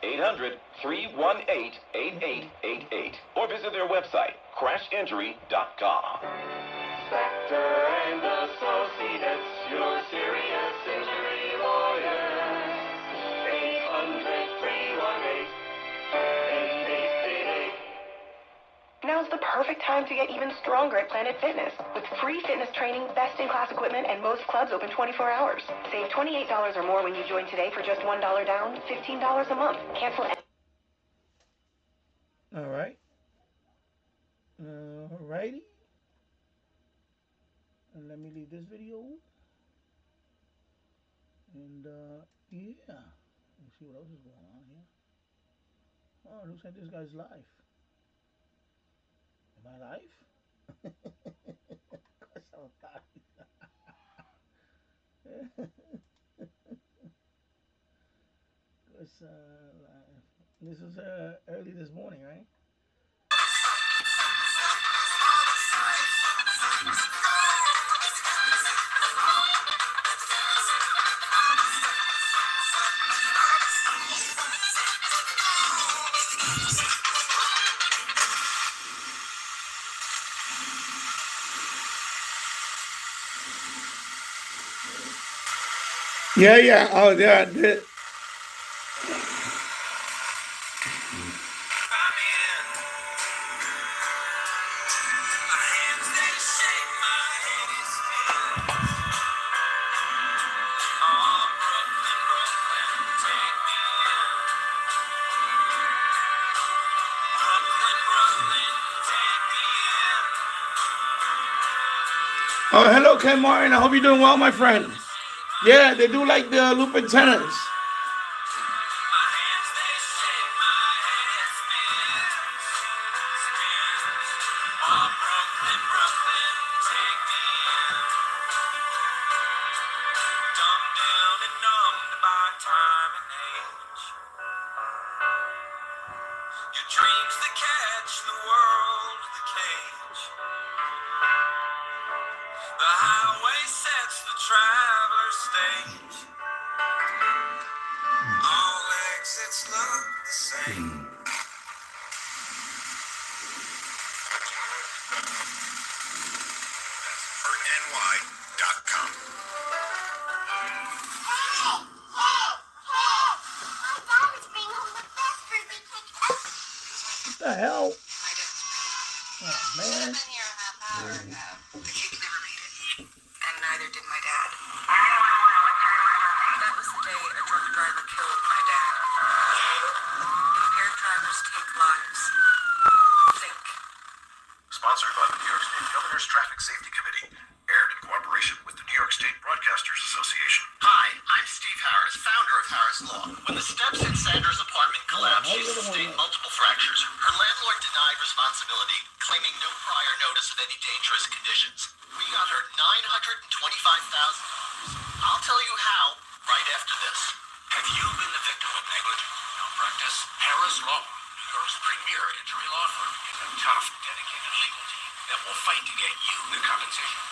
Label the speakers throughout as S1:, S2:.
S1: 800-318-8888 or visit their website, crashinjury.com. Spector and Associates, your serious injury lawyers. 800-318-8888.
S2: Now's the perfect time to get even stronger at Planet Fitness. With free fitness training, best-in-class equipment, and most clubs open 24 hours. Save $28 or more when you join today for just $1 down, $15 a month. Cancel.
S3: All right. Alrighty. And let me leave this video. And, yeah. Let's see what else is going on here. Oh, it looks like this guy's live. Am I live? Of course I'm live. This was early this morning, right? Yeah. Oh, yeah. Oh, hello, Ken Martin. I hope you're doing well, my friend. Yeah, they do like the loop antennas. What the hell? Oh, man.
S4: The cake never made it, and neither did my dad. That was the day a drunk driver killed my dad. Impaired drivers take lives. Think.
S5: Sponsored by the New York State Governor's Traffic Safety Committee. Aired in cooperation with the New York State Broadcasters Association.
S6: Hi, I'm Steve Harris, founder of Harris Law. When the steps in Sandra's apartment collapsed, she sustained multiple fractures. Her landlord denied responsibility, claiming no prior notice of any dangerous conditions. We got her $925,000. I'll tell you how right after this.
S5: Have you been the victim of negligent malpractice? Harris Law, New York's premier injury law firm, is a tough, dedicated legal team that will fight to get you the compensation.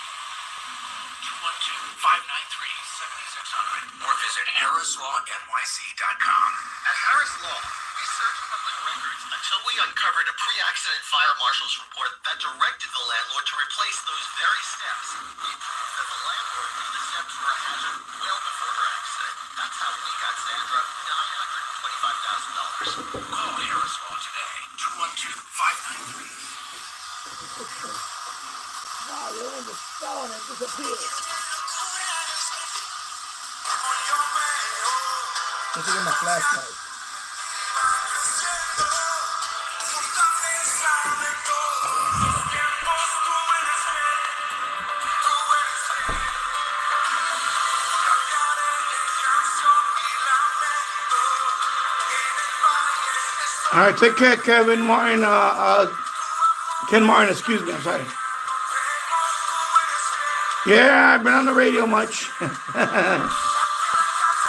S5: 212-593-7600 or visit HarrisLawNYC.com.
S6: At Harris Law, we searched public records until we uncovered a pre-accident fire marshal's report that directed the landlord to replace those very steps. We proved that the landlord knew the steps were a hazard well before her accident. That's how we got Sandra $925,000.
S5: Call Harris Law today. 212-593.
S3: Wow, they're in the stone and disappeared. Let's get my flashlight. All right, take care, Kevin Martin. Ken Martin, excuse me, I'm sorry. Yeah, I've been on the radio much.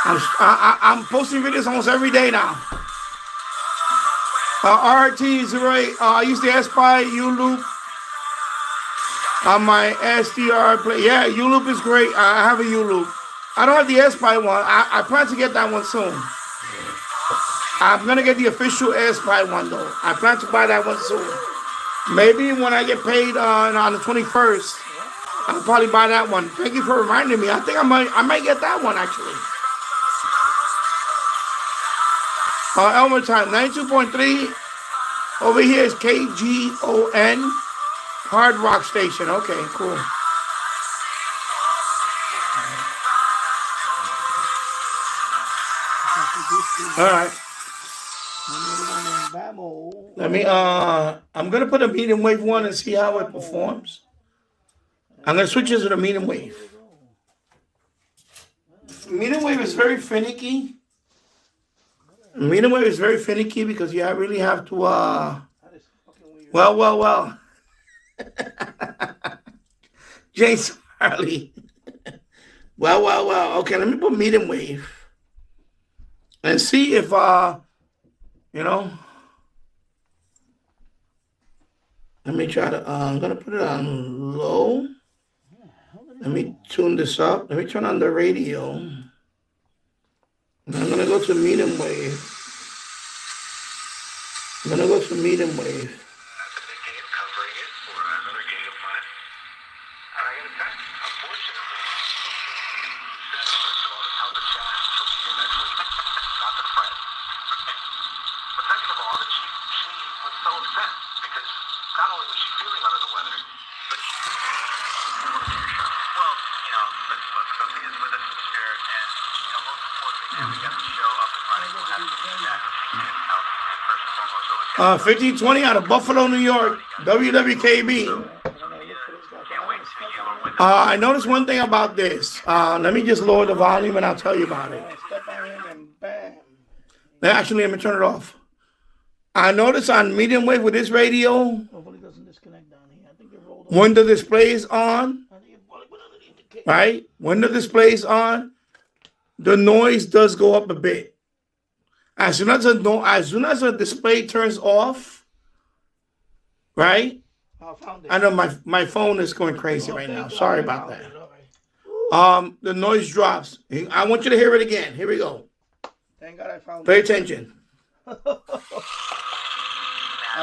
S3: I'm posting videos almost every day now. RT08, I use the SPY U-Loop on my SDRPlay. Yeah, U-Loop is great. I have a U-Loop. I don't have the SPY one. I plan to get that one soon. I'm gonna get the official AirSpy one though. I plan to buy that one soon. Maybe when I get paid on the 21st, I'll probably buy that one. Thank you for reminding me. I think I might get that one actually. Elmer time 92.3. Over here is KGON Hard Rock Station. Okay, cool. All right. Let me I'm gonna put a medium wave one and see how it performs. I'm gonna switch this to the medium wave. Medium wave is very finicky. Medium wave is very finicky because you really have to well. James Harley. Well. Okay, let me put medium wave and see if you know. Let me try to I'm gonna put it on low. Let me tune this up. Let me turn on the radio. And I'm gonna go to medium wave. I'm gonna go to medium wave.
S5: That's a big game, covering it for another game of mine. And I gotta tell you, unfortunately, first of all, the help the chat till we hear next week. Not the friend. But second of all, she was so upset because not only was she feeling under the weather, but she well, Sophia's with us in spirit, and most importantly, man, we got the show up and running. We'll have to get back out first and foremost. So
S3: 1520 out of Buffalo, New York, WWKB. I noticed one thing about this. Let me just lower the volume and I'll tell you about it. Actually, let me turn it off. I noticed on medium wave with this radio, when the display is on, right? When the display is on, the noise does go up a bit. As soon as the display turns off, right? I know my phone is going crazy right now. Sorry about that. The noise drops. I want you to hear it again. Here we go.
S7: Thank God I found it.
S3: Pay attention.
S7: I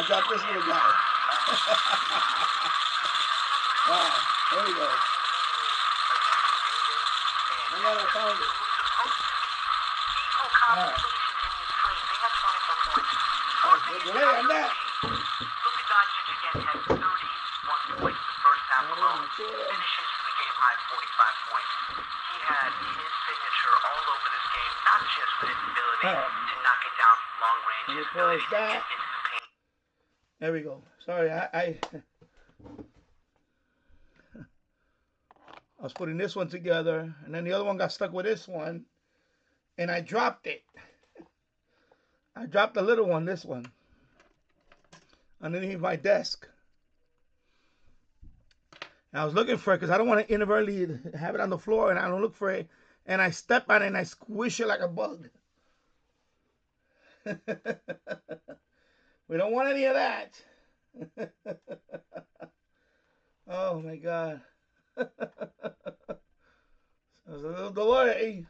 S7: got this little guy. Wow, there we go. Thank God I found it. All right. Delay on that.
S5: Luka Doncic again had 31 points the first half alone, finishes the game high 45 points. He had his signature all over this game, not just with his ability to knock it down from long range, his ability to get into the paint.
S7: There we go. Sorry, I was putting this one together, and then the other one got stuck with this one, and I dropped it. I dropped the little one, this one, underneath my desk. And I was looking for it because I don't want to inadvertently have it on the floor, and I don't look for it, and I step on it and I squish it like a bug. We don't want any of that. Oh my God. There's a little delay.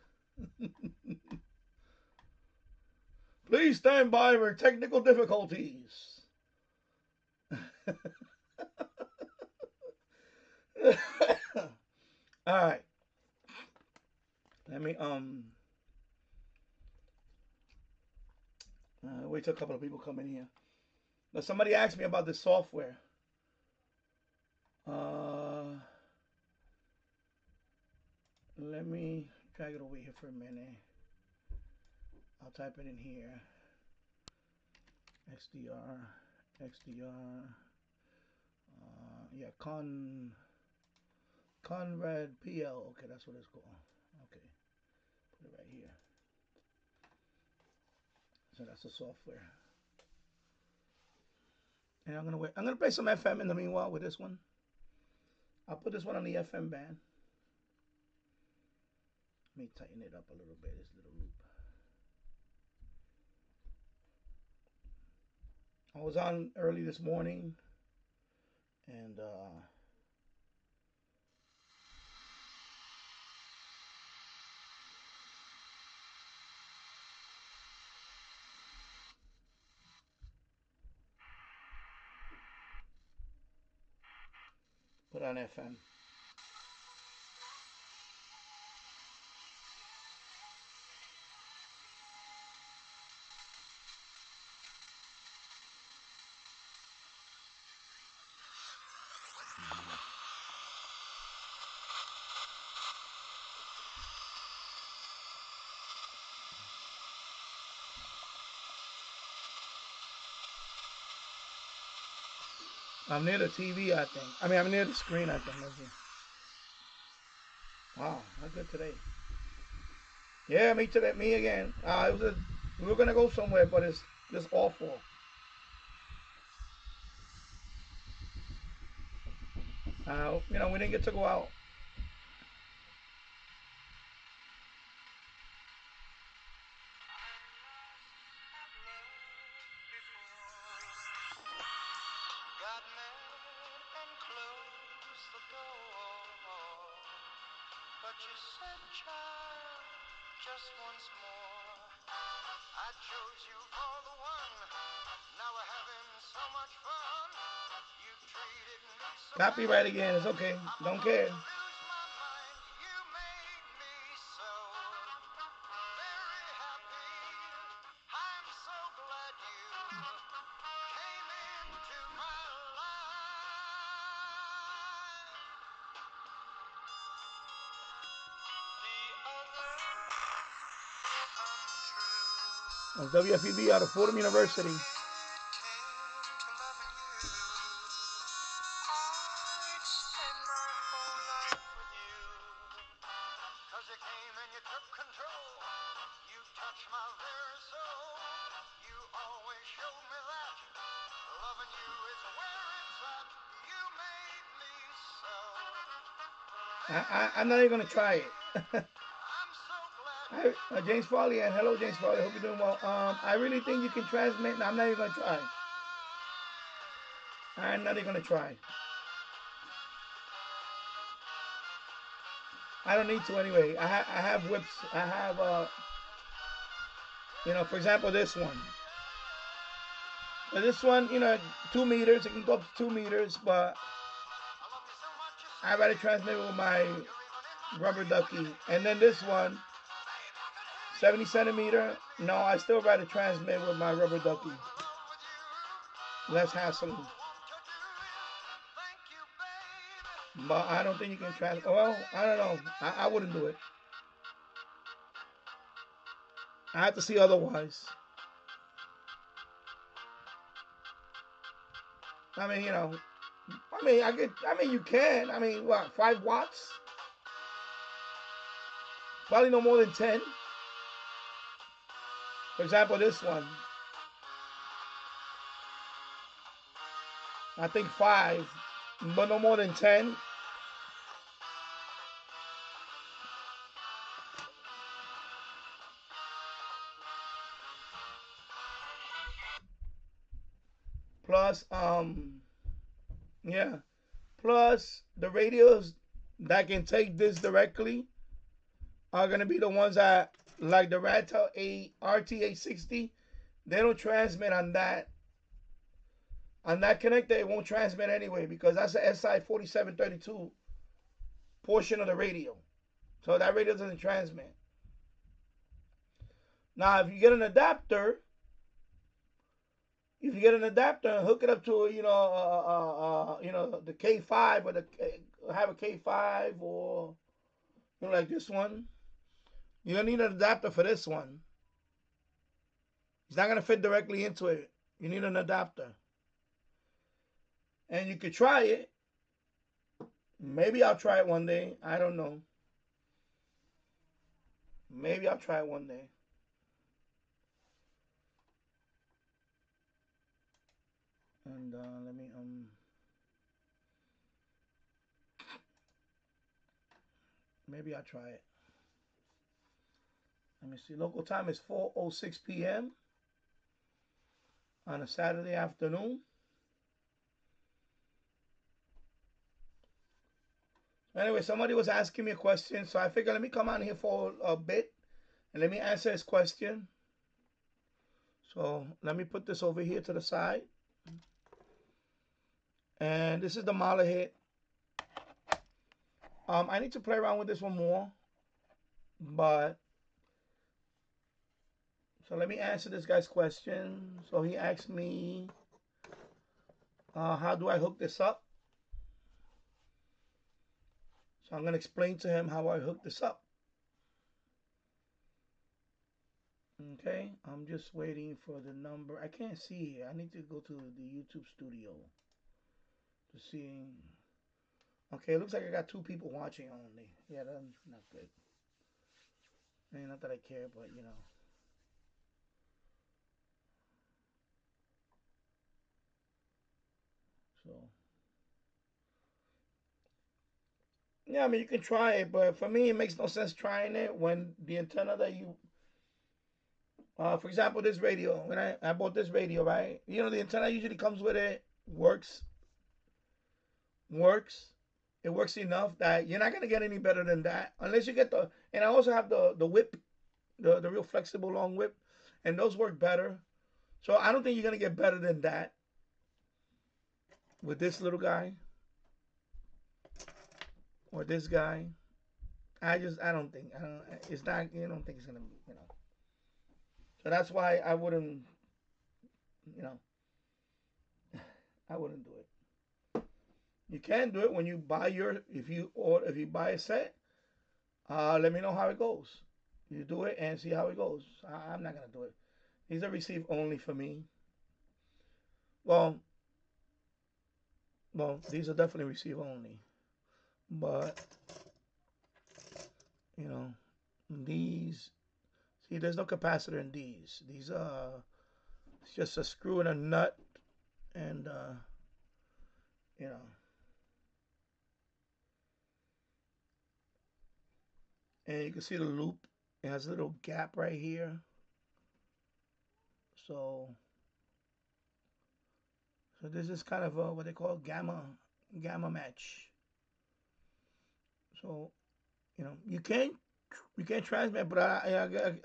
S7: Please stand by for technical difficulties. All right. Let me wait till a couple of people come in here. Now somebody asked me about this software. Let me drag it over here for a minute. I'll type it in here. XDR. Yeah, Conrad PL. Okay, that's what it's called. Okay, put it right here. So that's the software. And I'm gonna play some FM in the meanwhile with this one. I'll put this one on the FM band. Let me tighten it up a little bit. This little loop. I was on early this morning, and Put on FM. I'm near the TV, I think. I mean, I'm near the screen, I think. Let's see. Wow, not good today. Yeah, me today. Me again. We were gonna go somewhere, but it's just awful. You know, we didn't get to go out.
S5: Got mad and closed the door. But you said, child, just once more. I chose you for the one. Now we're having so much fun. You treated me so
S7: Copyright again. It's okay. Don't care.
S5: lose my mind. You made me so very happy. I'm so glad you came into my life. The other untrue.
S7: It's WFEB out of Fordham University.
S5: Came to loving you. I'd spend my whole life with you. 'Cause you came and you took control. You touched my very soul. You always showed me that loving you is where it's at. You made me so.
S7: I'm not even gonna try it.
S5: I'm so glad.
S7: Hi, James Farley, and hello, James Farley. Hope you're doing well. I really think you can transmit. No, I'm not even gonna try. I'm not even gonna try. I don't need to anyway. I have whips. I have you know, for example, this one. But this one, you know, 2 meters. It can go up to 2 meters, but I'd rather transmit with my rubber ducky. And then this one, 70 centimeter. No, I still rather transmit with my rubber ducky. Less hassle. But I don't think you can transmit. Well, I don't know. I wouldn't do it. I have to see otherwise. I mean, you know, you can. I mean, what, 5 watts? Probably no more than 10. For example, this one. I think 5, but no more than 10. Plus, yeah. Plus, the radios that can take this directly are going to be the ones that, like the Ratel RT860, they don't transmit on that. On that connector, it won't transmit anyway because that's the SI4732 portion of the radio. So that radio doesn't transmit. Now, if you get an adapter, and hook it up to, you know, the K5 or have a K5 or, you know, like this one. You don't need an adapter for this one. It's not going to fit directly into it. You need an adapter. And you could try it. Maybe I'll try it one day. I don't know. Maybe I'll try it one day. And let me maybe I'll try it. Let me see. Local time is 4:06 p.m. on a Saturday afternoon. Anyway, somebody was asking me a question, so I figured let me come on here for a bit and let me answer his question. So let me put this over here to the side. And this is the MLA hit. I need to play around with this one more, but so let me answer this guy's question. So he asked me, how do I hook this up? So I'm going to explain to him how I hook this up. Okay, I'm just waiting for the number. I can't see here. I need to go to the YouTube studio to see. Okay, it looks like I got 2 people watching only. Yeah, that's not good. Not that I care, but you know. So, yeah, I mean, you can try it, but for me, it makes no sense trying it when the antenna that you, for example, this radio, when I bought this radio, right? You know, the antenna usually comes with it, works. It works enough that you're not going to get any better than that unless you get the, and I also have the whip, the real flexible long whip, and those work better. So I don't think you're going to get better than that with this little guy or this guy. I don't think, it's not, you don't think it's going to, you know. So that's why I wouldn't, you know, I wouldn't do it. You can do it when you buy if you buy a set, let me know how it goes. You do it and see how it goes. I'm not going to do it. These are receive only for me. Well, these are definitely receive only. But, you know, these, see, there's no capacitor in these. These are, it's just a screw and a nut and, you know. And you can see the loop. It has a little gap right here. So this is kind of what they call gamma match. So, you know, you can transmit, but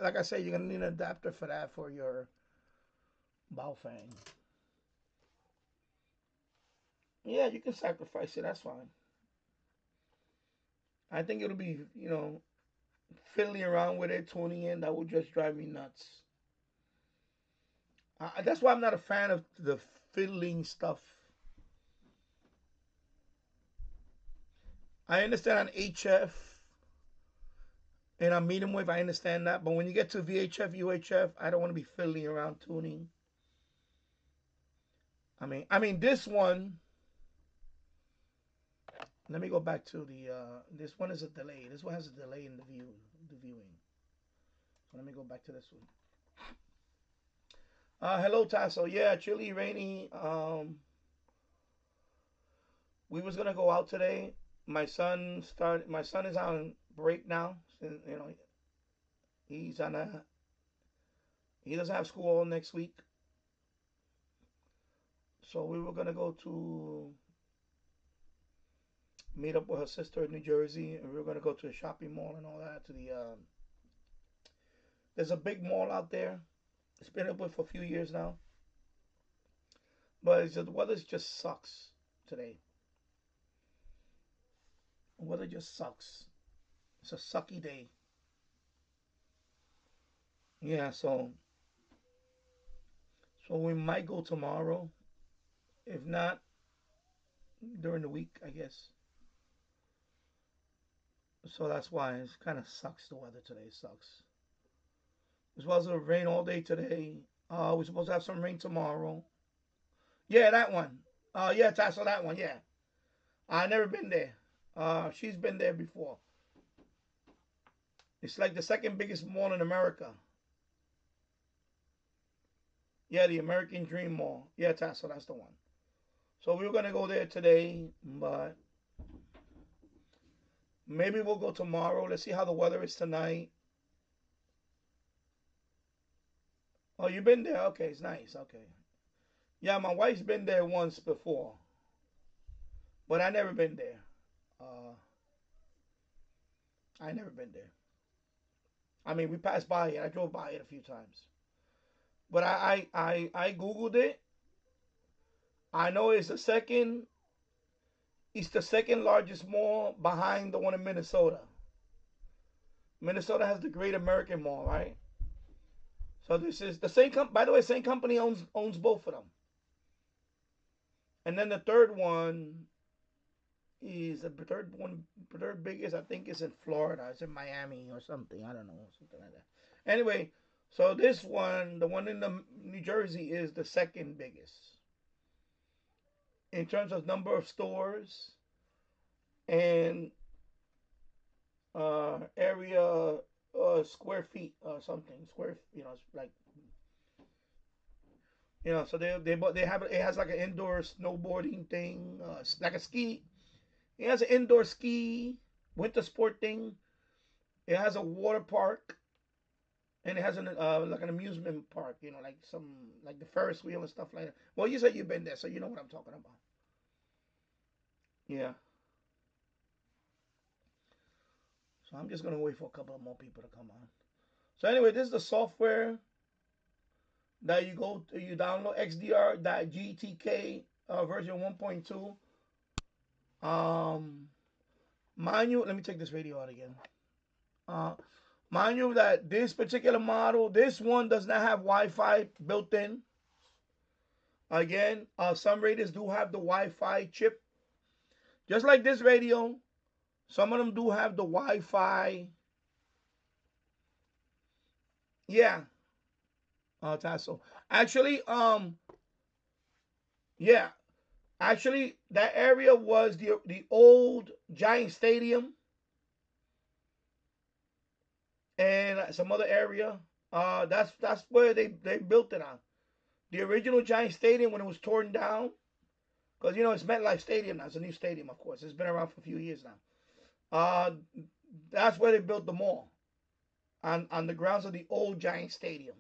S7: like I said, you're gonna need an adapter for that for your Baofeng. Yeah, you can sacrifice it. That's fine. I think it'll be, you know, fiddling around with it, tuning in. That will just drive me nuts. That's why I'm not a fan of the fiddling stuff. I understand on HF and on medium wave, I understand that. But when you get to VHF, UHF, I don't want to be fiddling around tuning. I mean, this one. Let me go back to the. This one is a delay. This one has a delay in the viewing. So let me go back to this one. Hello, Tasso. Yeah, chilly, rainy. We was gonna go out today. My son is on break now. You know, he doesn't have school all next week. So we were gonna go to meet up with her sister in New Jersey, and we were gonna go to a shopping mall and all that. There's a big mall out there. It's been open for a few years now, but the weather just sucks today. The weather just sucks. It's a sucky day. Yeah, so we might go tomorrow. If not, during the week, I guess. So that's why it kind of sucks. The weather today sucks. As well as the rain all day today. We're supposed to have some rain tomorrow. Yeah, that one. Yeah, Tasso, that one. Yeah, I never been there. She's been there before. It's like the second biggest mall in America. Yeah, the American Dream Mall. Yeah, Tasso, that's the one. So we were gonna go there today, but maybe we'll go tomorrow. Let's see how the weather is tonight. Oh, you've been there? Okay, it's nice. Okay. Yeah, my wife's been there once before, but I never been there. I never been there. I mean, we passed by it. I drove by it a few times, but I googled it. I know it's the second It's the second largest mall behind the one in Minnesota. Minnesota has the Great American Mall, right? So this is the same by the way, same company owns both of them. And then the third one is the third biggest, I think, is in Florida. It's in Miami or something. I don't know, something like that. Anyway, so this one, the one in the New Jersey, is the second biggest in terms of number of stores and area, square feet or something. Square, it's like, so they have, it has like an indoor snowboarding thing, like a ski. It has an indoor ski winter sport thing. It has a water park, and it has an like an amusement park. Like the Ferris wheel and stuff like that. Well, you said you've been there, so you know what I'm talking about. Yeah. So I'm just gonna wait for a couple of more people to come on. So anyway, this is the software that you download, XDR.GTK version 1.2. Mind you, let me take this radio out again. Mind you that this particular model, this one does not have Wi-Fi built in. Again, some radios do have the Wi-Fi chip. Just like this radio, some of them do have the Wi-Fi. Yeah. Tasso. Actually, yeah. Actually, that area was the old Giant Stadium and some other area. That's where they built it on. The original Giant Stadium, when it was torn down, because it's MetLife Stadium now. It's a new stadium, of course. It's been around for a few years now. That's where they built the mall, on the grounds of the old Giant Stadium.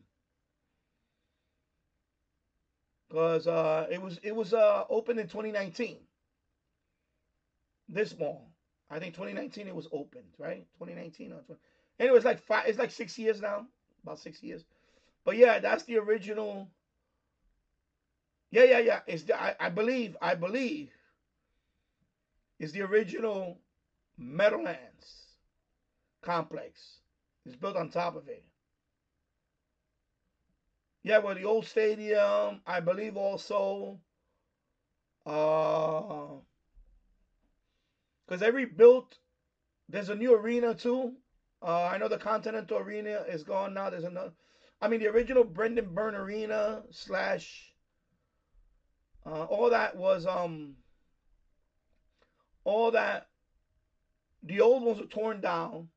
S7: Because it was opened in 2019. This mall, I think 2019 it was opened, right? 2019 or 20. Anyway, it's like 6 years now, about 6 years. But yeah, that's the original. Yeah. It's I believe it's the original Meadowlands complex. It's built on top of it. Yeah, well, the old stadium, I believe also, because they rebuilt. There's a new arena too. I know the Continental Arena is gone now. There's another. I mean, the original Brendan Byrne Arena / all that was all that. The old ones were torn down,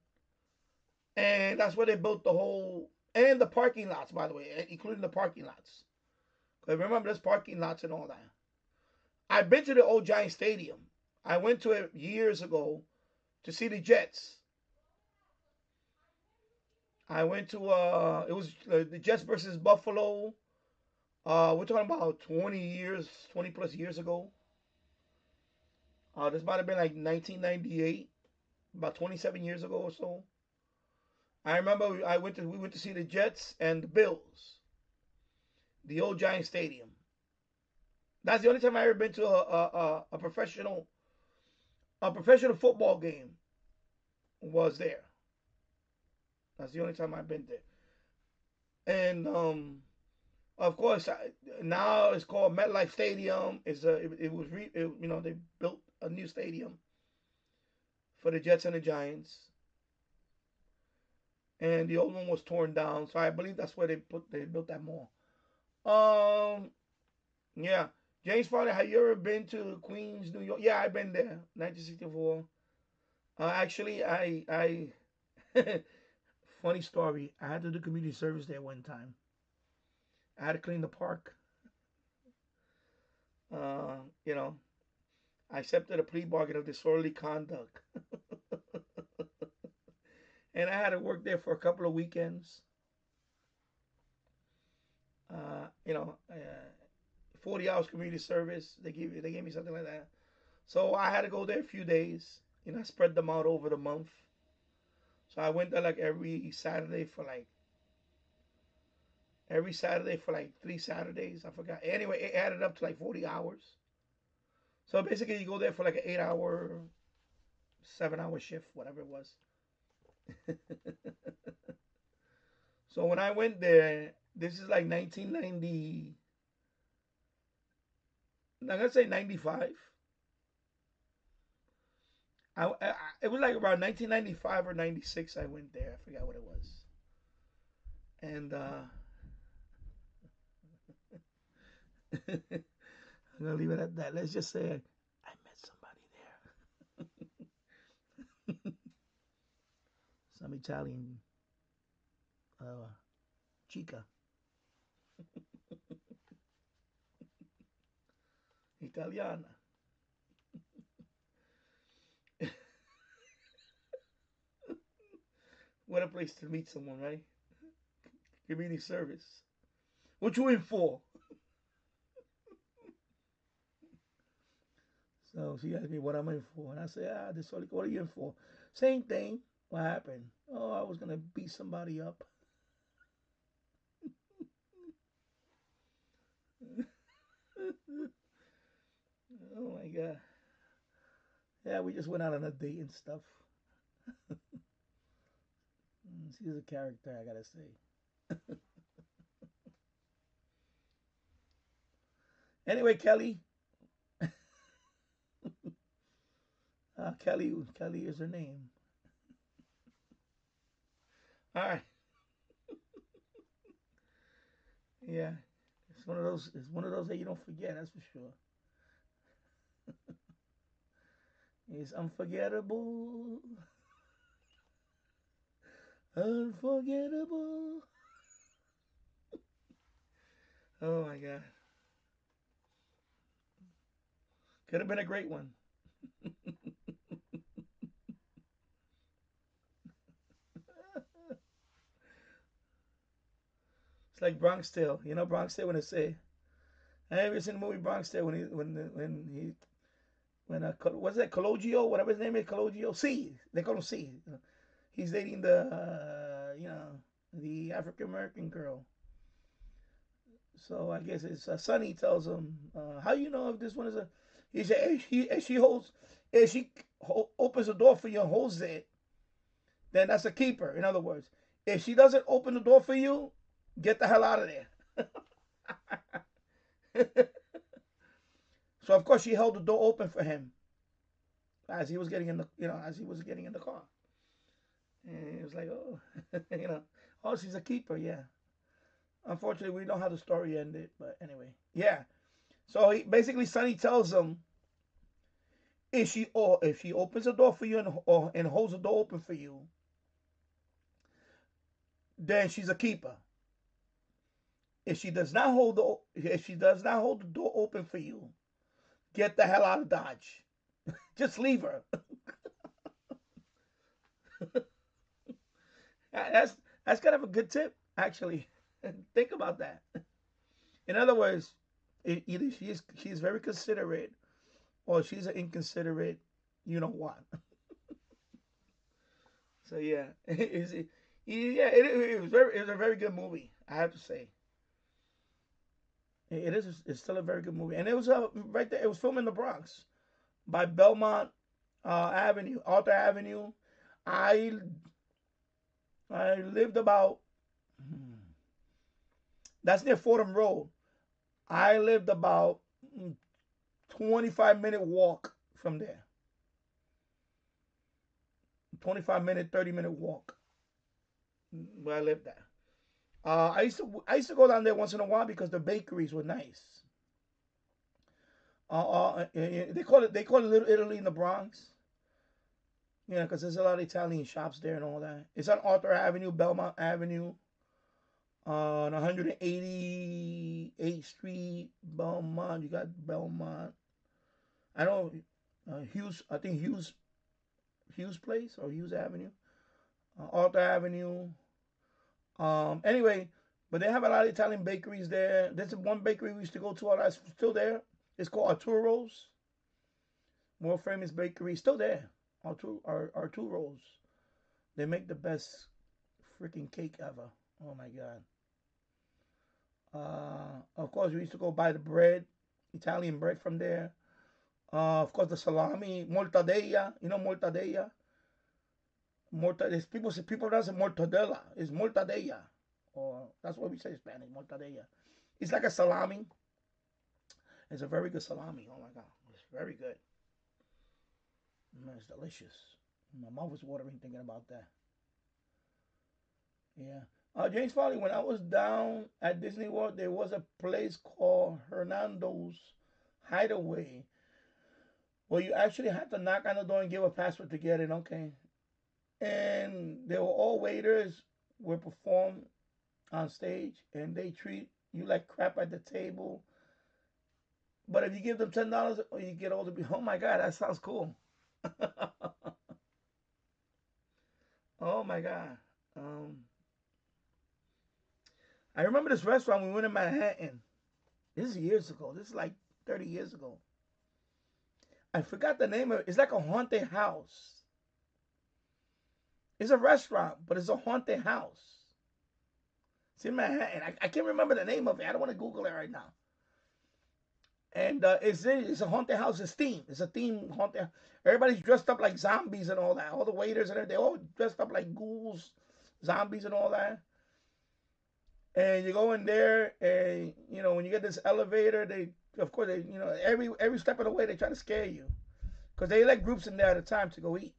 S7: and that's where they built the whole. And the parking lots, by the way, including the parking lots. Because remember, there's parking lots and all that. I've been to the old Giant Stadium. I went to it years ago to see the Jets. I went to, it was the Jets versus Buffalo. We're talking about 20 plus years ago. This might have been like 1998, about 27 years ago or so. I remember we went to see the Jets and the Bills, the old Giant Stadium. That's the only time I ever been to a professional football game. Was there. That's the only time I've been there. And of course, now it's called MetLife Stadium. They built a new stadium for the Jets and the Giants. And the old one was torn down, so I believe that's where they built that mall. Yeah. James Farley, have you ever been to Queens, New York? Yeah, I've been there, 1964. Actually, I funny story. I had to do community service there one time. I had to clean the park. I accepted a plea bargain of disorderly conduct. And I had to work there for a couple of weekends. 40 hours community service. They gave me something like that. So I had to go there a few days. I spread them out over the month. So I went there like every Saturday for like 3 Saturdays. I forgot. Anyway, it added up to like 40 hours. So basically, you go there for like an 8-hour, 7-hour shift, whatever it was. So when I went there, this is like 1990. I'm gonna say 95. It was like around 1995 or 96. I went there. I forgot what it was. And I'm gonna leave it at that. Let's just say I met somebody there. Some Italian chica. Italiana. What a place to meet someone, right? Community service. What you in for? So she asked me what I'm in for, and I said, this only. What are you in for? Same thing. What happened? Oh, I was gonna beat somebody up. Oh my god. Yeah, we just went out on a date and stuff. She's a character, I gotta say. Anyway, Kelly. Kelly is her name. All right. Yeah, it's one of those. It's one of those that you don't forget. That's for sure. It's unforgettable. Unforgettable. Oh my god. Could have been a great one. It's like Bronx Tale. You know Bronx Tale when they say, I ever seen the movie Bronx Tale when what's that, Cologio, whatever his name is, Cologio, C. They call him C. He's dating the African American girl. So I guess it's Sonny tells him, how you know if this one is a? He said if she opens the door for you and holds it, then that's a keeper. In other words, if she doesn't open the door for you, get the hell out of there. So of course she held the door open for him as he was getting in the car, and it was like, oh, oh, she's a keeper, yeah. Unfortunately, we know how the story ended, but anyway, yeah. So basically, Sonny tells him, if she opens the door for you and holds the door open for you, then she's a keeper. If she does not hold the door open for you, get the hell out of Dodge. Just leave her. That's kind of a good tip, actually. Think about that. In other words, either she's very considerate, or she's an inconsiderate, you know what. So yeah, it was a very good movie, I have to say. It's still a very good movie, and it was right there. It was filmed in the Bronx, by Belmont Avenue, Arthur Avenue. I lived about. That's near Fordham Road. I lived about 25-minute walk from there. 25-minute, 30-minute walk where I lived at. I used to go down there once in a while because the bakeries were nice. They call it Little Italy in the Bronx. Yeah, because there's a lot of Italian shops there and all that. It's on Arthur Avenue, Belmont Avenue, on 188th Street, Belmont. You got Belmont. I know Hughes. I think Hughes Place or Hughes Avenue, Arthur Avenue. Anyway, but they have a lot of Italian bakeries there. There's one bakery we used to go to that's still there. It's called Arturo's. More famous bakery, still there. Arturo's. They make the best freaking cake ever. Oh my god. Of course, we used to go buy the bread, Italian bread from there. Of course, the salami, mortadella. You know mortadella. People pronounce it mortadella. It's mortadella, or that's what we say in Spanish, mortadella. It's like a salami. It's a very good salami. Oh my god, it's very good. It's delicious. My mouth was watering thinking about that. Yeah. James Foley, when I was down at Disney World, there was a place called Hernando's Hideaway where you actually had to knock on the door and give a password to get in. Okay. And they were all waiters, were performed on stage, and they treat you like crap at the table. But if you give them $10, you get all the. Oh my God, that sounds cool. Oh my God. I remember this restaurant we went in Manhattan. This is years ago. This is like 30 years ago. I forgot the name of it. It's like a haunted house. It's a restaurant, but it's a haunted house. It's in Manhattan. I can't remember the name of it. I don't want to Google it right now. And it's a haunted house. It's themed. It's a themed haunted. Everybody's dressed up like zombies and all that. All the waiters and everything, they all dressed up like ghouls, zombies and all that. And you go in there, and you know when you get this elevator, every step of the way they try to scare you, because they let groups in there at a time to go eat.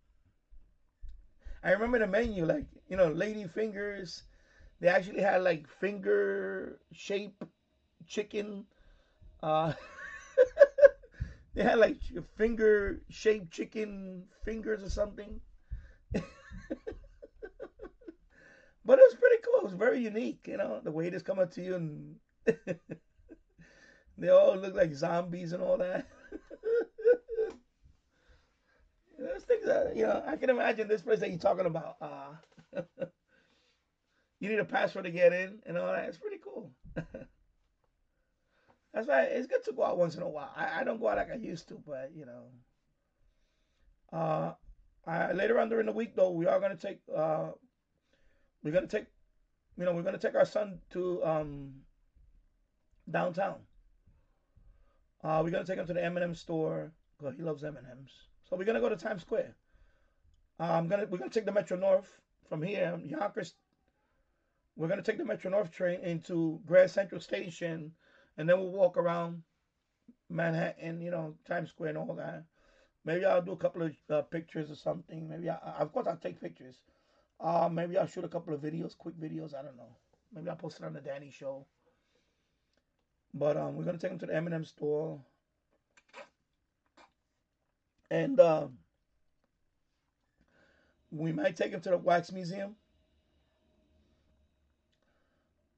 S7: I remember the menu, like lady fingers. They actually had like finger shape chicken. They had like finger shaped chicken fingers or something. But it was pretty cool. It was very unique, the waiters come up to you and they all look like zombies and all that. Those things that, I can imagine this place that you're talking about. You need a password to get in and all that. It's pretty cool. That's why it's good to go out once in a while. I don't go out like I used to, but later on during the week though, we are gonna take we're gonna take our son to downtown. We're gonna take him to the M&M store because he loves M&Ms. So we're gonna go to Times Square. We're gonna take the Metro North from here, Yonkers. We're gonna take the Metro North train into Grand Central Station, and then we'll walk around Manhattan, Times Square and all that. Maybe I'll do a couple of pictures or something. Maybe of course I'll take pictures. Maybe I'll shoot a couple of videos, quick videos. I don't know. Maybe I'll post it on the Danny Show. But we're gonna take him to the M&M store, and we might take him to the Wax Museum.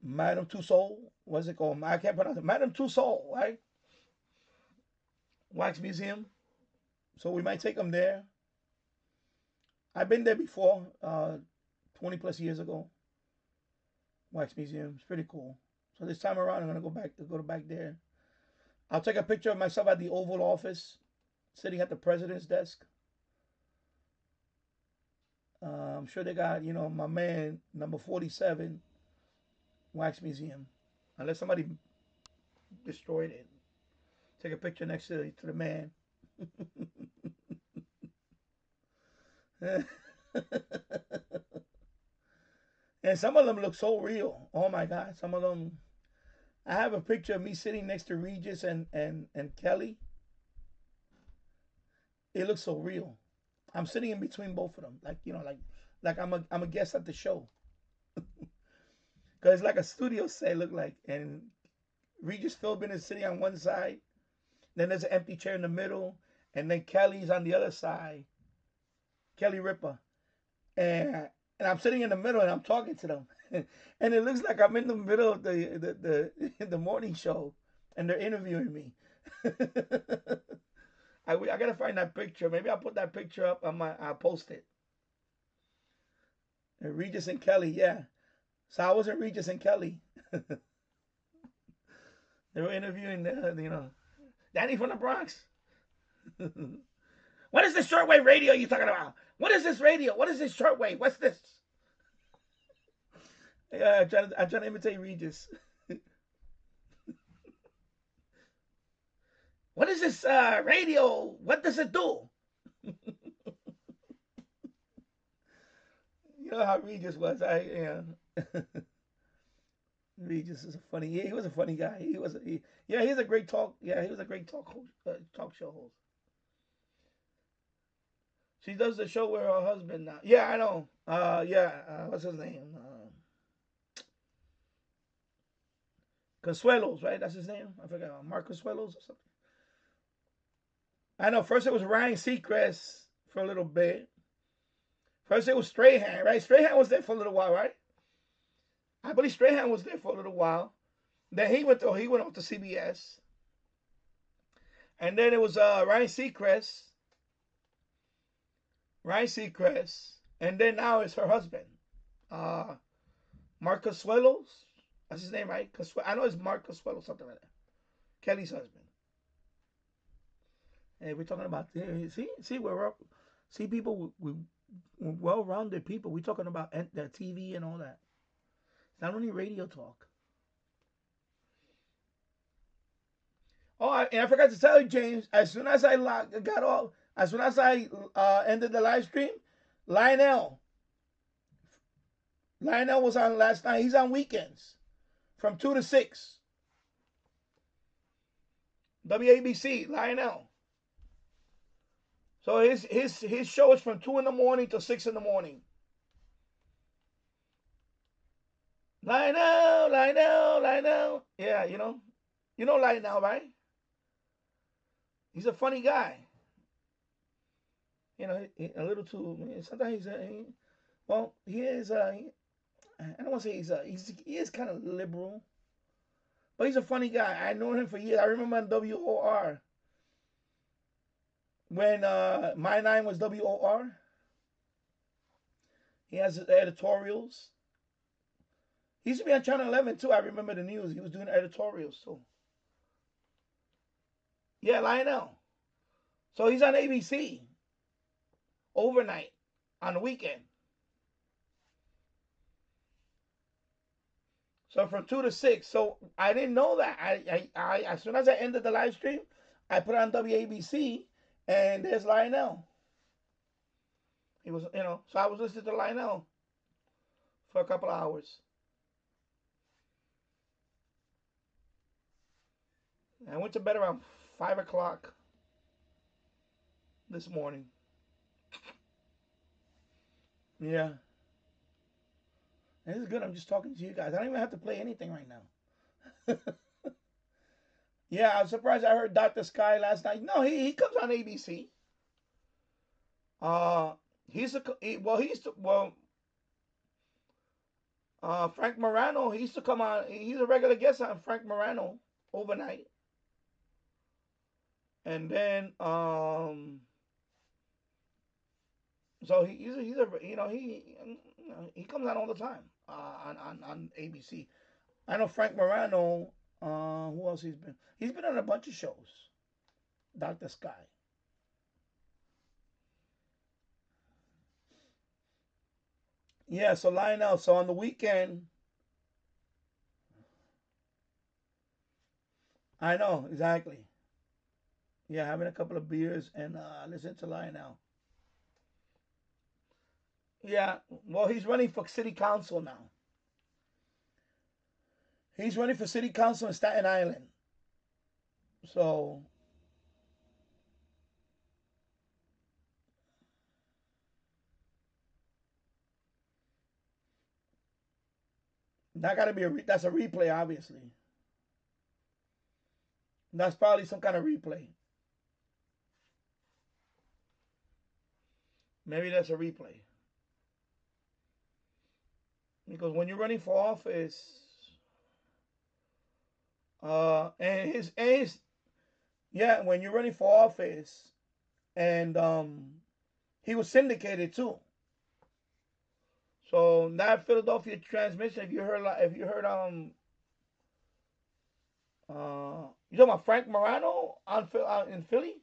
S7: Madame Tussauds, what's it called? I can't pronounce it. Madame Tussauds, right? Wax Museum. So we might take him there. I've been there before, 20 plus years ago. Wax Museum. It's pretty cool. So this time around, I'm gonna go back there. I'll take a picture of myself at the Oval Office, sitting at the president's desk. I'm sure they got, my man, number 47, Wax Museum. Unless somebody destroyed it. Take a picture next to the man. And some of them look so real. Oh my God. Some of them. I have a picture of me sitting next to Regis and Kelly. It looks so real. I'm sitting in between both of them. Like I'm a guest at the show. Because it's like a studio set, look like. And Regis Philbin is sitting on one side. Then there's an empty chair in the middle. And then Kelly's on the other side. Kelly Ripa. And I'm sitting in the middle and I'm talking to them. And it looks like I'm in the middle of the morning show. And they're interviewing me. I got to find that picture. Maybe I'll put that picture up. I'll post it. And Regis and Kelly, yeah. So I wasn't Regis and Kelly. They were interviewing, Danny from the Bronx. What is this shortwave radio you talking about? What is this radio? What is this shortwave? What's this? Yeah, I'm trying to imitate Regis. What what is this radio? What does it do? You know how Regis was. Regis is a funny. Yeah, he was a funny guy. He's a great talk. Yeah, he was a great talk show host. She does the show with her husband now. Yeah, I know. What's his name? Consuelos, right? That's his name. I forgot. Mark Consuelos or something. I know. First it was Ryan Seacrest for a little bit. First it was Strahan, right? Strahan was there for a little while, right? I believe Strahan was there for a little while. Then he went off to CBS. And then it was Ryan Seacrest. And then now it's her husband. Mark Consuelos. That's his name, right? I know it's Mark Consuelos, something like that. Kelly's husband. Hey, we're talking about we're up. See, people, we're well-rounded people. We're talking about the TV and all that. It's not only radio talk. Oh, and I forgot to tell you, James. As soon as I ended the live stream, Lionel was on last night. He's on weekends from 2 to 6. WABC, Lionel. So his show is from 2 in the morning to 6 in the morning. Lionel. Yeah, you know Lionel, right? He's a funny guy. You know, a little too. Sometimes he is. I don't want to say he is kind of liberal, but he's a funny guy. I known him for years. I remember on WOR when My Nine was WOR. He has his editorials. He used to be on Channel 11 too. I remember the news. He was doing editorials too. Yeah, Lionel. So he's on ABC overnight on the weekend. So from 2 to 6. So I didn't know that. I as soon as I ended the live stream, I put on WABC and there's Lionel. He was, so I was listening to Lionel for a couple of hours. I went to bed around 5 o'clock this morning. Yeah. And this is good. I'm just talking to you guys. I don't even have to play anything right now. Yeah, I was surprised I heard Dr. Sky last night. No, he comes on ABC. Frank Morano, he used to come on. He's a regular guest on Frank Morano overnight. And then so he comes on all the time on ABC. I know Frank Morano. Who else he's been? He's been on a bunch of shows. Dr. Sky. Yeah, so Lionel. So on the weekend, I know exactly. Yeah, having a couple of beers and listen to Lionel. Yeah, well, he's running for city council now. He's running for city council in Staten Island. So, that's a replay, obviously. That's probably some kind of replay. Maybe that's a replay. Because when you're running for office, when you're running for office, and he was syndicated too. So that Philadelphia transmission, if you heard, you talking about Frank Morano in Philly,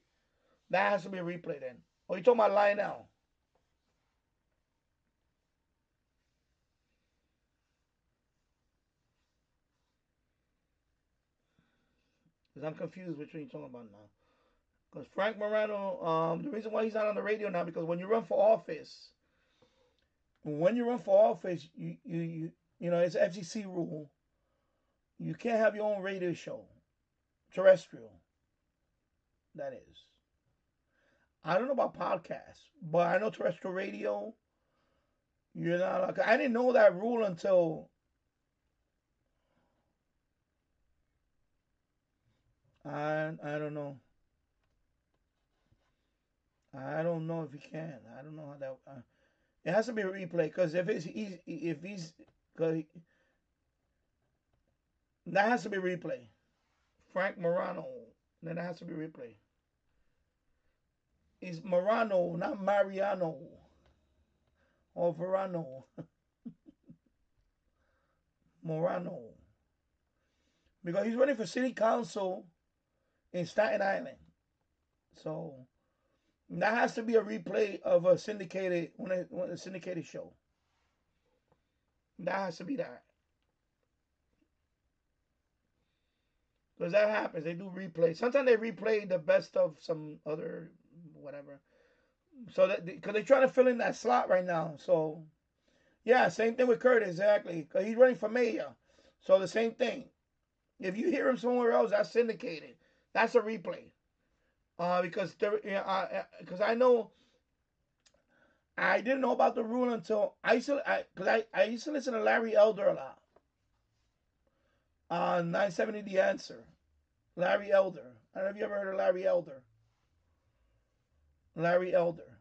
S7: that has to be a replay then. Or you talking about Lionel? Because I'm confused which one you're talking about now. Because Frank Morano, the reason why he's not on the radio now, because when you run for office, you know, it's an FCC rule. You can't have your own radio show, terrestrial. That is. I don't know about podcasts, but I know terrestrial radio. You're not allowed. I didn't know that rule until I don't know. I don't know if he can. I don't know how that. It has to be a replay because cause that has to be replay. Frank Morano. Then it has to be replay. It's Morano, not Mariano or Verano. Morano. Because he's running for city council in Staten Island. So that has to be a replay of a syndicated show. That has to be that. Because that happens. They do replay. Sometimes they replay the best of some other whatever. So that because they're trying to fill in that slot right now. So yeah, same thing with Curtis, exactly. Because he's running for mayor. So the same thing. If you hear him somewhere else, that's syndicated. That's a replay. Because I know I didn't know about the rule until I used to listen to Larry Elder a lot. 970 The Answer. Larry Elder. I don't know if you ever heard of Larry Elder. Larry Elder.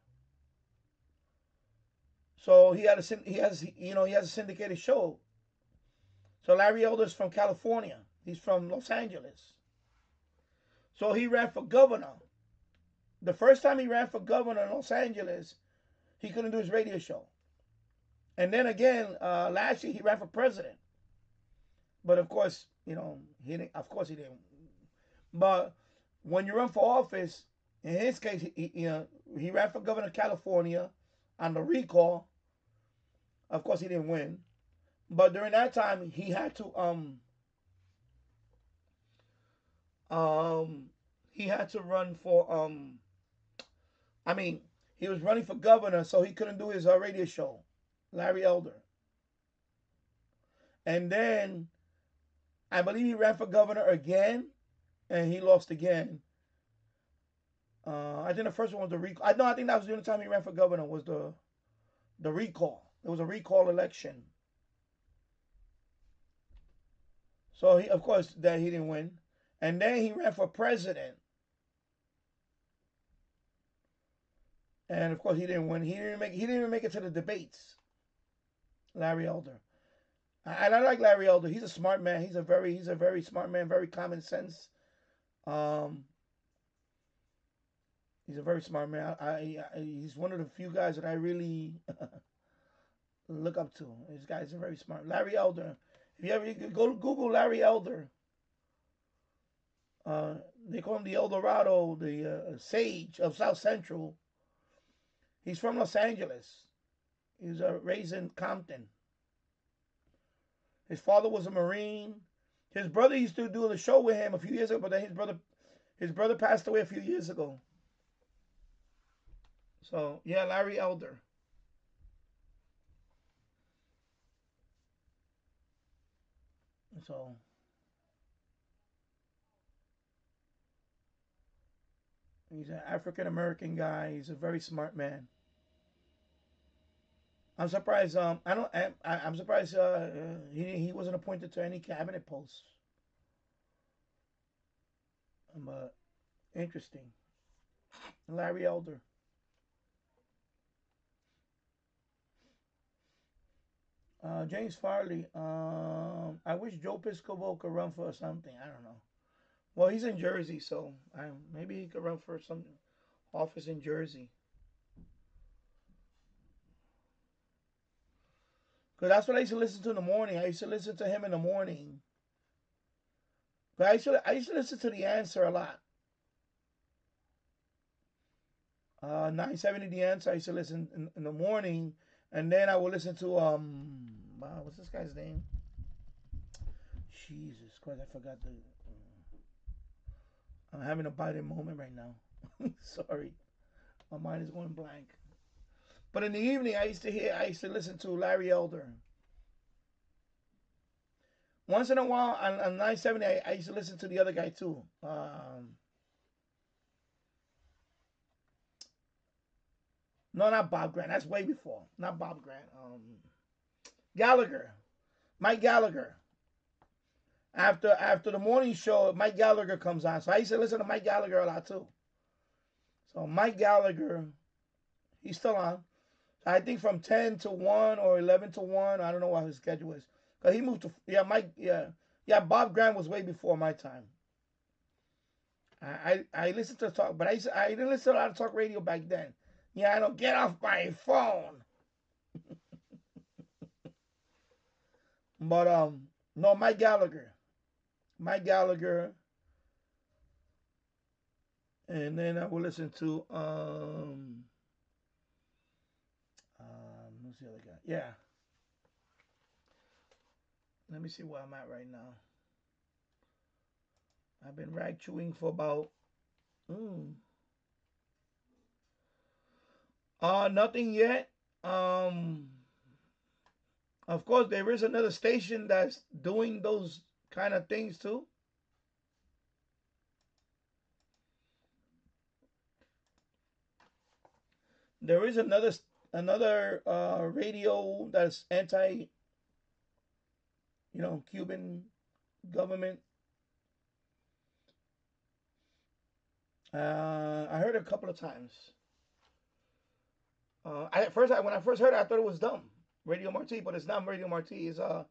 S7: So he has a syndicated show. So Larry Elder's from California. He's from Los Angeles. So he ran for governor. The first time he ran for governor in Los Angeles, he couldn't do his radio show. And then again, last year he ran for president. But of course, he didn't. But when you run for office, in his case, he ran for governor of California on the recall. Of course, he didn't win. But during that time, he had to run for he was running for governor, so he couldn't do his radio show, Larry Elder. And then I believe he ran for governor again, and he lost again. I think the first one was the recall. I think that was the only time he ran for governor was the recall. It was a recall election. So of course that he didn't win. And then he ran for president. And of course he didn't win. He didn't even make it to the debates. Larry Elder. And I like Larry Elder. He's a smart man. He's a very smart man, very common sense. He's a very smart man. He's one of the few guys that I really look up to. This guy's a very smart. Larry Elder. If you ever go to Google Larry Elder, they call him the El Dorado, the sage of South Central. He's from Los Angeles. He was raised in Compton. His father was a Marine. His brother used to do the show with him a few years ago, but then his brother passed away a few years ago. So yeah, Larry Elder. So he's an African American guy. He's a very smart man. I'm surprised. I'm surprised. He wasn't appointed to any cabinet posts. But interesting. Larry Elder. James Farley. I wish Joe Piscopo could run for something. I don't know. Well, he's in Jersey, so maybe he could run for some office in Jersey. Because that's what I used to listen to in the morning. I used to listen to him in the morning. But I used to listen to The Answer a lot. 970 The Answer, I used to listen in the morning. And then I would listen to, what's this guy's name? Jesus Christ, I forgot I'm having a Biden moment right now. Sorry, my mind is going blank. But in the evening, I used to listen to Larry Elder. Once in a while on 970, I used to listen to the other guy too. No, not Bob Grant. That's way before. Not Bob Grant. Gallagher, Mike Gallagher. After the morning show, Mike Gallagher comes on. So I used to listen to Mike Gallagher a lot too. So Mike Gallagher, he's still on. I think from 10 to 1 or 11 to 1. I don't know what his schedule is. Because he moved to, Mike, yeah, Bob Grant was way before my time. I listened to talk, but I didn't listen to a lot of talk radio back then. Yeah, I don't get off my phone. But, no, Mike Gallagher. And then I will listen to, who's the other guy? Yeah. Let me see where I'm at right now. I've been rag chewing for about nothing yet. Of course there is another station that's doing those kind of things too. There is another radio that's anti Cuban government. I heard it a couple of times. When I first heard it, I thought it was dumb, Radio Marti, but it's not Radio Marti. It's what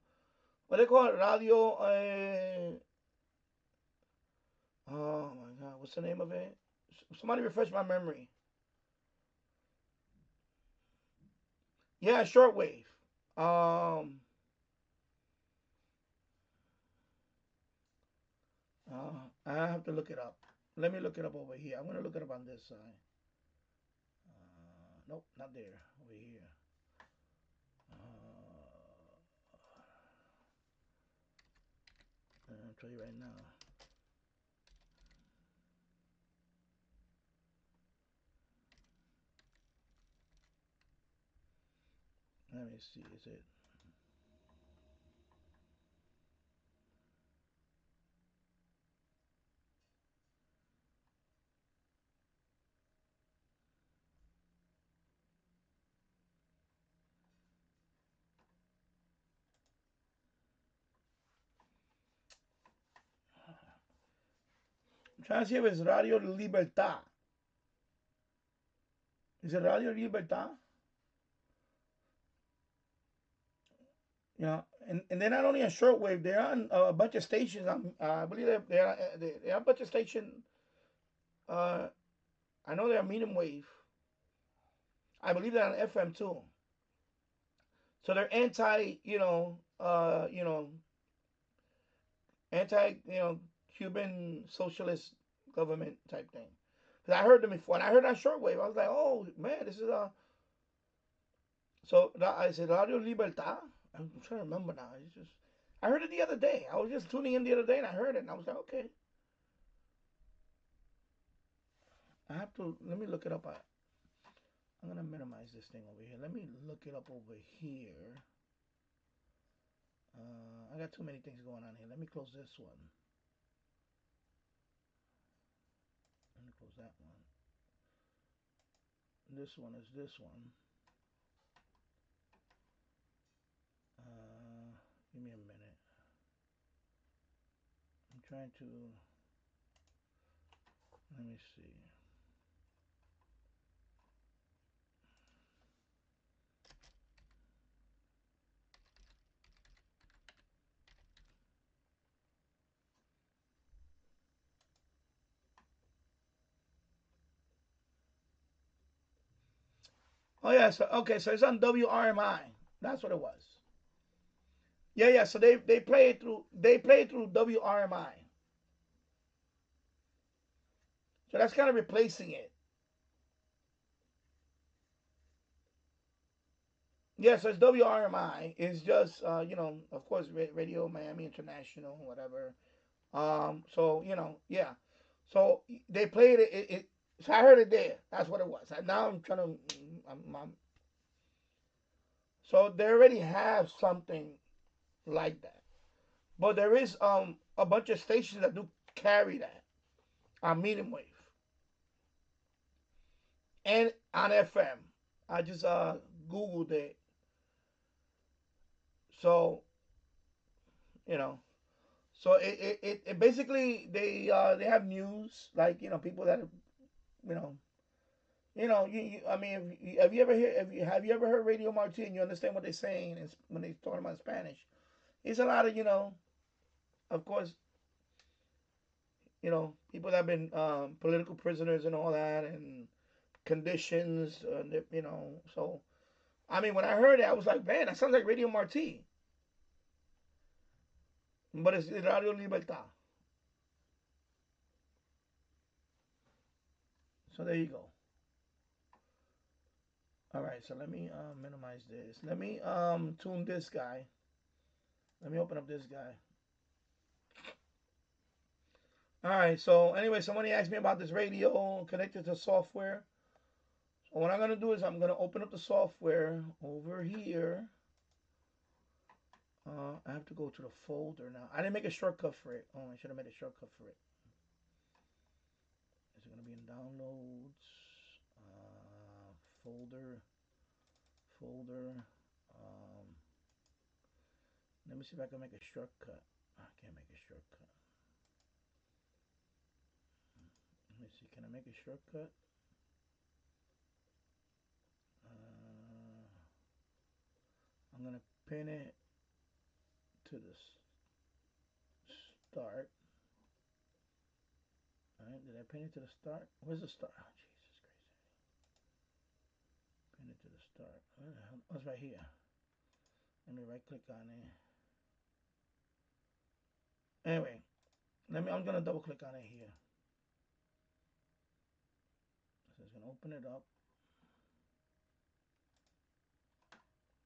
S7: they call it, Radio. Oh my God, what's the name of it? Somebody refresh my memory. Yeah, Shortwave. I have to look it up. Let me look it up over here. I'm gonna look it up on this side. Nope, not there. Over here. I'll tell you right now. Let me see. Is it? I'm trying to see if it's Radio Libertad. Is it Radio Libertad? And they're not only on shortwave, they're on a bunch of stations. I believe they're a bunch of stations. I know they're medium wave. I believe they're on FM too. So they're anti, Cuban socialist government type thing. Because I heard them before, and I heard on shortwave. I was like, oh man, this is So I said Radio Libertad. I'm trying to remember now. I heard it the other day. I was just tuning in the other day, and I heard it, and I was like, okay. Let me look it up. I'm gonna minimize this thing over here. Let me look it up over here. I got too many things going on here. Let me close this one. Let me close that one. This one is this one. Give me a minute. I'm trying to. Let me see. Oh yeah, so it's on WRMI. That's what it was. Yeah. So they play it through WRMI. So that's kind of replacing it. Yeah, so it's WRMI. It's just of course, Radio Miami International, whatever. So yeah. So they played it. So I heard it there. That's what it was. Now I'm trying to. So they already have something like that, but there is a bunch of stations that do carry that on medium wave and on FM. I just googled it. So you know, so it basically they have news, like, people that, you know I mean, have you ever heard Radio Marti and you understand what they're saying when they're talking about Spanish? It's a lot of, of course, people that have been political prisoners and all that, and conditions, so I mean, when I heard it, I was like, man, that sounds like Radio Marti, but it's Radio Libertad. So there you go. All right, so let me minimize this. Let me tune this guy. Let me open up this guy. All right, so anyway, somebody asked me about this radio connected to software. So what I'm going to do is I'm going to open up the software over here. I have to go to the folder now. I didn't make a shortcut for it. Oh, I should have made a shortcut for it. Is it going to be in downloads? Folder. Let me see if I can make a shortcut. I can't make a shortcut. Let me see. Can I make a shortcut? I'm going to pin it to the start. All right, did I pin it to the start? Where's the start? Oh, Jesus Christ. Pin it to the start. Where the hell? Oh, it's right here. Let me right click on it. Anyway, I'm gonna double click on it here. So it's gonna open it up.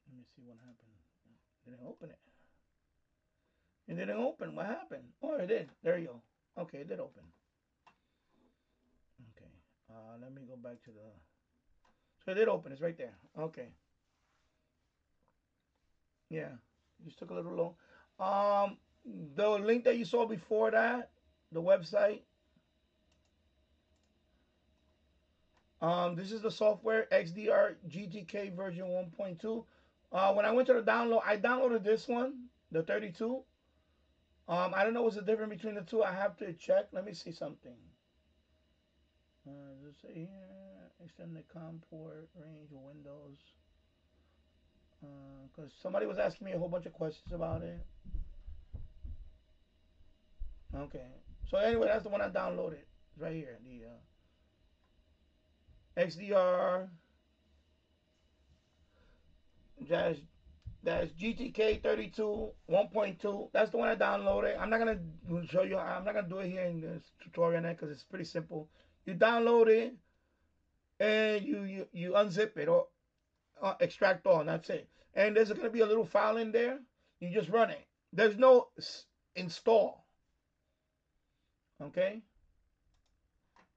S7: Let me see what happened. It didn't open it. It didn't open. What happened? Oh, it did. There you go. Okay, it did open. Okay. Let me go back to the. So it did open. It's right there. Okay. Yeah. Just took a little long. The link that you saw before that, the website. This is the software XDR-GTK version 1.2. When I went to the download, I downloaded this one, the 32. I don't know what's the difference between the two. I have to check. Let me see something. Does it say here? Extend the COM port range of Windows. Because somebody was asking me a whole bunch of questions about it. Okay. So anyway, that's the one I downloaded. It's right here. The XDR GTK 32 1.2. That's the one I downloaded. I'm not gonna show you. I'm not gonna do it here in this tutorial because it's pretty simple. You download it and you unzip it or extract all, and that's it. And there's gonna be a little file in there. You just run it. There's no install. Okay.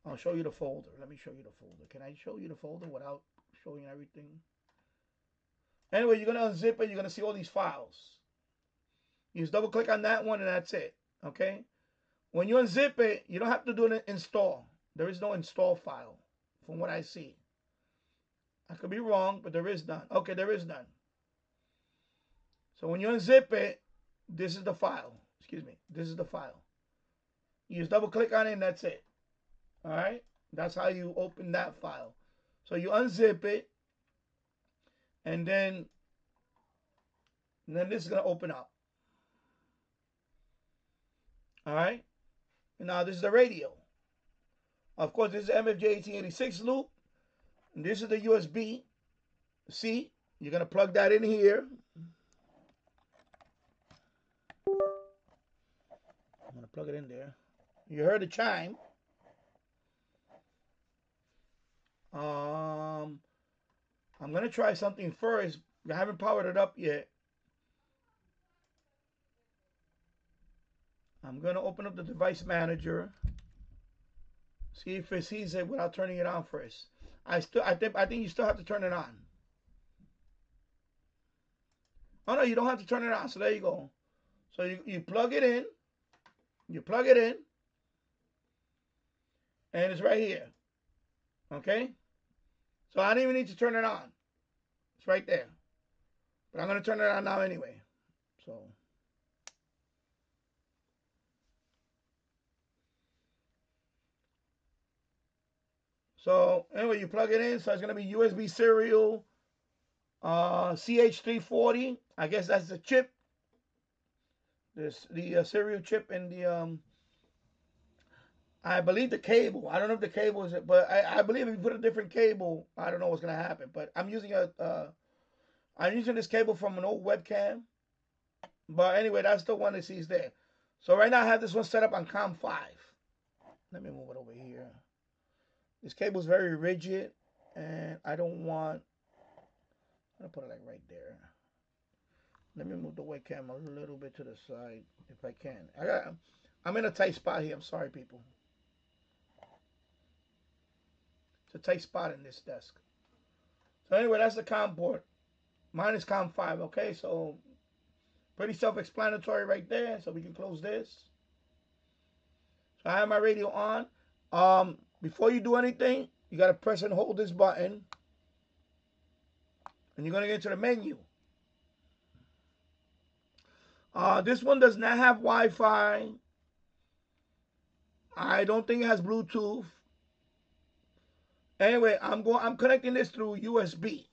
S7: I'll show you the folder. Let me show you the folder. Can I show you the folder without showing everything? Anyway, you're going to unzip it. You're going to see all these files. You just double click on that one and that's it. Okay. When you unzip it, you don't have to do an install. There is no install file from what I see. I could be wrong, but there is none. Okay, there is none. So when you unzip it, this is the file. Excuse me. This is the file. You just double click on it and that's it. All right. That's how you open that file. So you unzip it. And then this is going to open up. All right. And now this is the radio. Of course, this is MFJ 1886 loop. And this is the USB. See, you're going to plug that in here. I'm going to plug it in there. You heard the chime. I'm going to try something first. I haven't powered it up yet. I'm going to open up the device manager. See if it sees it without turning it on first. I think you still have to turn it on. Oh no, you don't have to turn it on. So there you go. So you plug it in. You plug it in. And it's right here. Okay? So I don't even need to turn it on. It's right there. But I'm going to turn it on now anyway. So anyway, you plug it in. So it's going to be USB serial CH340. I guess that's the chip. The serial chip and the I believe the cable. I don't know if the cable is it, but I believe if you put a different cable, I don't know what's going to happen. But I'm using this cable from an old webcam. But anyway, that's the one that sees there. So right now I have this one set up on COM 5. Let me move it over here. This cable is very rigid, and I don't want. I'm gonna put it like right there. Let me move the webcam a little bit to the side if I can. I'm in a tight spot here. I'm sorry, people. It's a tight spot in this desk. So anyway, that's the COM port. Mine is COM 5. Okay, so pretty self-explanatory right there. So we can close this. So I have my radio on. Before you do anything, you got to press and hold this button. And you're going to get to the menu. This one does not have Wi-Fi. I don't think it has Bluetooth. Anyway, I'm connecting this through USB.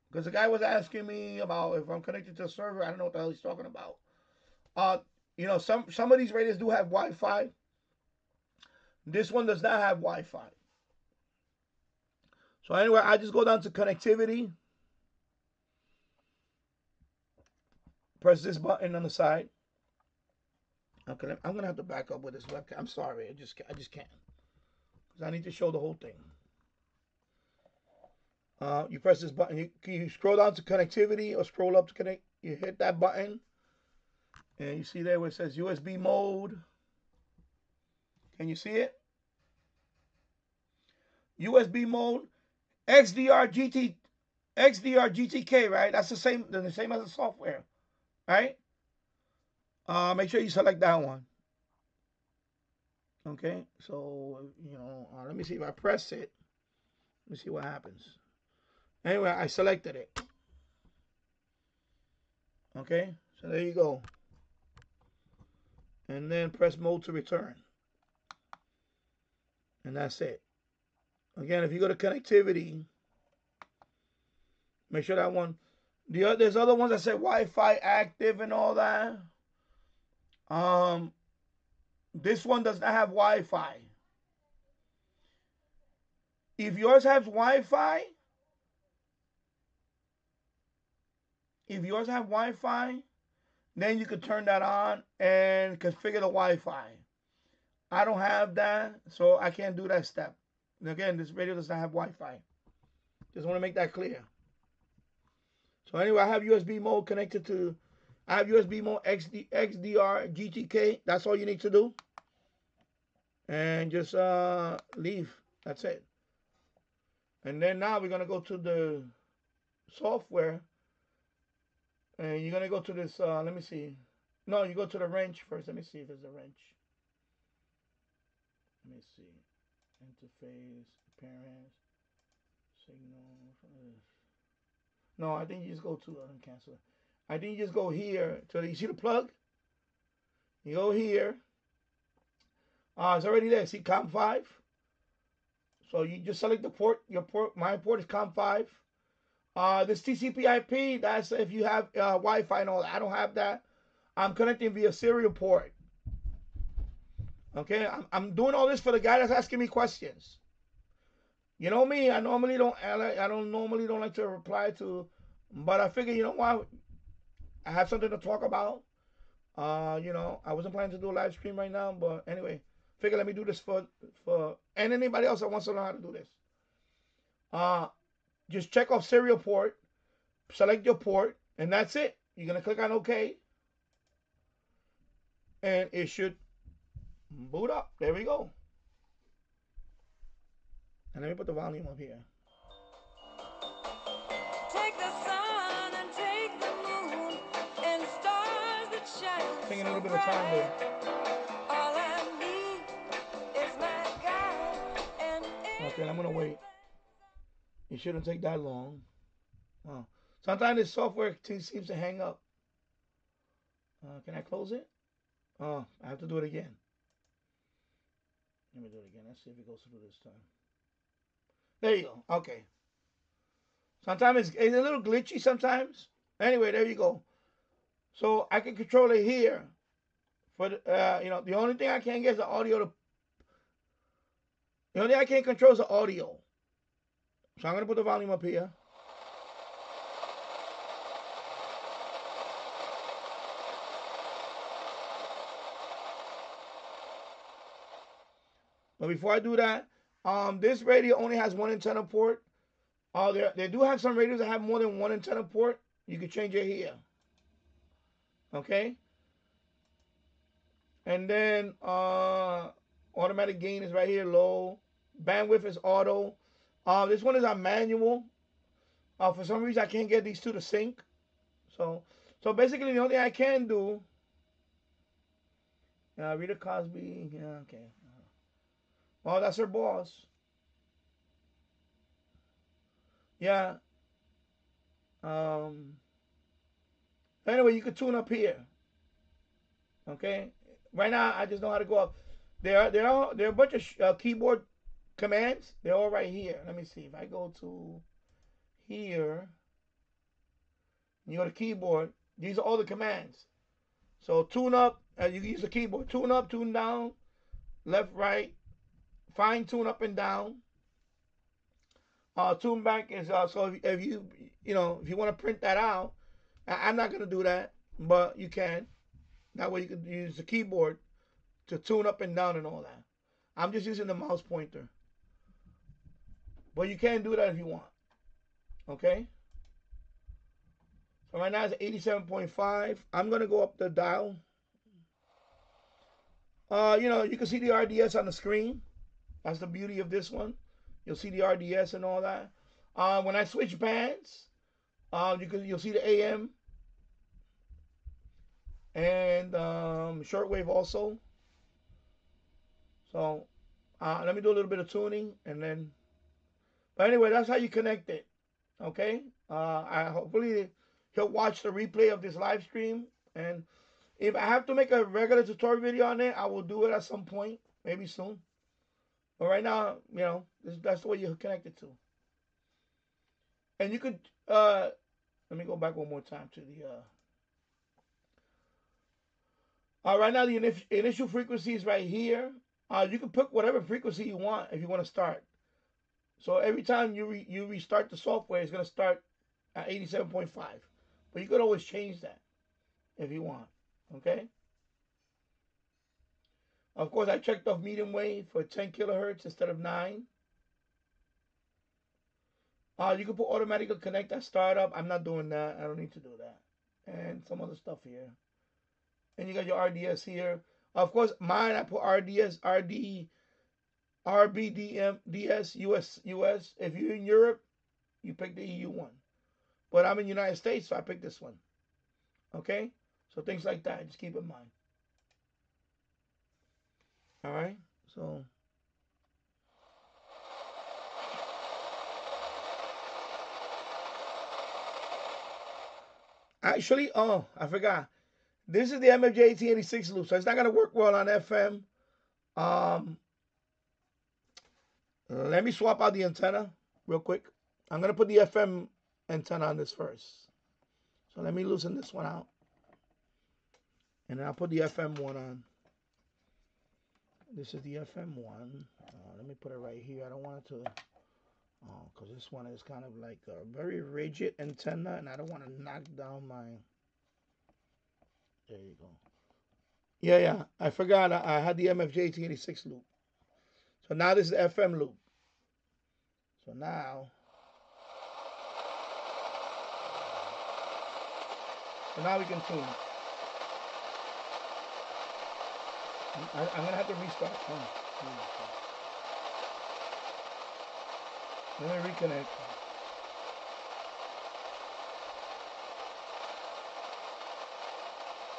S7: Because the guy was asking me about if I'm connected to a server. I don't know what the hell he's talking about. You know, some of these radios do have Wi-Fi. This one does not have Wi-Fi. So anyway, I just go down to connectivity. Press this button on the side. Okay, I'm gonna have to back up with this webcam. I'm sorry, I just can't, because I need to show the whole thing. You press this button. You scroll down to connectivity or scroll up to connect. You hit that button, and you see there where it says USB mode. Can you see it? USB mode, XDR-GTK, right? That's the same as the software, right? Make sure you select that one. Okay, so you know, let me see if I press it. Let me see what happens. Anyway, I selected it. Okay, so there you go. And then press mode to return. And that's it. Again, if you go to connectivity, make sure that one. There's other ones that say Wi-Fi active and all that. This one does not have Wi-Fi. If yours has Wi-Fi, then you could turn that on and configure the Wi-Fi. I don't have that, so I can't do that step. And again, this radio does not have Wi-Fi. Just want to make that clear. So anyway, I have USB mode connected to. I have USB mode XDR-GTK. That's all you need to do. And just leave. That's it. And then now we're gonna go to the software. And you're gonna go to this. Let me see. No, you go to the wrench first. Let me see if there's a wrench. Let me see. Interface, appearance, signal. No, I think you just go to cancel. I think you just go here to you see the plug. You go here. It's already there. See COM 5. So you just select the port. Your port. My port is COM 5. This TCP/IP. That's if you have Wi-Fi and all that. I don't have that. I'm connecting via serial port. Okay, I'm doing all this for the guy that's asking me questions. You know me, I don't normally don't like to reply to, but I figure, you know what, I have something to talk about. You know, I wasn't planning to do a live stream right now, but anyway, figure let me do this for and anybody else that wants to know how to do this. Just check off serial port, select your port, and that's it. You're gonna click on OK, and it should boot up. There we go. And let me put the volume up here.
S8: Take the sun and take the moon and stars that shine.
S7: Taking a little bit of time there.
S8: All I need is my God and
S7: Okay, I'm gonna wait. It shouldn't take that long. Wow. Sometimes this software seems to hang up. Can I close it? Oh, I have to do it again. Let me do it again. Let's see if it goes through this time. There you go. Okay. Sometimes it's a little glitchy sometimes. Anyway, there you go. So I can control it here. For the, you know, the only thing I can't get is the audio. The only thing I can't control is the audio. So I'm gonna put the volume up here. But before I do that, this radio only has one antenna port. They do have some radios that have more than one antenna port. You can change it here. Okay. And then automatic gain is right here, low. Bandwidth is auto. This one is on manual. For some reason, I can't get these two to sync. So basically, the only thing I can do. Rita Cosby. Yeah, okay. Well, that's her boss. Yeah. Anyway, you could tune up here. Okay. Right now, I just know how to go up. There are a bunch of keyboard commands. They're all right here. Let me see. If I go to here, you go to keyboard. These are all the commands. So tune up. You can use the keyboard. Tune up, tune down, left, right. Fine tune up and down. Tune back is so if you want to print that out, I'm not gonna do that, but you can. That way you can use the keyboard to tune up and down and all that. I'm just using the mouse pointer, but you can do that if you want. Okay. So right now it's 87.5. I'm gonna go up the dial. You can see the RDS on the screen. That's the beauty of this one. You'll see the RDS and all that. When I switch bands, you'll see the AM and shortwave also. So let me do a little bit of tuning and then. But anyway, that's how you connect it. Okay. Hopefully he'll watch the replay of this live stream, and if I have to make a regular tutorial video on it, I will do it at some point, maybe soon. But right now, that's the way you connect it to. And you could, let me go back one more time to the, right now the initial frequency is right here. You can pick whatever frequency you want if you want to start. So every time you restart the software, it's going to start at 87.5. But you could always change that if you want. Okay? Of course, I checked off medium wave for 10 kilohertz instead of 9. You can put automatically connect at startup. I'm not doing that. I don't need to do that. And some other stuff here. And you got your RDS here. Of course, mine I put RDS, RBDM, DS, US. If you're in Europe, you pick the EU one. But I'm in the United States, so I picked this one. Okay? So things like that, just keep in mind. All right? So actually, I forgot. This is the MFJ 1886 loop, so it's not going to work well on FM. Let me swap out the antenna real quick. I'm going to put the FM antenna on this first. So let me loosen this one out. And then I'll put the FM one on. This is the FM one. Let me put it right here. I don't want it to, because this one is kind of like a very rigid antenna, and I don't want to knock down my. There you go. Yeah. I forgot I had the MFJ 1886 loop. So now this is the FM loop. So now we can tune. I'm going to have to restart. Let me reconnect.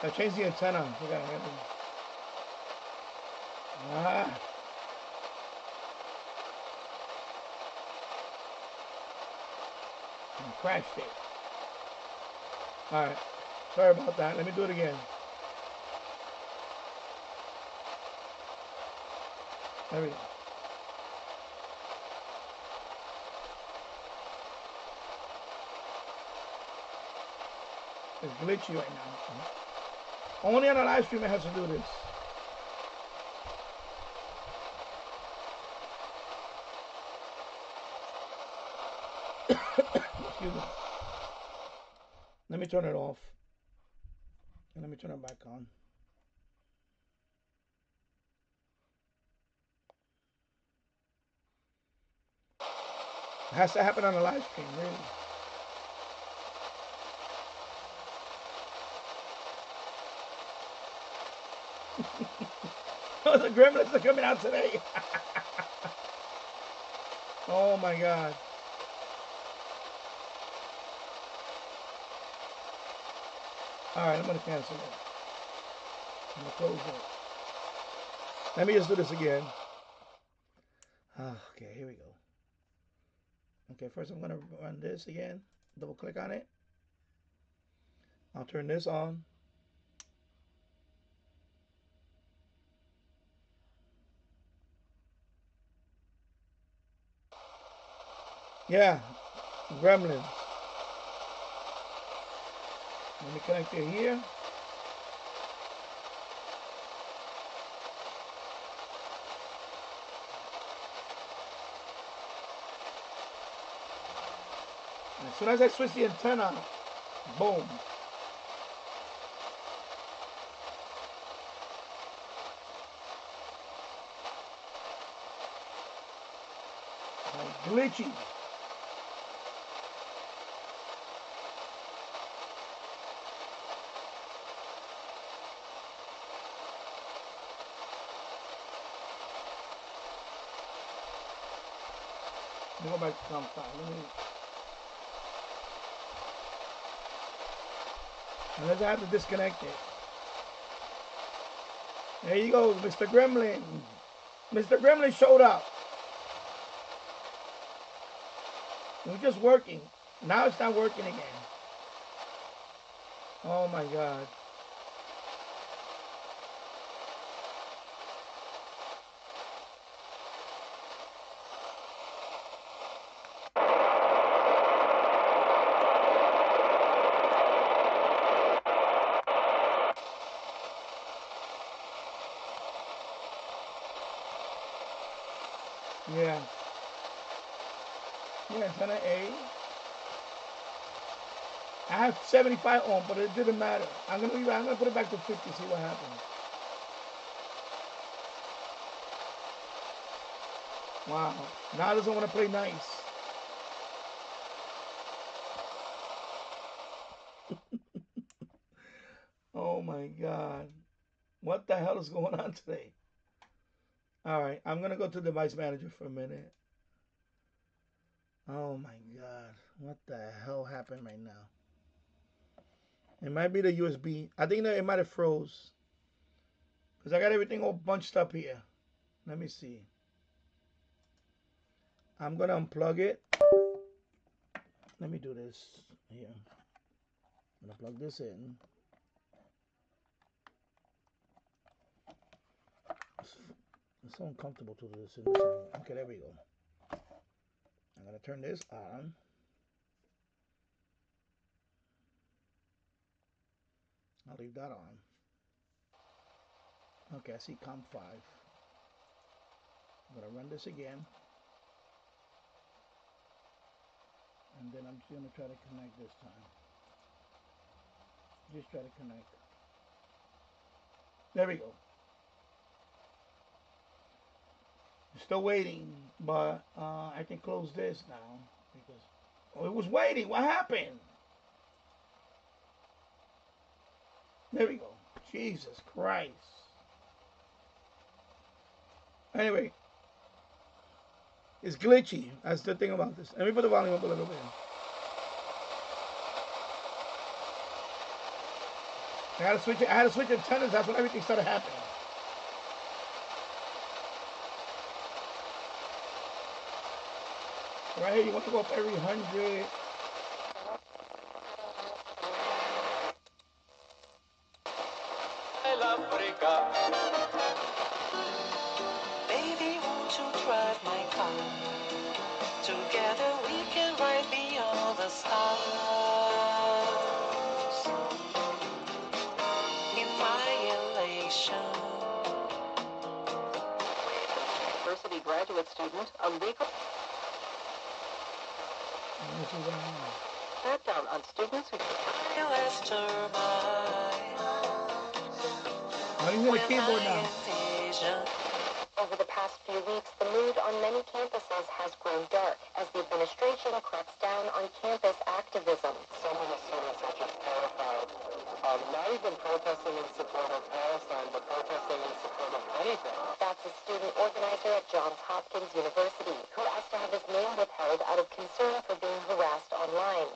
S7: I changed the antenna. We got it. Ah. I crashed it. Alright. Sorry about that. Let me do it again. There we go. It's glitchy right now. Only on a live stream it has to do this. Excuse me. Let me turn it off. And let me turn it back on. It has to happen on a live stream, really. Oh, the gremlins are coming out today. Oh my God. Alright, I'm going to cancel it. I'm going to close it. Let me just do this again. Okay, here we go. Okay, first I'm going to run this again. Double click on it. I'll turn this on. Yeah, gremlins. Let me connect it here. As soon as I switch the antenna, boom. Like glitchy. Let me go back to comp 5. Unless I have to disconnect it. There you go, Mr. Gremlin. Mr. Gremlin showed up. It was just working. Now it's not working again. Oh my God. Yeah. Yeah, antenna A. I have 75 on, but it didn't matter. I'm gonna put it back to 50, see what happens. Wow. Now it doesn't want to play nice. Oh my God. What the hell is going on today? Alright, I'm gonna go to device manager for a minute. Oh my God. What the hell happened right now? It might be the USB. I think that it might have froze. Because I got everything all bunched up here. Let me see. I'm going to unplug it. Let me do this here. I'm going to plug this in. It's so uncomfortable to do this in this angle. Okay, there we go. I'm going to turn this on. I'll leave that on. Okay, I see comp 5. I'm going to run this again. And then I'm just going to try to connect this time. Just try to connect. There we go. Still waiting, but I can close this now because it was waiting. What happened? There we go. Jesus Christ. Anyway, It's glitchy. That's the thing about this. Let me put the volume up a little bit. I had to switch antennas. That's when everything started happening. Right here, you want to go up every 100.
S9: Baby, won't you drive my car? Together we can ride beyond the stars. In my elation.
S2: University graduate student, a legal crackdown on students who
S7: I'm using the keyboard now.
S2: Over the past few weeks, the mood on many campuses has grown dark as the administration cracks down on campus activism.
S5: Some of the students are just terrified. Not even protesting in support of Palestine, but protesting in support of anything.
S2: That's a student organizer at Johns Hopkins University who asked to have his name withheld out of concern for being harassed online.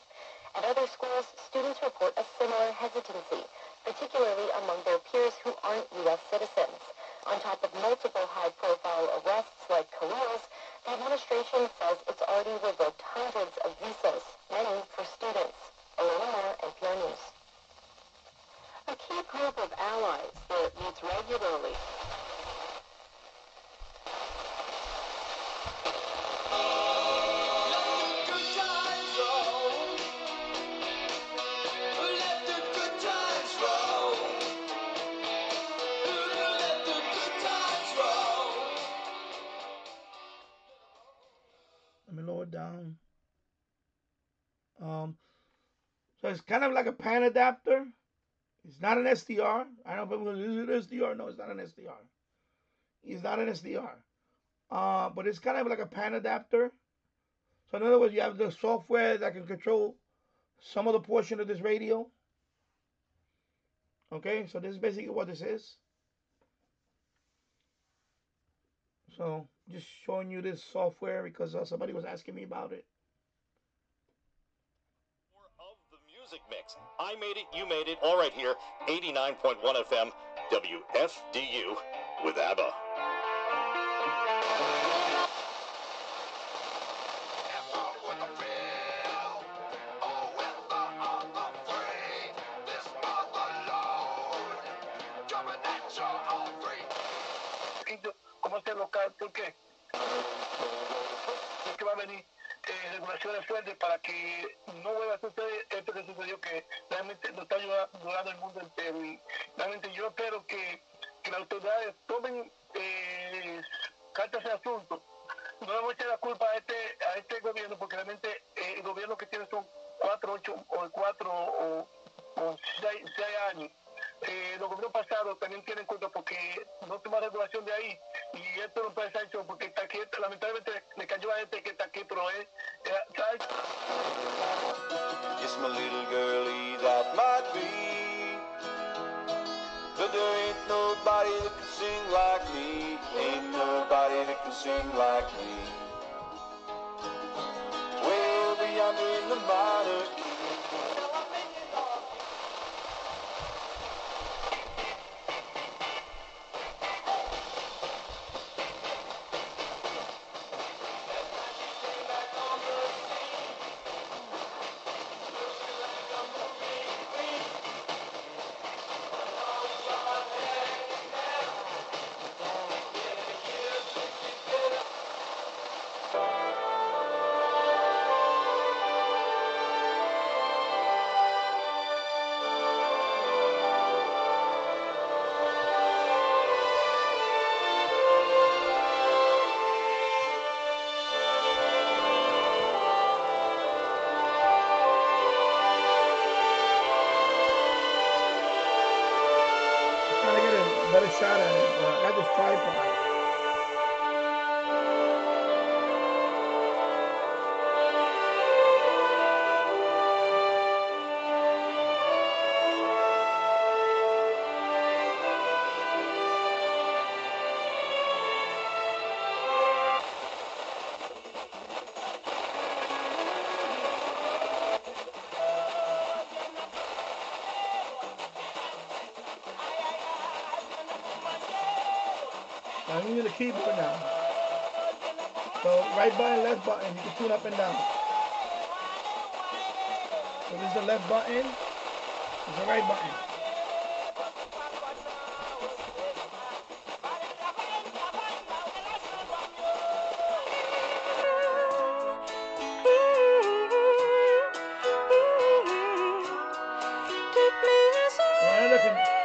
S2: At other schools, students report a similar hesitancy, particularly among their peers who aren't U.S. citizens. On top of multiple high-profile arrests like Khalil's, the administration says it's already revoked hundreds of visas, many for students. Elena Moore, NPR News. A key group of allies that meets regularly.
S7: Let me lower it down. So it's kind of like a pan adapter. It's not an SDR. I don't know if I'm going to use an SDR. No, it's not an SDR. It's not an SDR. But it's kind of like a pan adapter. So in other words, you have the software that can control some of the portion of this radio. Okay, so this is basically what this is. So just showing you this software because somebody was asking me about it.
S6: Of the music mix. I made it, you made it, all right here, 89.1 FM, WFDU with ABBA.
S5: ¿Cómo hacer local? ¿Por qué? Porque va a venir regulaciones fuertes para que no vuelva a suceder esto que sucedió, que realmente nos está ayudando el mundo entero. Y realmente yo espero que las autoridades tomen cartas en asunto. No le voy a echar la culpa a este gobierno, porque realmente el gobierno que tiene son 4 o 6 años. Los gobiernos pasados también tienen culpa porque no toman regulación de ahí, y esto no puede ser hecho porque está aquí, lamentablemente le cayó a gente que está aquí, pero ¿sabes?
S1: Yes, my little girlie, that might be, but there ain't nobody that can sing like me. Ain't nobody that can sing like me. Way over yonder in the minor key.
S7: Trying to get a better shot at it, but I got this tripod. I'm using the keyboard now. So right button, left button, you can tune up and down. So this is the left button, this is the right button.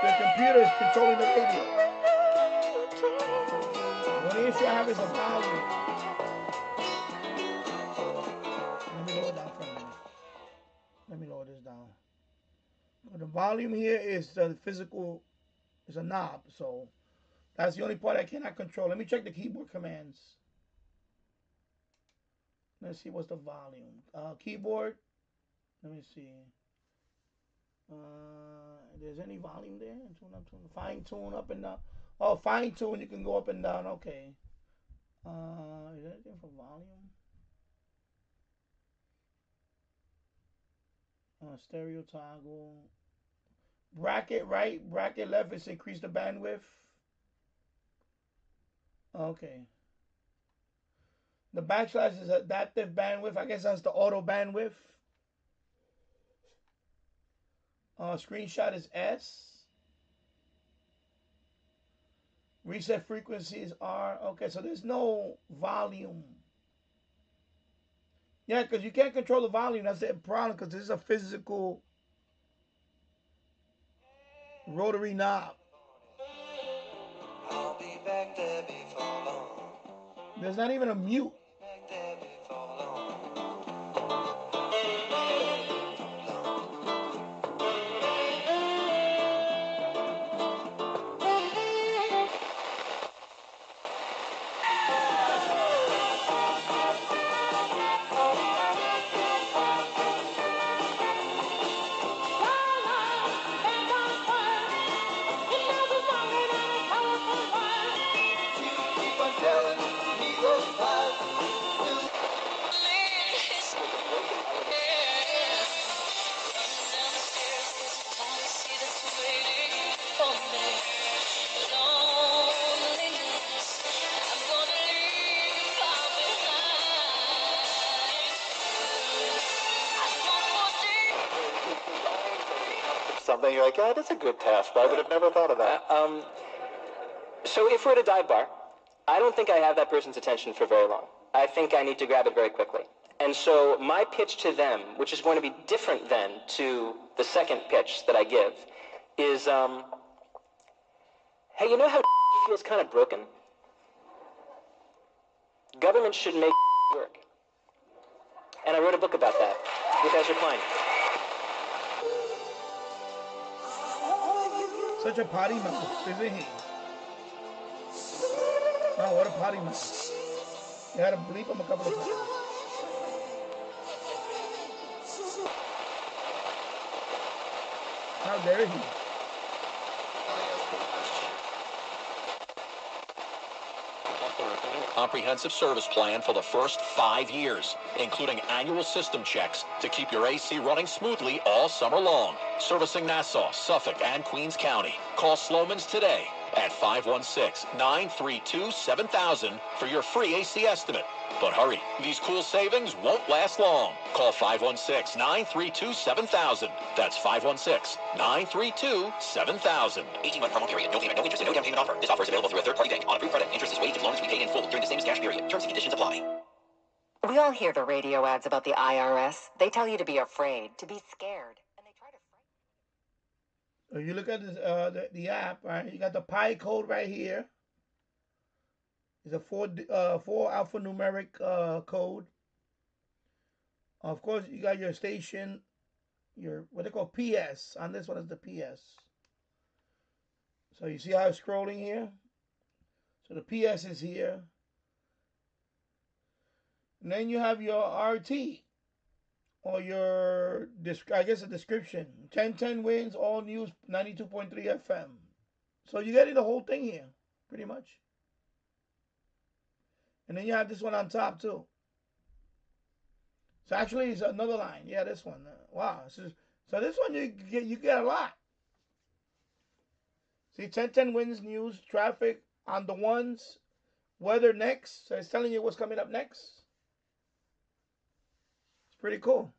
S7: The computer is controlling the radio. One issue I have is the volume. Let me lower it down for a minute. Let me lower this down. The volume here is the physical, is a knob, so that's the only part I cannot control. Let me check the keyboard commands. Let's see what's the volume. Keyboard, let me see. There's any volume there? Fine tune up and down. Oh, fine tune, you can go up and down. Okay. Is there anything for volume? Stereo toggle. Bracket right, bracket left is increase the bandwidth. Okay. The backslash is adaptive bandwidth. I guess that's the auto bandwidth. Screenshot is S. Reset frequency is R. Okay, so there's no volume. Yeah, because you can't control the volume. That's the problem, because this is a physical rotary knob.
S9: I'll be back there before long.
S7: There's not even a mute.
S9: Back there before long.
S10: Something you're like, yeah, that's a good test. I would have never thought of that.
S11: So if we're at a dive bar, I don't think I have that person's attention for very long. I think I need to grab it very quickly. And so my pitch to them, which is going to be different then to the second pitch that I give, is, hey, you know how feels kind of broken? Government should make work. And I wrote a book about that with Ezra Klein.
S7: Such a potty mouth, isn't he? Oh, what a potty mouth. You had to bleep him a couple of times. How dare he?
S12: Comprehensive service plan for the first 5 years, including annual system checks to keep your AC running smoothly all summer long. Servicing Nassau, Suffolk, and Queens County. Call Sloman's today at 516-932-7000 for your free AC estimate. But hurry, these cool savings won't last long. Call 516-932-7000. That's 516-932-7000.
S13: 18-month promo period. No payment, no interest, and no down payment offer. This offer is available through a third-party bank. On approved credit, interest is waived as long as we pay in full during the same cash period. Terms and conditions apply.
S14: We all hear the radio ads about the IRS. They tell you to be afraid, to be scared. And they try to frighten you.
S7: If you look at this, the app, right? You got the Pi code right here. It's a four alphanumeric code. Of course, you got your station, your what they call PS. On this one is the PS. So you see how it's scrolling here? So the PS is here. And then you have your RT, or your, I guess, a description. 1010 wins, all news, 92.3 FM. So you're getting the whole thing here, pretty much. And then you have this one on top, too. So actually, it's another line. Yeah, this one. Wow. So this one, you get a lot. See, 1010 wins, news, traffic on the ones, weather next. So it's telling you what's coming up next. It's pretty cool.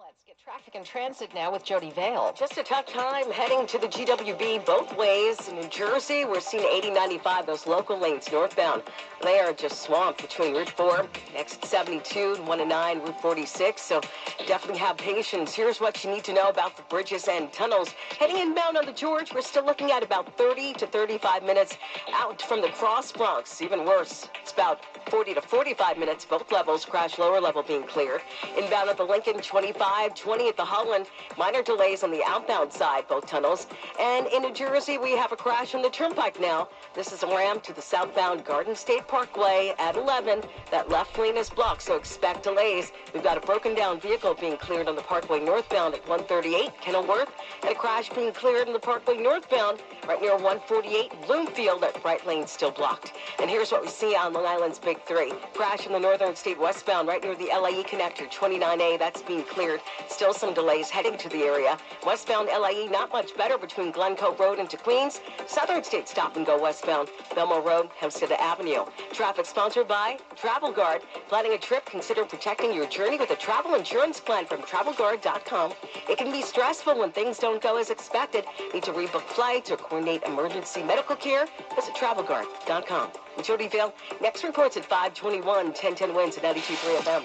S14: Let's get traffic and transit now with Jody Vale. Just a tough time heading to the GWB both ways. In New Jersey, we're seeing 80-95, those local lanes northbound. They are just swamped between Route 4, exit 72, 109, Route 46. So definitely have patience. Here's what you need to know about the bridges and tunnels. Heading inbound on the George, we're still looking at about 30 to 35 minutes out from the Cross Bronx. Even worse, it's about 40 to 45 minutes, both levels, crash lower level being cleared. Inbound at the Lincoln, 25, 20 at the Holland. Minor delays on the outbound side, both tunnels. And in New Jersey, we have a crash on the Turnpike now. This is a ramp to the southbound Garden State Parkway at 11. That left lane is blocked, so expect delays. We've got a broken down vehicle being cleared on the Parkway northbound at 138 Kenilworth, and a crash being cleared on the Parkway northbound right near 148 Bloomfield. That right lane still blocked. And here's what we see on Long Island's Big 3. Crash in the Northern State westbound right near the LIE connector, 29A. That's being cleared. Still some delays heading to the area. Westbound LIE not much better between Glencoe Road into Queens. Southern State stop and go westbound Belmore Road, Hempstead Avenue. Traffic sponsored by Travel Guard. Planning a trip, consider protecting your journey with a travel insurance plan from TravelGuard.com. It can be stressful when things don't go as expected. Need to rebook flights or coordinate emergency medical care? Visit TravelGuard.com. I'm Jody Vale. Next reports at 5:21, 1010 winds at 92.3 FM.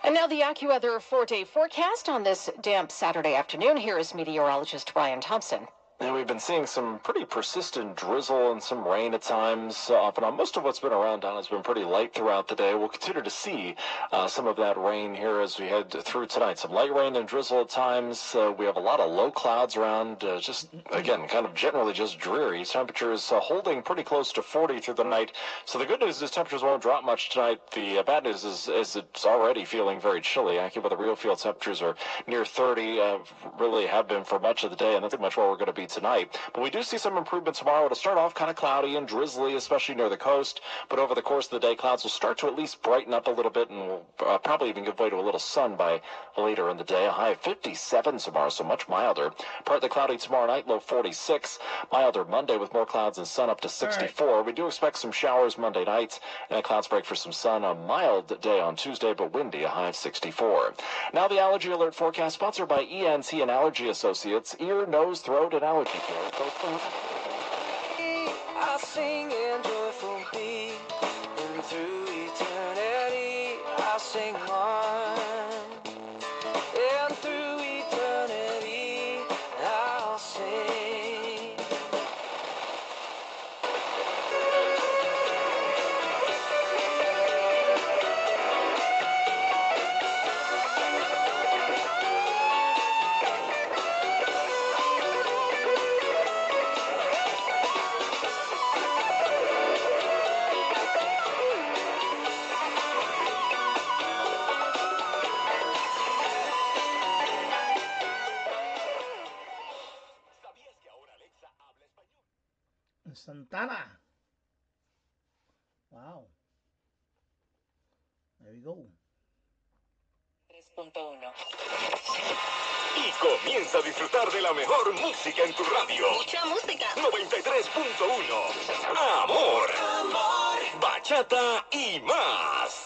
S14: And now the AccuWeather 4-day forecast on this damp Saturday afternoon. Here is meteorologist Brian Thompson.
S15: And we've been seeing some pretty persistent drizzle and some rain at times off and on. Most of what's been around town has been pretty light throughout the day. We'll continue to see some of that rain here as we head through tonight. Some light rain and drizzle at times. We have a lot of low clouds around. Just, again, kind of generally just dreary. Temperatures holding pretty close to 40 through the night. So the good news is temperatures won't drop much tonight. The bad news is it's already feeling very chilly. AccuWeather real field temperatures are near 30. Really have been for much of the day, and that's pretty much where we're going to be tonight. But we do see some improvement tomorrow. It'll start off kind of cloudy and drizzly, especially near the coast. But over the course of the day, clouds will start to at least brighten up a little bit, and will probably even give way to a little sun by later in the day. A high of 57 tomorrow, so much milder. Partly cloudy tomorrow night, low 46. Milder Monday with more clouds and sun up to 64. Right. We do expect some showers Monday night, and clouds break for some sun. A mild day on Tuesday, but windy, a high of 64. Now the allergy alert forecast, sponsored by ENT and Allergy Associates, ear, nose, throat, and allergy care.
S9: I sing in joyful beat, and through eternity I sing on, and through eternity I'll sing.
S7: Santana. Wow. There we go.
S16: 3.1.
S17: Y comienza a disfrutar de la mejor música en tu radio.
S16: Mucha música.
S17: 93.1. Amor. Amor. Bachata y más.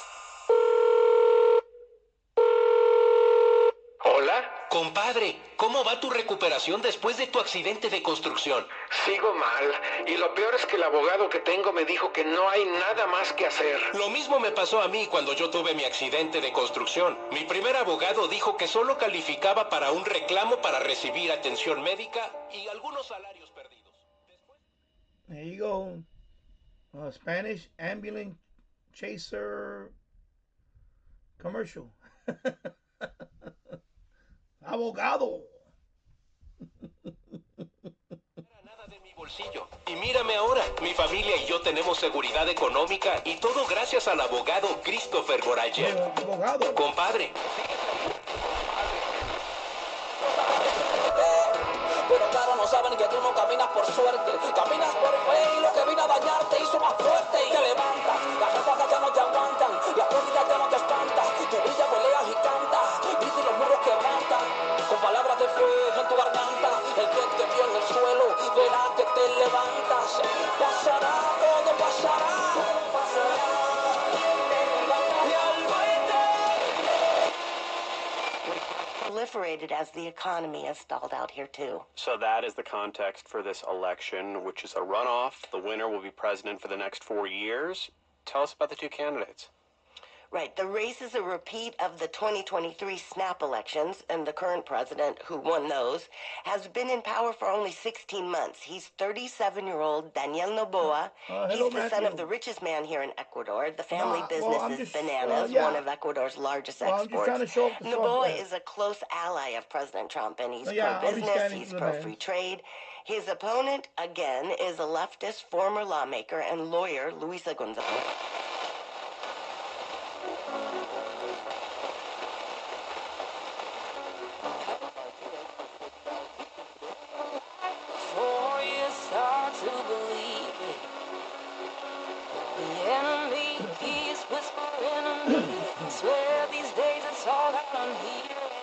S18: Hola.
S13: Compadre, ¿cómo va tu recuperación después de tu accidente de construcción?
S18: Sigo mal, y lo peor es que el abogado que tengo me dijo que no hay nada más que hacer.
S13: Lo mismo me pasó a mí cuando yo tuve mi accidente de construcción. Mi primer abogado dijo que solo calificaba para un reclamo para recibir atención médica y algunos salarios perdidos.
S7: There you go. Spanish ambulance chaser commercial. Abogado.
S13: Nada de mi bolsillo. Y mírame ahora, mi familia y yo tenemos seguridad económica y todo gracias al abogado Christopher Gorayev.
S7: Abogado.
S13: Compadre.
S9: Pero claro, no saben que tú no caminas por suerte, caminas por fe, y lo que vino a dañar te hizo más fuerte y te levantas. Las ráfagas ya no te aguantan, la pérdida ya no te espanta, tu brilla peleas y canta, grita y los muros quebrantan, con palabras de fe en tu garganta, el que te vio en el suelo verá que te levantas. Pasará, todo pasará.
S16: frustrated as the economy is stalled out here, too.
S19: So that is the context for this election, which is a runoff. The winner will be president for the next 4 years. Tell us about the two candidates.
S16: Right. The race is a repeat of the 2023 snap elections, and the current president, who won those, has been in power for only 16 months. He's 37-year-old Daniel Noboa. He's the son of the richest man here in Ecuador. The family business is bananas, one of Ecuador's largest exports. Noboa is a close ally of President Trump, and he's pro-business, he's pro-free trade. His opponent, again, is a leftist former lawmaker and lawyer, Luisa Gonzalez.
S8: Swear these days it's all that I'm hearing.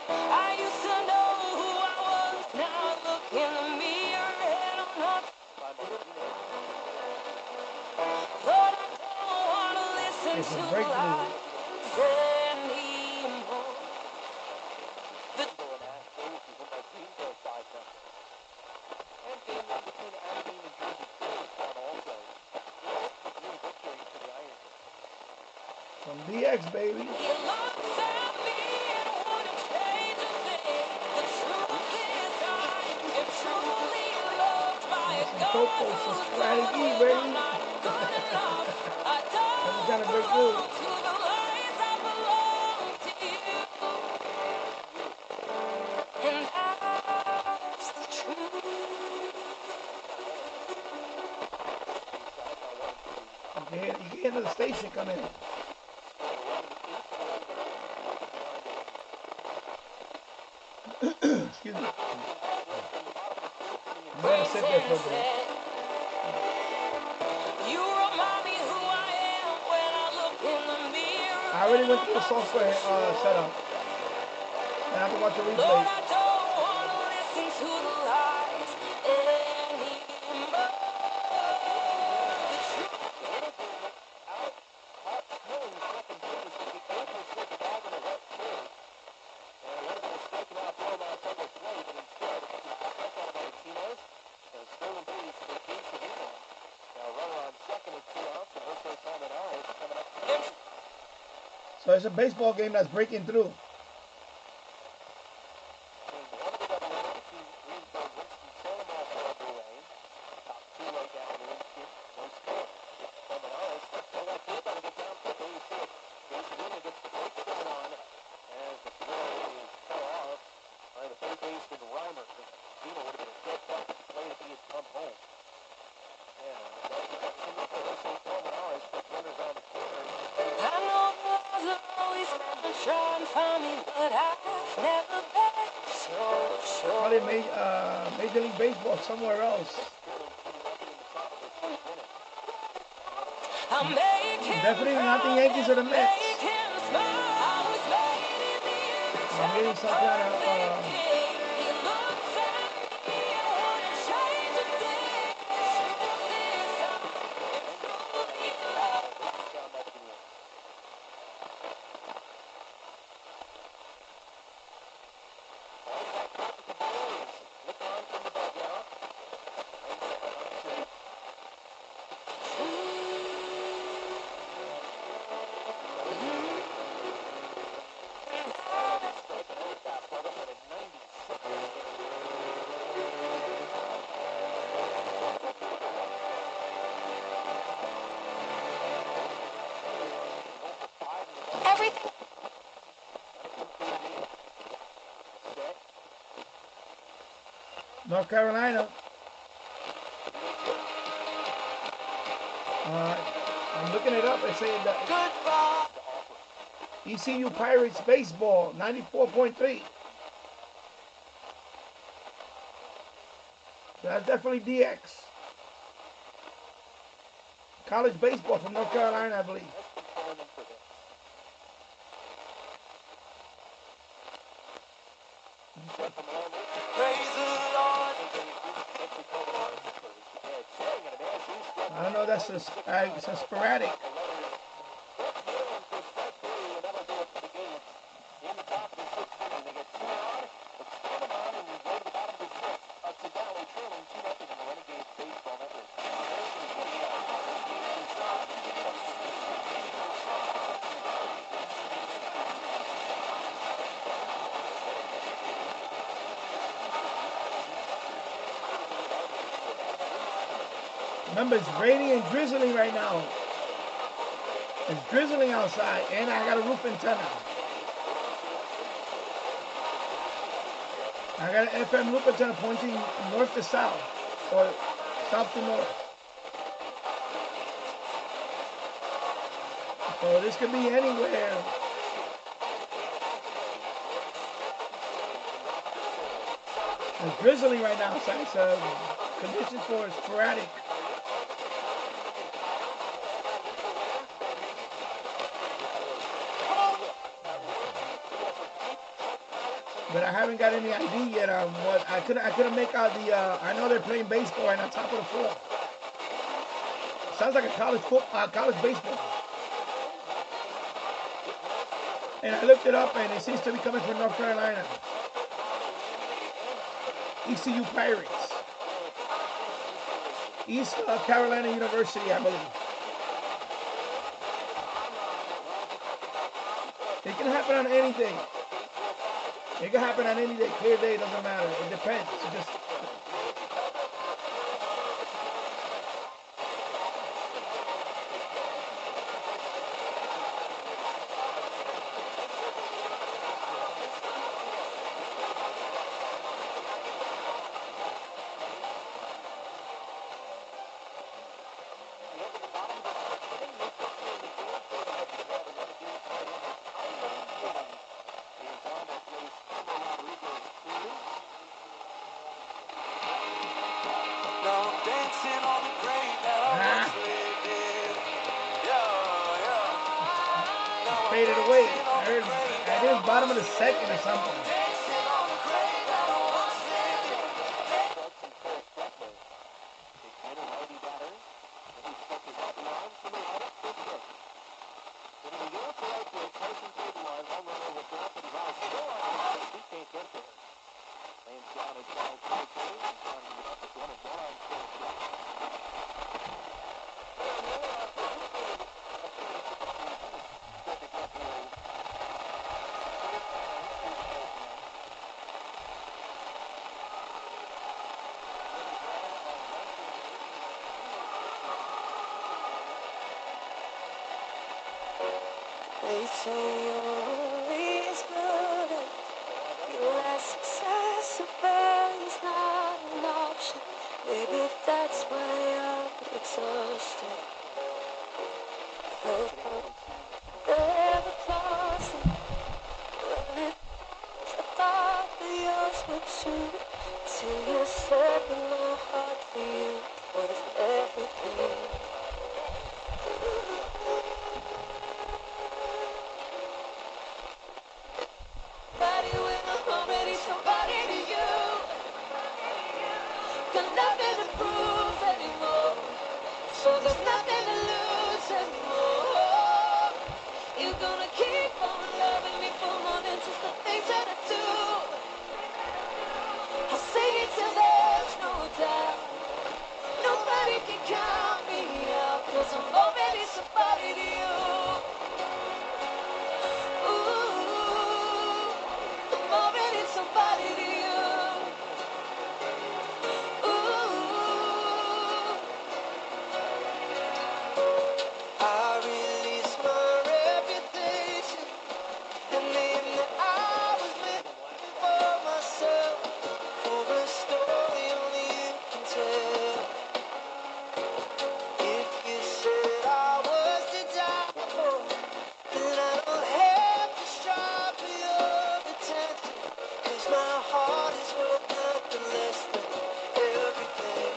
S8: I used to know who I was, now I look in the mirror and I'm not. But I don't want to listen to lies anymore.
S7: From DX, baby. Coco, some strategy, baby. That's kind of break through. You can hear the station come in. Excuse me. I'm going to sit there for a bit.
S8: You remind me who I am when I look in the mirror.
S7: I already went through the software setup. And I have to watch the replay.
S8: Lord, I don't want to listen to the lies anymore.
S7: So it's a baseball game that's breaking through. Probably Major League Baseball somewhere else. Definitely not the Yankees or the Mets. I'm getting some kind of North Carolina. I'm looking it up. It's saying that ECU Pirates baseball 94.3. So that's definitely DX. College baseball from North Carolina, I believe. I don't know, that's a sporadic. Remember, it's raining and drizzling right now. It's drizzling outside, and I got a roof antenna. I got an FM roof antenna pointing north to south, or south to north. So this could be anywhere. It's drizzling right now, so it's conditions for sporadic. But I haven't got any ID yet on what I couldn't make out the. I know they're playing baseball right on top of the floor. Sounds like a college baseball. And I looked it up, and it seems to be coming from North Carolina. ECU Pirates. East Carolina University, I believe. It can happen on anything. It can happen on any day, clear day, doesn't matter. It depends. It just. Faded away. I heard it was bottom of the second or something.
S8: They say you're always good at your success, but it's not an option. Maybe that's why I'm exhausted. Never crossed it. When it was, I thought that yours would too. Till you said that my heart for you was everything. So there's nothing to lose anymore. You're gonna keep on loving me for more than just the things that I do. I'll say it till there's no doubt. Nobody can count me out, 'cause I'm already somebody to you. Ooh, I'm already somebody to you. I release my reputation, the name that I was making for myself, for a story only you can tell. If you said I was to die for, then I don't have to strive for your attention, 'cause my heart is worth nothing less than everything.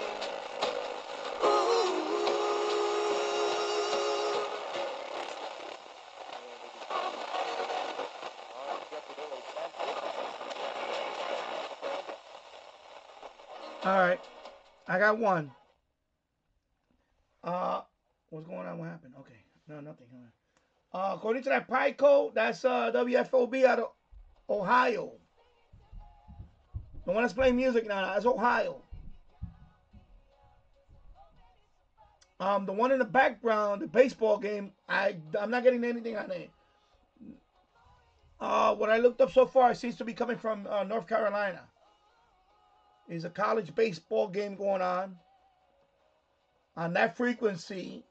S7: All right, I got one. What's going on? What happened? Okay, no, nothing. According to that pie code, that's WFOB out of Ohio. The one that's playing music now, that's Ohio. The one in the background, the baseball game, I'm not getting anything on it. What I looked up so far, it seems to be coming from North Carolina. There's a college baseball game going on. on that frequency.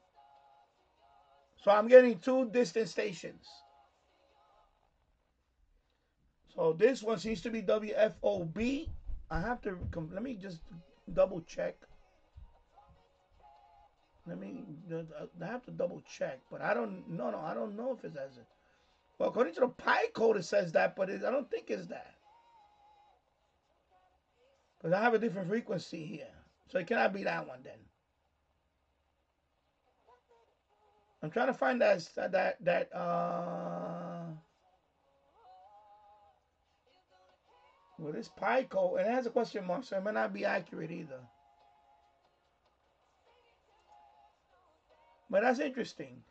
S7: So I'm getting 2 distant stations. So this one seems to be WFOB. I have to, let me just double check. I have to double check, but I don't know if it says it. Well, according to the pi code, it says that, but I don't think it's that. Because I have a different frequency here. So it cannot be that one then. I'm trying to find well, this pi code, and it has a question mark, so it may not be accurate either. But that's interesting.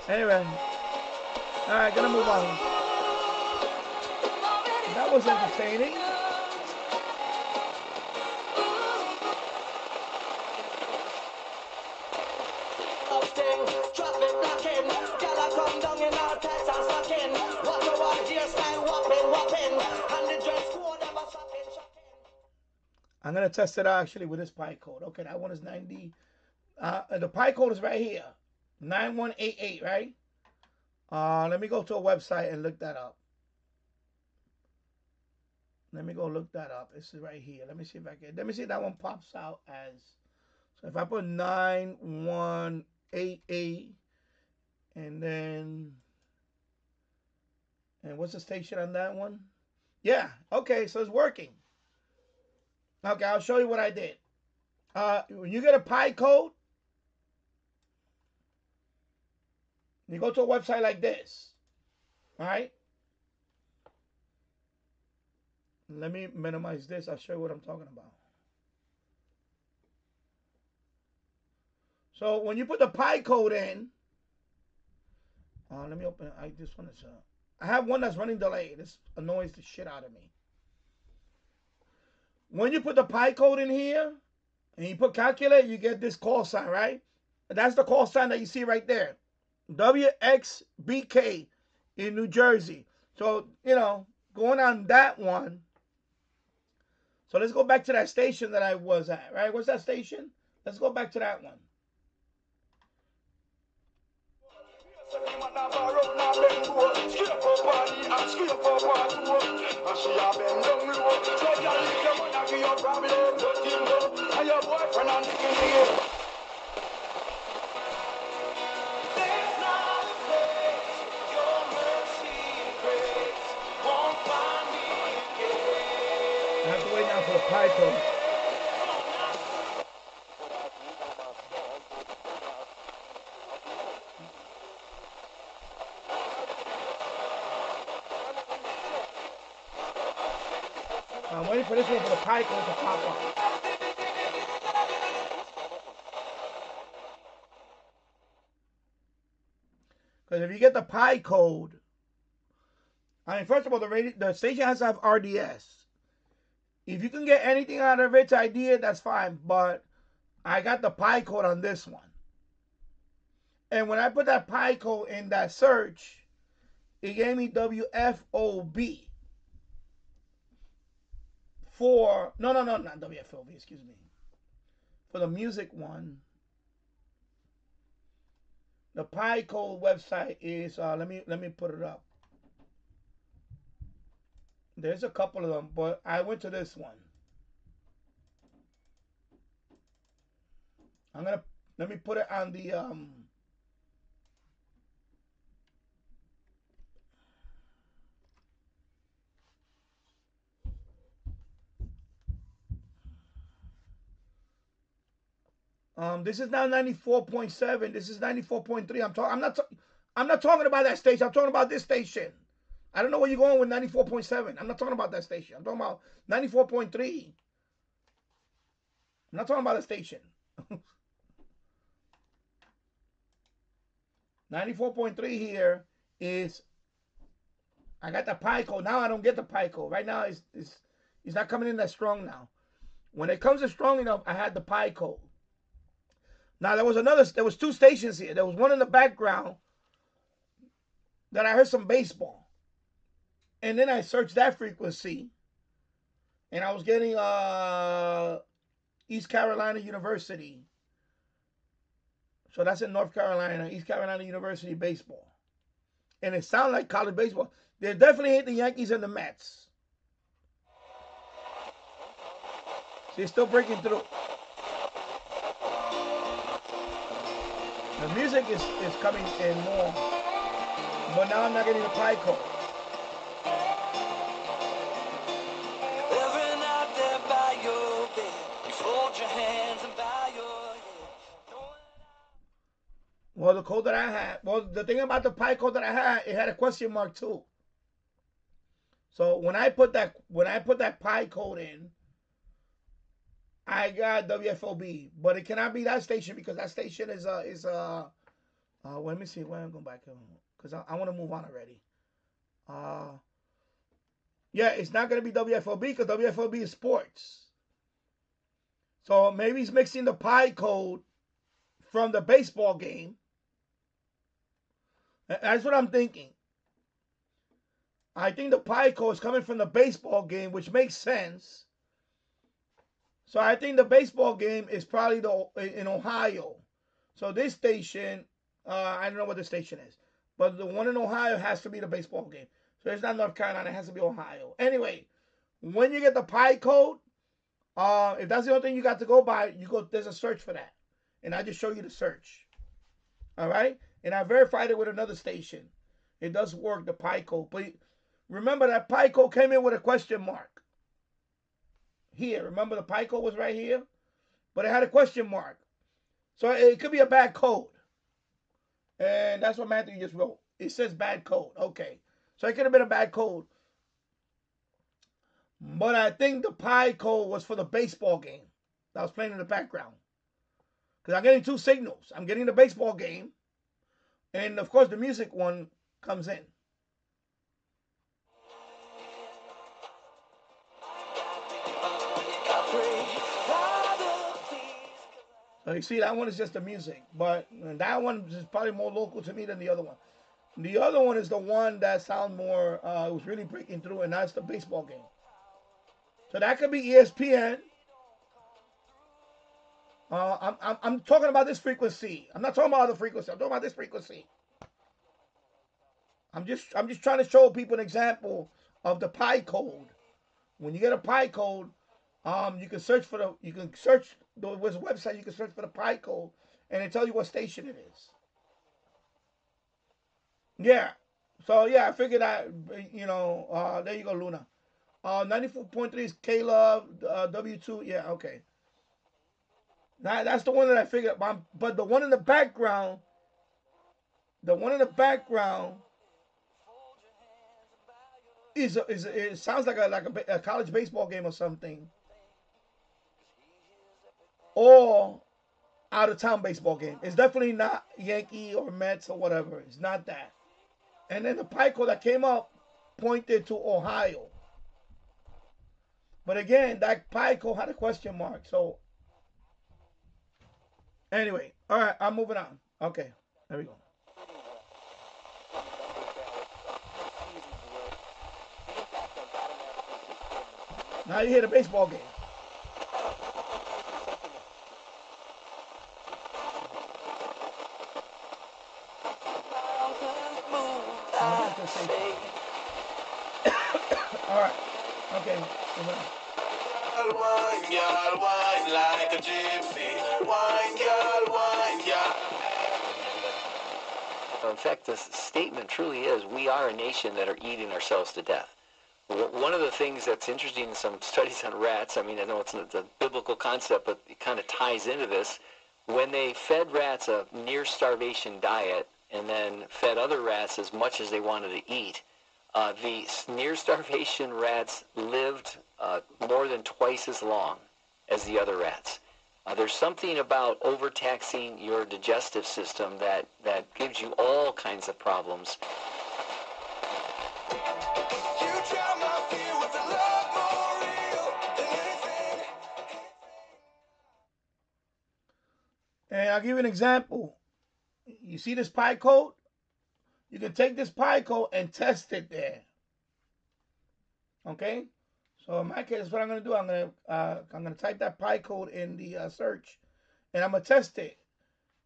S7: Anyway. Alright, gonna move on. That was entertaining. I'm gonna test it out actually with this pi code. Okay, that one is 90. The pi code is right here, 9188, right? Let me go to a website and look that up. Let me go look that up. This is right here. Let me see if I can. Let me see if that one pops out as. So if I put 9188, and then, and what's the station on that one? Yeah. Okay, so it's working. Okay, I'll show you what I did. When you get a pi code, you go to a website like this. All right. Let me minimize this. I'll show you what I'm talking about. So when you put the pi code in, let me open it. This one is. I have one that's running delay. This annoys the shit out of me. When you put the pi code in here and you put calculate, you get this call sign, right? And that's the call sign that you see right there. WXBK in New Jersey. So, you know, going on that one. So let's go back to that station that I was at, right? What's that station? Let's go back to that one. I have to wait now for the pi code. I'm waiting for this one for the pi code to pop up. Because if you get the pi code, I mean, first of all, the station has to have RDS. If you can get anything out of its idea, that's fine. But I got the pi code on this one. And when I put that pi code in that search, it gave me WFOB. For, no, not WFOB, excuse me. For the music one, the pi code website is, let me put it up. There's a couple of them, but I went to this one. Let me put it on the, this is now 94.7. This is 94.3. I'm not talking about that station. I'm talking about this station. I don't know where you're going with 94.7. I'm not talking about that station. I'm talking about 94.3. I'm not talking about the station. 94.3 here is, I got the pi code. Now I don't get the pi code. Right now it's not coming in that strong now. When it comes in strong enough, I had the pi code. Now there was 2 stations here. There was one in the background that I heard some baseball. And then I searched that frequency. and I was getting East Carolina University. So that's in North Carolina, East Carolina University baseball. And it sounded like college baseball. They definitely ain't the Yankees and the Mets. See, it's still breaking through. The music is coming in more. But now I'm not getting the pie code.
S8: Every night there by your bed, you fold your hands and bow your head.
S7: Well, the code that I had, well, the thing about the pie code that I had, it had a question mark too. So when I put that pie code in, I got WFOB, but it cannot be that station because that station is let me see where I'm going back because I want to move on already. Yeah, it's not going to be WFOB because WFOB is sports. So maybe he's mixing the pie code from the baseball game. That's what I'm thinking. I think the pie code is coming from the baseball game, which makes sense. So I think the baseball game is probably in Ohio. So this station, I don't know what the station is, but the one in Ohio has to be the baseball game. So it's not North Carolina, it has to be Ohio. Anyway, when you get the pie code, if that's the only thing you got to go by, there's a search for that. And I just show you the search. All right? And I verified it with another station. It does work, the pie code. But remember that pie code came in with a question mark. Here, remember the pie code was right here? But it had a question mark. So it could be a bad code. And that's what Matthew just wrote. It says bad code. Okay. So it could have been a bad code. But I think the pie code was for the baseball game that was playing in the background. Because I'm getting two signals. I'm getting the baseball game. And, of course, the music one comes in. So you see, that one is just the music. But that one is probably more local to me than the other one. The other one is the one that sounds more, it was really breaking through, and that's the baseball game. So that could be ESPN. I'm talking about this frequency. I'm not talking about other frequency. I'm talking about this frequency. I'm just trying to show people an example of the pie code. When you get a pie code, you can search the website. You can search for the pie code, and it tells you what station it is. Yeah. So yeah, I figured that there you go, Luna. 94.3 is K-Love, W2. Yeah, okay. That's the one that I figured. But the one in the background, it sounds like a college baseball game or something, or out of town baseball game. It's definitely not Yankee or Mets or whatever. It's not that. And then the pie code that came up pointed to Ohio. But again, that pie code had a question mark. So anyway, all right, I'm moving on. Okay, there we go. Now you hear the baseball game. All right. Okay.
S8: Wine, girl, wine like a gypsy. Wine, girl, wine, girl.
S20: In fact, this statement truly is, we are a nation that are eating ourselves to death. One of the things that's interesting in some studies on rats, I mean, I know it's a biblical concept, but it kind of ties into this. When they fed rats a near starvation diet and then fed other rats as much as they wanted to eat, the near starvation rats lived more than twice as long as the other rats. There's something about overtaxing your digestive system that gives you all kinds of problems.
S7: And I'll give you an example. You see this pie code? You can take this pie code and test it there. Okay? So in my case, what I'm gonna do, I'm gonna type that pi code in the search, and I'm gonna test it,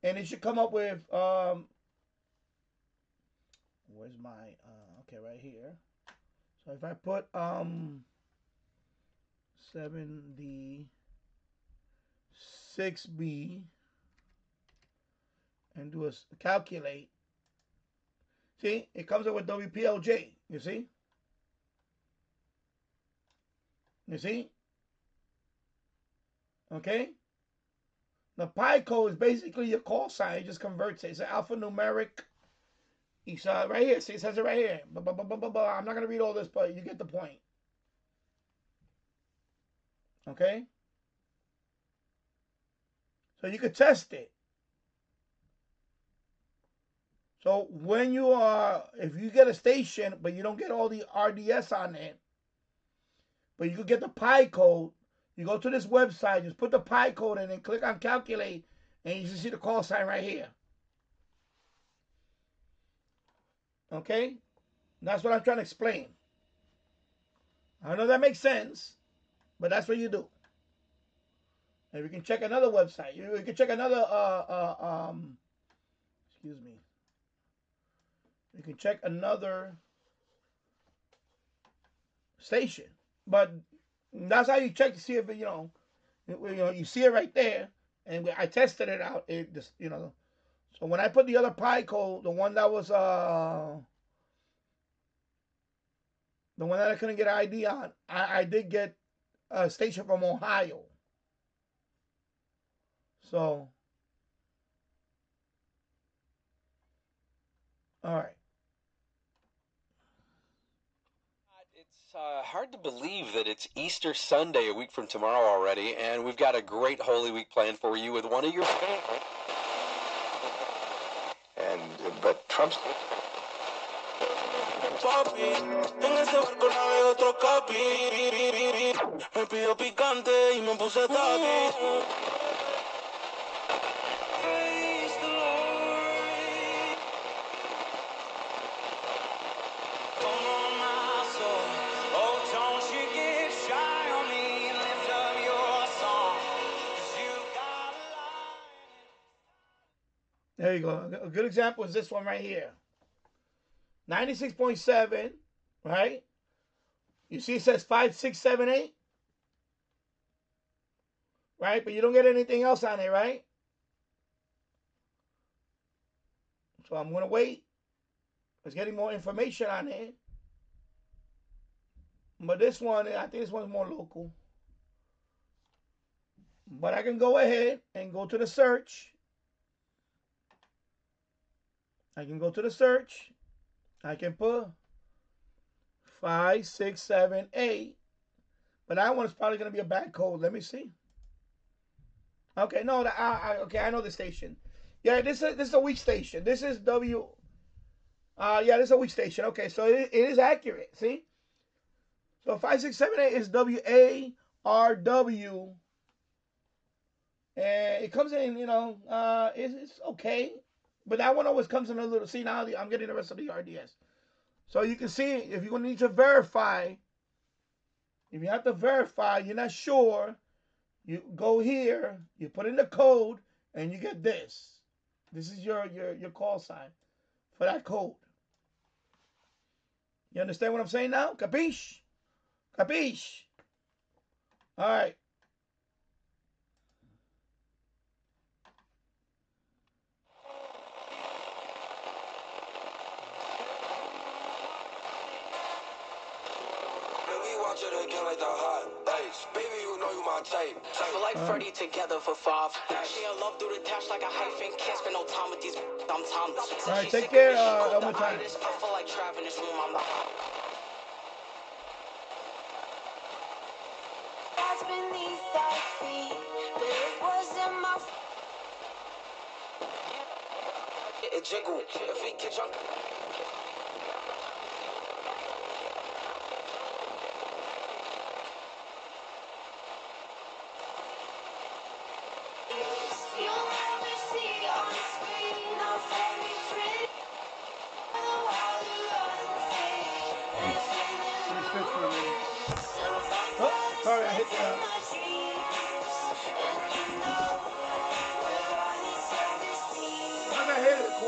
S7: and it should come up with where's my okay, right here. So if I put 7D6B and do a calculate, see, it comes up with WPLJ. You see? You see? Okay? The pi code is basically your call sign. It just converts it. It's an alphanumeric. It's right here. See, it says it right here. I'm not going to read all this, but you get the point. Okay? So you could test it. So when you if you get a station, but you don't get all the RDS on it, but you could get the pi code, you go to this website, just put the pi code in and click on calculate, and you see the call sign right here. Okay? That's what I'm trying to explain. I don't know if that makes sense, but that's what you do. And we can check another website. You can check another, excuse me. You can check another station. But that's how you check to see if, you see it right there. And I tested it out. It just, so when I put the other pi code, the one that was, the one that I couldn't get ID on, I did get a station from Ohio. So, all right.
S21: It's hard to believe that it's Easter Sunday, a week from tomorrow already, and we've got a great Holy Week planned for you with one of your favorites.
S8: But Trump's...
S22: Papi, en ese barco navega otro capi. Me pidió picante y me puse tapi. Praise the Lord. Come on, my soul. Oh, don't you get shy on me and lift up your song. 'Cause you got a lion.
S7: There you go. A good example is this one right here. 96.7, right? You see it says 5678, right? But you don't get anything else on it, right? So I'm going to wait. It's getting more information on it. But this one, I think this one's more local. But I can go ahead and go to the search. I can go to the search. I can put 5678, but that one is probably going to be a bad code. Let me see. Okay, no, okay, I know the station. Yeah, this is a weak station. This is W. Yeah, this is a weak station. Okay, so it is accurate. See, so 5678 is WARW, and it comes in. It's okay. But that one always comes in a little. See, now I'm getting the rest of the RDS. So you can see if you're going to need to verify. If you have to verify, you're not sure. You go here, you put in the code, and you get this. This is your call sign for that code. You understand what I'm saying now? Capiche? Capiche? All right.
S22: Like the hot ice. Baby, you know you my type. I feel like Freddy together for 5. She in love through the dash like a hyphen. Can't spend no time with these. I'm timeless.
S7: All right, take care. One more time.
S22: I feel like trapping this room. I'm not.
S8: That's beneath our feet, but it wasn't my
S22: It jiggle. If we get drunk.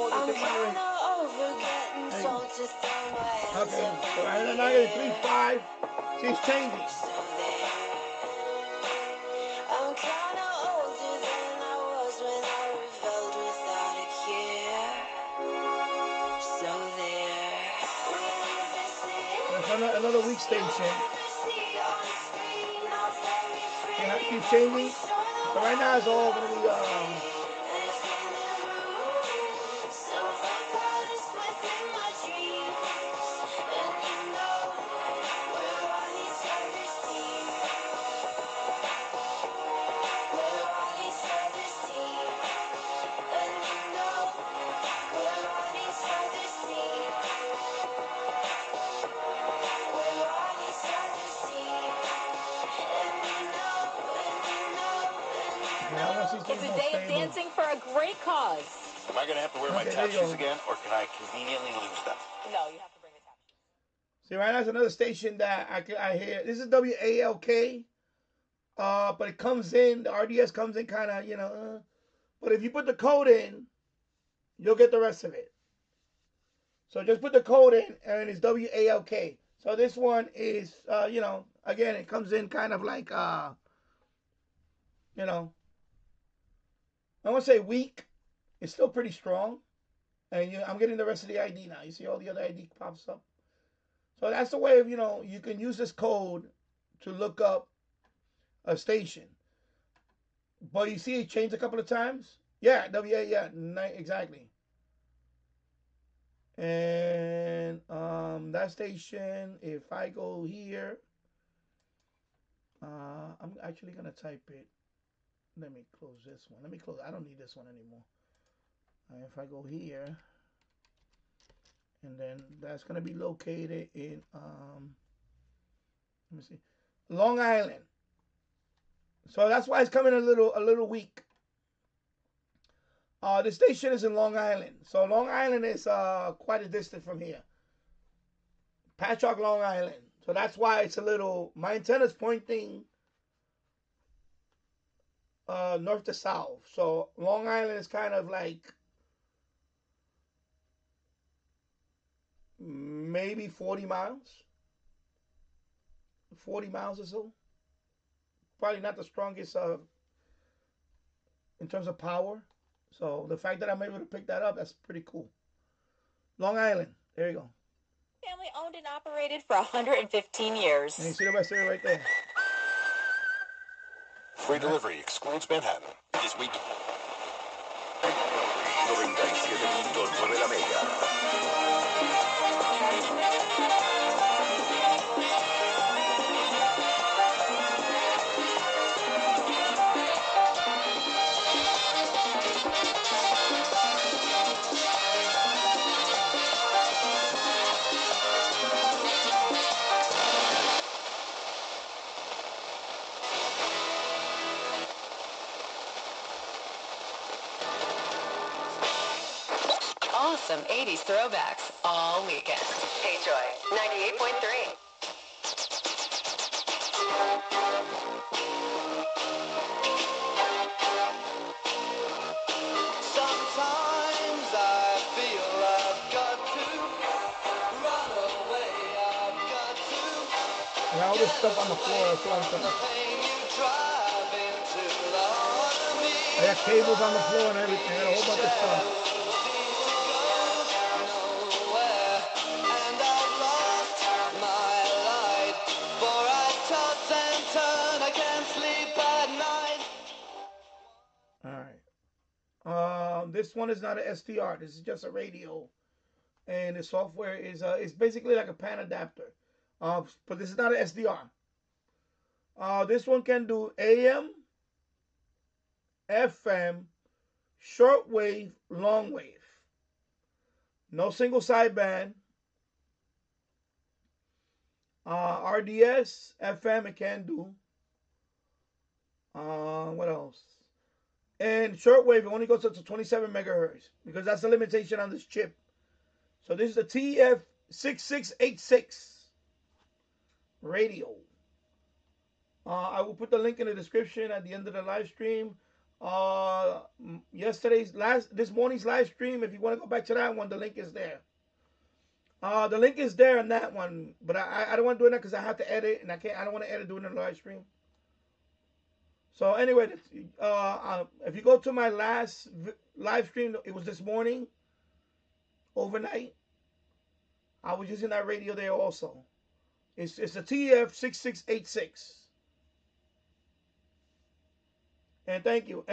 S7: This is my rate. Okay, so right now I get 3.5. She's changing.
S8: I'm kinda older than I was when I rebelled without a care. So there.
S7: That's another weak station. It has to keep changing. So right now it's all gonna be
S14: It's a day of dancing for a great cause.
S12: Am I going to have to wear my tap shoes again, or can I conveniently lose them?
S14: No, you have to bring the tap shoes.
S7: See, right now it's another station that I hear. This is WALK, but it comes in, the RDS comes in kind of, but if you put the code in, you'll get the rest of it. So just put the code in, and it's WALK. So this one is, again, it comes in kind of like, I won't say weak. It's still pretty strong. And I'm getting the rest of the ID now. You see all the other ID pops up. So that's the way of, you can use this code to look up a station. But you see it changed a couple of times? Yeah, exactly. And that station, if I go here, I'm actually going to type it. Let me close this one. I don't need this one anymore. If I go here, and then that's going to be located in, let me see, Long Island. So that's why it's coming a little weak. The station is in Long Island. So Long Island is quite a distance from here. Patchogue, Long Island. So that's why it's a little, my antenna's pointing north to south. So Long Island is kind of like maybe 40 miles. 40 miles or so. Probably not the strongest in terms of power. So the fact that I'm able to pick that up, that's pretty cool. Long Island. There you go.
S14: Family owned and operated for 115 years.
S7: And you see the rest of it right there.
S12: Free delivery excludes Manhattan. This week.
S17: 97.9 la Mega.
S14: Awesome 80s throwbacks all weekend. Hey Joy, 98.3.
S8: Sometimes I feel I've got to run away. I've got to.
S7: And all this stuff on the floor. That's what I'm saying. I got cables on the floor and everything. I got a whole bunch of stuff. This one is not an SDR. This is just a radio, and the software is it's basically like a pan adapter. But this is not an SDR. This one can do AM, FM, shortwave, longwave. No single sideband. RDS, FM, it can do. What else? And shortwave, it only goes up to 27 megahertz because that's the limitation on this chip. So this is the TEF6686 radio. I will put the link in the description at the end of the live stream. This morning's live stream. If you want to go back to that one, the link is there. The link is there on that one, but I don't want to do it because I have to edit, and I don't want to edit doing the live stream. So anyway, if you go to my last live stream, it was this morning, overnight. I was using that radio there also. It's a TEF6686. And thank you,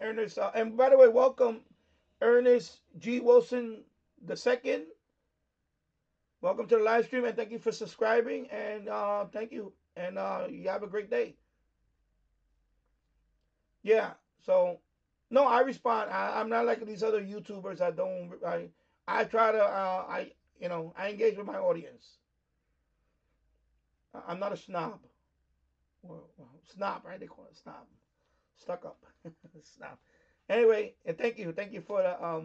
S7: Ernest. And by the way, welcome, Ernest G. Wilson II. Welcome to the live stream, and thank you for subscribing. And thank you, and you have a great day. Yeah. So, no, I respond. I'm not like these other YouTubers. I try to I engage with my audience. I'm not a snob. Well, snob, right? They call it snob. Stuck up. Snob. Anyway, and thank you for the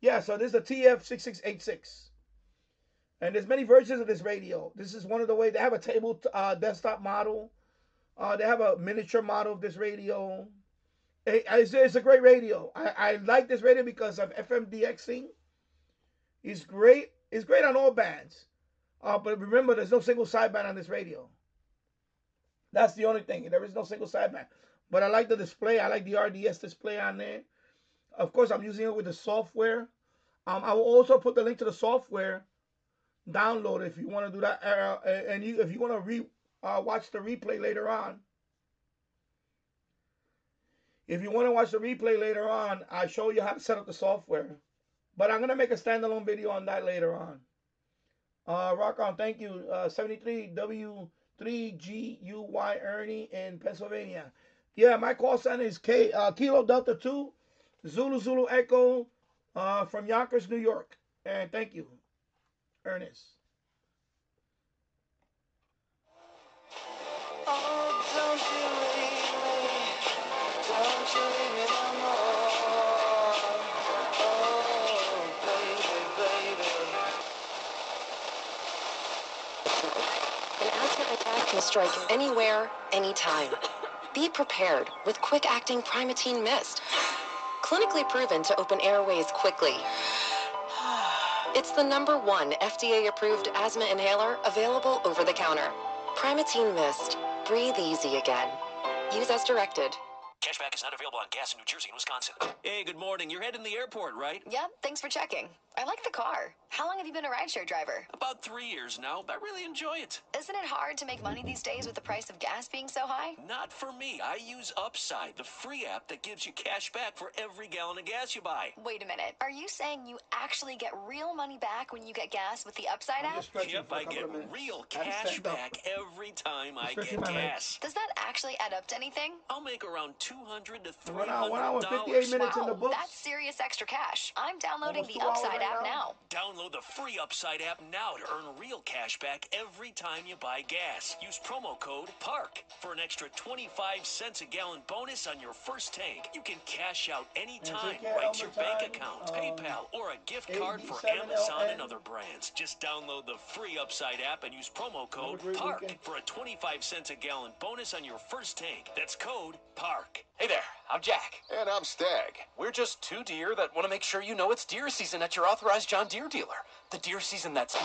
S7: yeah. So this is the TEF6686, and there's many versions of this radio. This is one of the ways they have a table desktop model. They have a miniature model of this radio. It's a great radio. I like this radio because of FMDXing. It's great. It's great on all bands. But remember, there's no single sideband on this radio. That's the only thing. There is no single sideband. But I like the display. I like the RDS display on there. Of course, I'm using it with the software. I will also put the link to the software download if you want to do that. And if you want to watch the replay later on. If you want to watch the replay later on, I show you how to set up the software. But I'm going to make a standalone video on that later on. Rock on. Thank you. 73W3GUY Ernie in Pennsylvania. Yeah, my call sign is Kilo Delta 2 Zulu Echo from Yonkers, New York. And thank you, Ernest.
S8: Oh, don't you leave me. Don't you leave me no more. Oh, baby, baby.
S14: An asthma attack can strike anywhere, anytime. Be prepared with quick-acting Primatene Mist. Clinically proven to open airways quickly. It's the #1 FDA-approved asthma inhaler available over the counter. Primatene Mist. Breathe easy again. Use as directed.
S12: Cashback is not available on gas in New Jersey and Wisconsin. Hey, good morning. You're heading to the airport, right?
S3: Yep, thanks for checking. I like the car. How long have you been a rideshare driver?
S12: About 3 years now. I really enjoy it.
S3: Isn't it hard to make money these days with the price of gas being so high?
S12: Not for me. I use Upside, the free app that gives you cash back for every gallon of gas you buy.
S3: Wait a minute. Are you saying you actually get real money back when you get gas with the Upside app?
S12: Yep, I get real cash back every time I get gas.
S3: Does that actually add up to anything?
S12: I'll make around $200 to $300.
S7: 1 hour, 58 minutes in the books.
S3: That's serious extra cash. I'm downloading the Upside app now.
S12: Download the free Upside app now to earn real cash back every time you buy gas. Use promo code PARK for an extra 25 cents a gallon bonus on your first tank. You can cash out anytime right to your bank account, PayPal, or a gift card for Amazon and other brands. Just download the free Upside app and use promo code PARK for a 25 cents a gallon bonus on your first tank. That's code PARK.
S4: Hey there, I'm Jack. And I'm Stag. We're just two deer that want to make sure you know it's deer season at your authorized John Deere dealer. The deer season that's...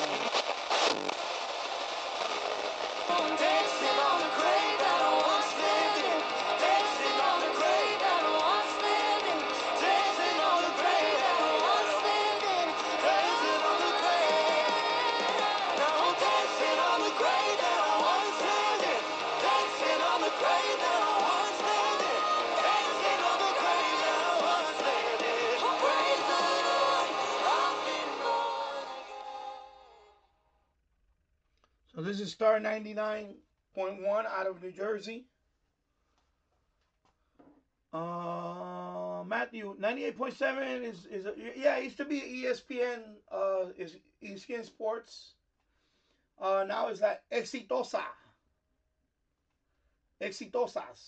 S7: So this is Star 99.1 out of New Jersey. Matthew, 98.7 is yeah, it used to be ESPN, is ESPN Sports. Now it's like Exitosas,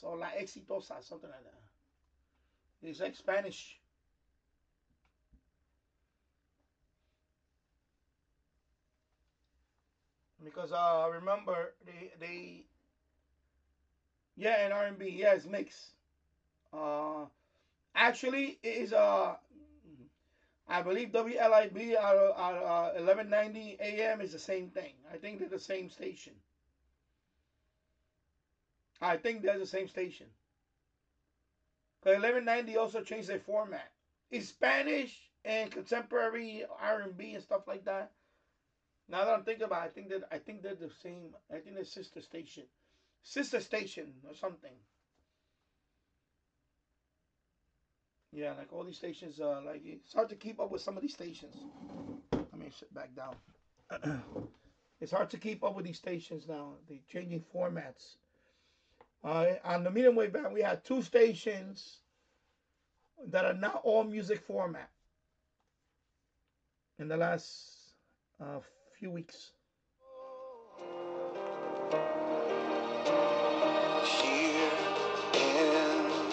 S7: or La Exitosa, something like that. It's like Spanish. Because remember they yeah, and R&B, yeah, it's mixed. actually is I believe WLIB at 1190 AM is the same thing. I think they're the same station. I think they're the same station. Because 1190 also changed their format. It's Spanish and contemporary R&B and stuff like that. Now that I'm thinking about it, I think they're the same. I think they're sister station or something. Yeah, like all these stations, like it's hard to keep up with some of these stations. Let me sit back down. It's hard to keep up with these stations now. They're changing formats. On the medium wave band, we had 2 stations that are not all music format in the last few weeks.
S8: Here in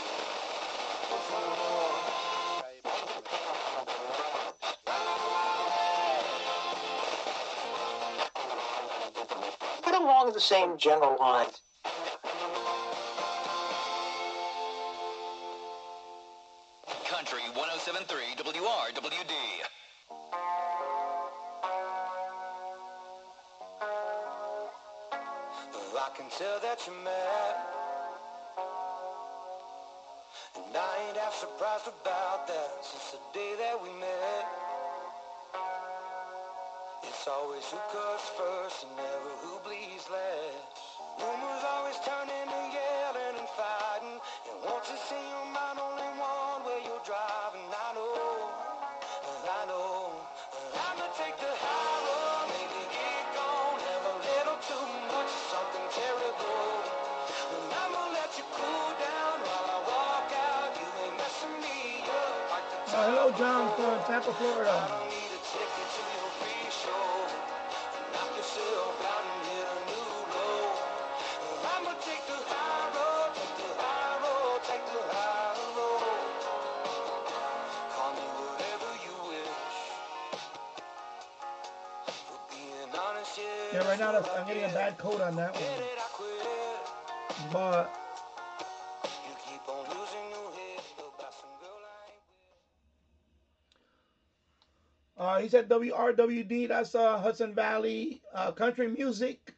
S9: Right along the same general lines.
S2: Country 107.3 WRWD.
S8: I can tell that you're mad, and I ain't half surprised about that since the day that we met. It's always who cuts first and never who bleeds last. Rumors always turn into yelling and fighting, and once it's in your mind, only one where you're driving. I know, I'ma take the high road, maybe get gone, have a little too much of something terrible. And I'ma let you cool down while I walk out. You ain't messing me up like the
S7: Hello, John from Tampa, Florida.
S8: I don't need a ticket to your free show. Knock yourself out and hit a new low. I'ma take the high road, take the high road, take the high road. Call me whatever you wish. For being honest,
S7: Yeah, right now I'm getting a bad code on that one. But
S8: you keep on losing your head about some girl I ain't.
S7: he said WRWD, that's Hudson Valley country music.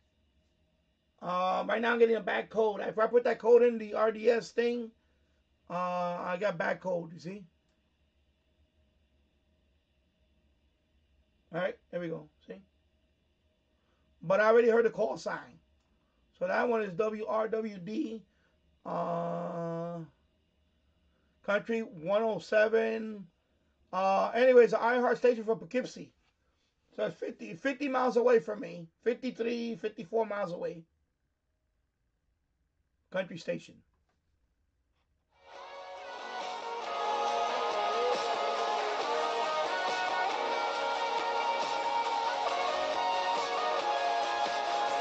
S7: Right now I'm getting a bad code. If I put that code in the RDS thing, I got bad code, you see? Alright, there we go, see? But I already heard the call sign. So that one is WRWD Country 107. Anyways, the iHeart station from Poughkeepsie. So it's 50 miles away from me. 53, 54 miles away. Country station.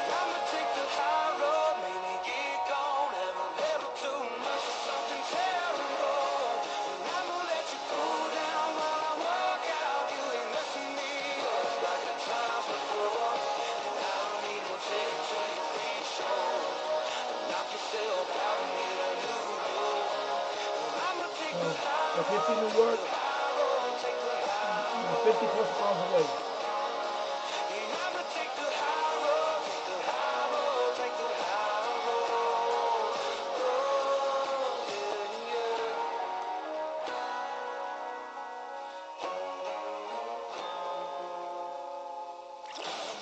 S8: I'ma take the high road, maybe get gone, have a little too much of something terrible. And I'ma let you cool down while I walk out. You ain't messing me up like the times before. And I don't need no ticket to your free show. Knock yourself out and hit a new low. I'ma take the high road,
S7: Poughkeepsie, New York.
S8: take the high road.
S7: 50 plus miles away.
S8: I'ma take the high road, take the high road, take the high road. Oh, yeah, yeah.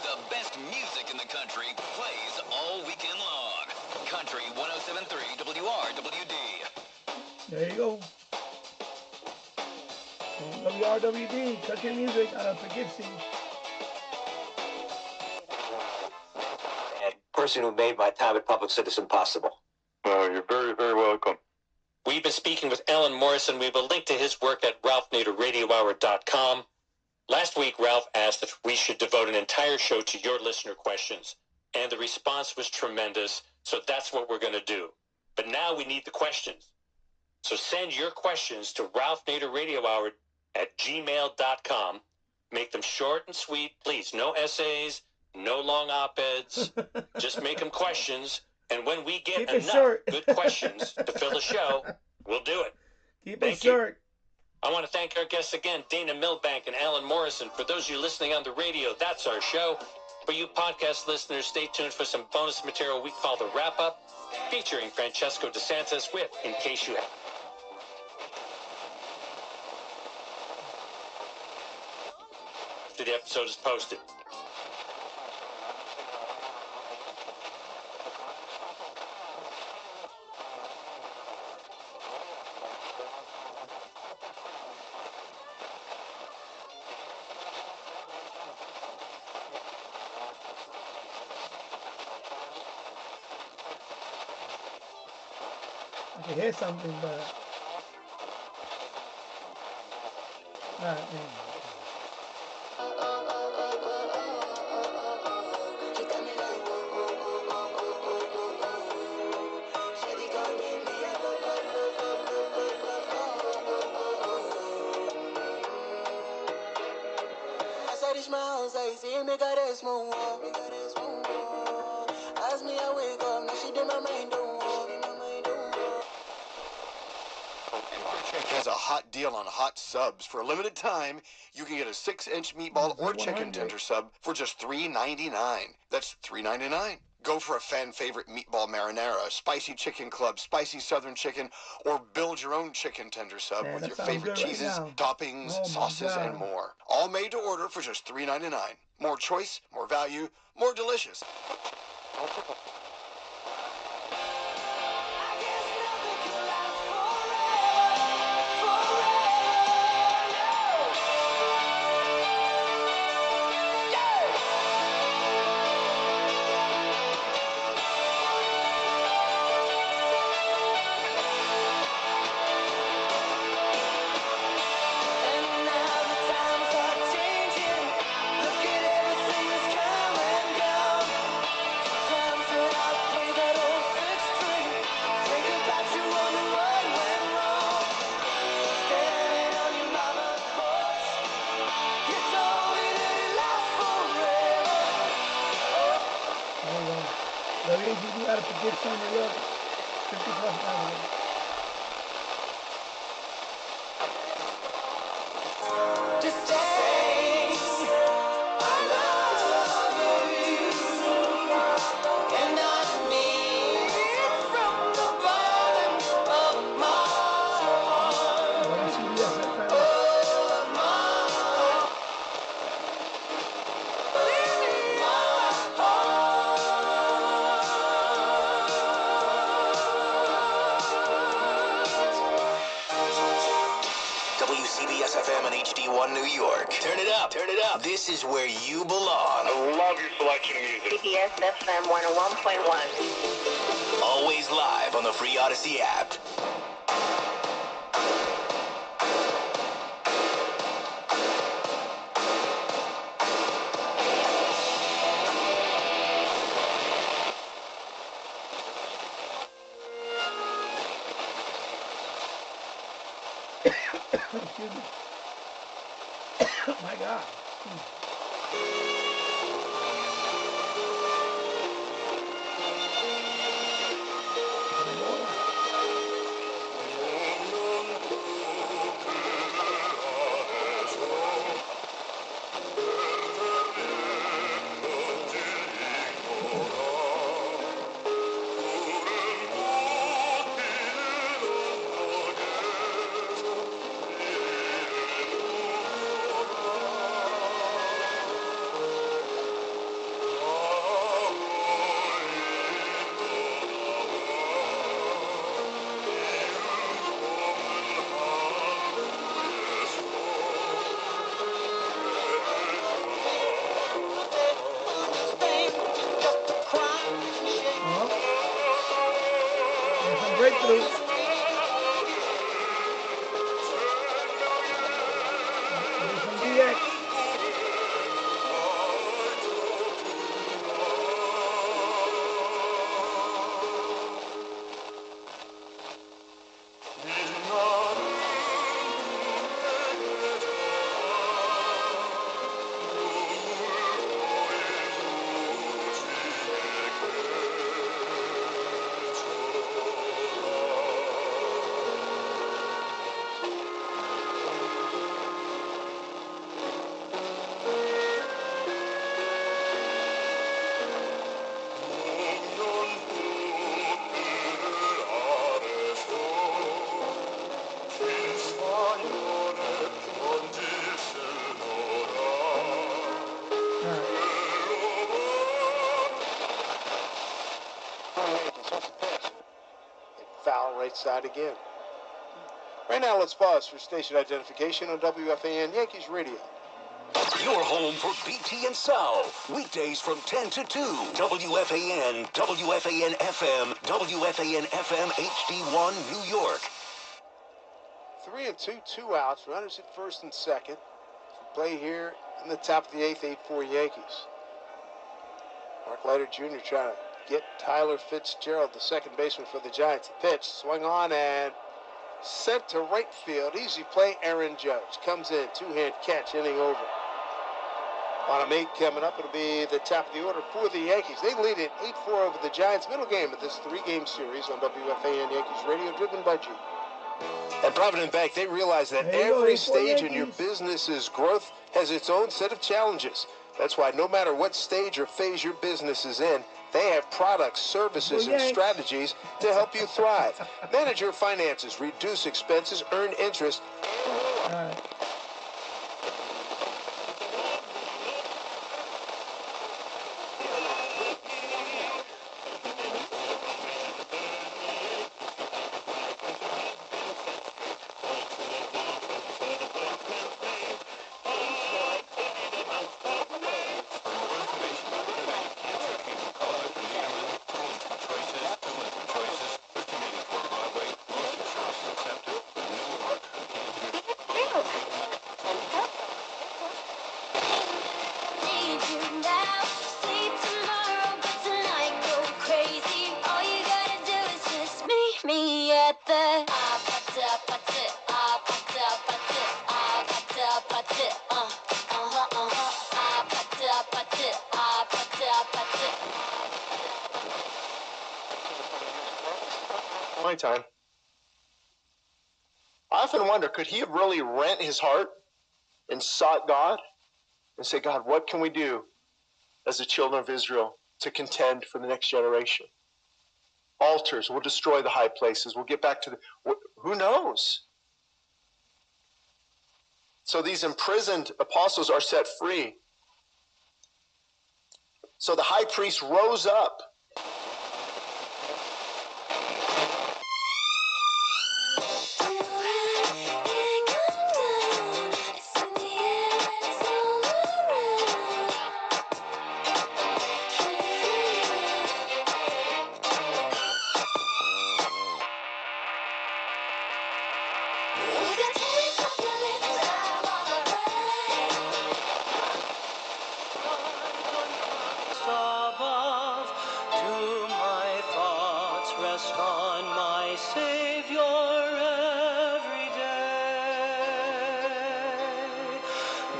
S2: The best music in the country plays all weekend long. Country 107.3 WRWD.
S7: There you go. WRWD, country music out of Poughkeepsie.
S9: And person who made my time at Public Citizen possible.
S10: Well, you're very, very welcome.
S13: We've been speaking with Alan Morrison. We have a link to his work at RalphNaderRadioHour.com. Last week, Ralph asked if we should devote an entire show to your listener questions, and the response was tremendous, so that's what we're going to do. But now we need the questions. So send your questions to RalphNaderRadioHour@gmail.com. Make them short and sweet, please. No essays, no long op-eds. Just make them questions, and when we get
S7: Keep it
S13: enough
S7: short.
S13: good questions to fill the show, we'll do it.
S7: Keep it
S13: Thank you.
S7: short.
S13: I want to thank our guests again, Dana Milbank and Alan Morrison. For those of you listening on the radio, that's our show. For you podcast listeners, stay tuned for some bonus material we call the Wrap-Up, featuring Francesco DeSantis with In Case You Have. After the episode is posted.
S7: I can hear something, but alright, man.
S8: Reach my house, I see me got a small wall. As me, I wake up, now she did my mind don't walk.
S4: Chick has a hot deal on hot subs. For a limited time, you can get a 6-inch meatball or chicken tender sub for just $3.99. That's $3.99. Go for a fan favorite meatball marinara, spicy chicken club, spicy southern chicken, or build your own chicken tender sub with your favorite cheeses, toppings, sauces, and more. All made to order for just $3.99. More choice, more value, more delicious.
S7: WAGD had a prediction in New York, 50 plus miles.
S8: Just say I love you, and I mean it from the bottom of my heart. Oh, my heart.
S2: WCBS FM and HD1 New York. Turn it up, turn it up. This is where you belong.
S10: I love your selection of music.
S5: CBS FM 101.1.
S2: Always live on the free Odyssey app.
S7: Excuse me. My God.
S5: right side again. Right now, let's pause for station identification on WFAN Yankees Radio.
S17: Your home for BT and South. Weekdays from 10 to 2. WFAN, WFAN FM, WFAN FM HD1 New York.
S5: 3-2, 2 outs. Runners at first and second. Play here in the top of the 8th, 8-4 Yankees. Mark Leiter Jr. trying to get Tyler Fitzgerald, the second baseman for the Giants. The pitch, swung on and sent to right field. Easy play, Aaron Judge. Comes in, two-hand catch, inning over. Bottom 8 coming up. It'll be the top of the order for the Yankees. They lead it 8-4 over the Giants. Middle game of this 3-game series on WFAN Yankees Radio, driven by G. At Provident Bank, they realize that every stage in your business's growth has its own set of challenges. That's why no matter what stage or phase your business is in, they have products, services, and strategies to help you thrive. Manage your finances, reduce expenses, earn interest, and more.
S6: My time. I often wonder, could he have really rent his heart and sought God and say, God, what can we do as the children of Israel to contend for the next generation? Altars, we'll destroy the high places. We'll get back to who knows? So these imprisoned apostles are set free. So the high priest rose up.
S22: Above, do my thoughts rest on my Savior every day?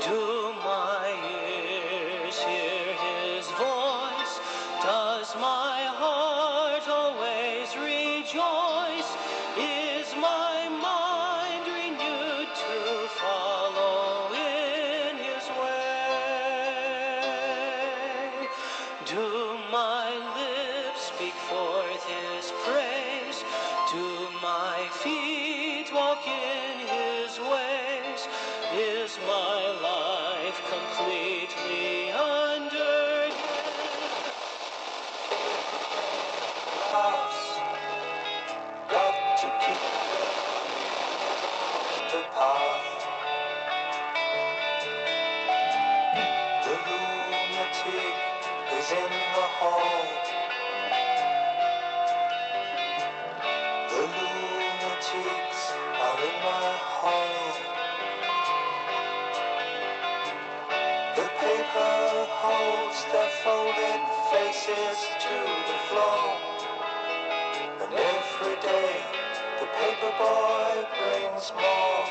S22: Do my ears hear his voice? Does my heart always rejoice? Is my mind renewed to follow in his way? Do my lips speak forth his praise? Do my feet walk in his ways? Is my life completely under house? Got to keep the path. The lunatic is in the hall. The lunatics are in my hall. The paper holds their folded faces to the floor. And every day the paper boy brings more.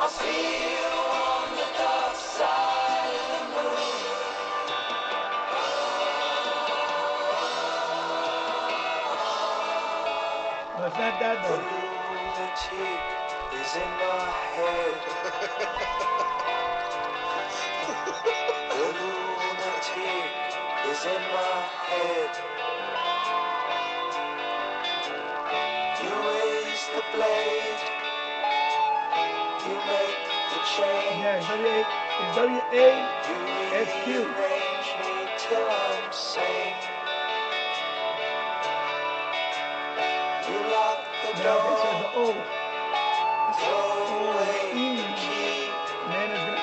S22: I'll see you on the dark side of the moon.
S7: No, it's not that though.
S22: The lunatic is in my head. The lunatic is in my head. You raise the blade, you make the change.
S7: Yeah, it's W-A-S-Q.
S22: You rearrange me till I'm sane. You lock the door, throw away the key.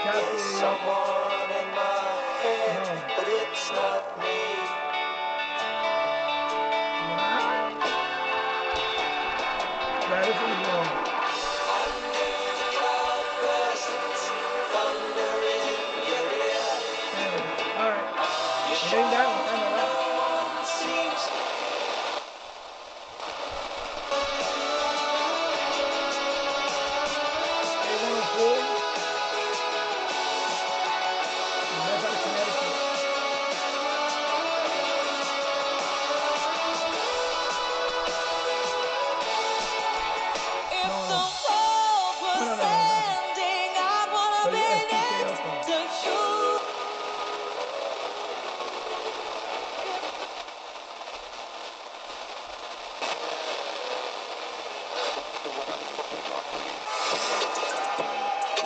S22: There's someone in my head, but it's not me.
S7: That is really wrong.
S22: Under the cloudbursts, thunder in your ear.
S7: Alright.
S22: You
S7: It ain't that one, I know that.
S22: no one seems.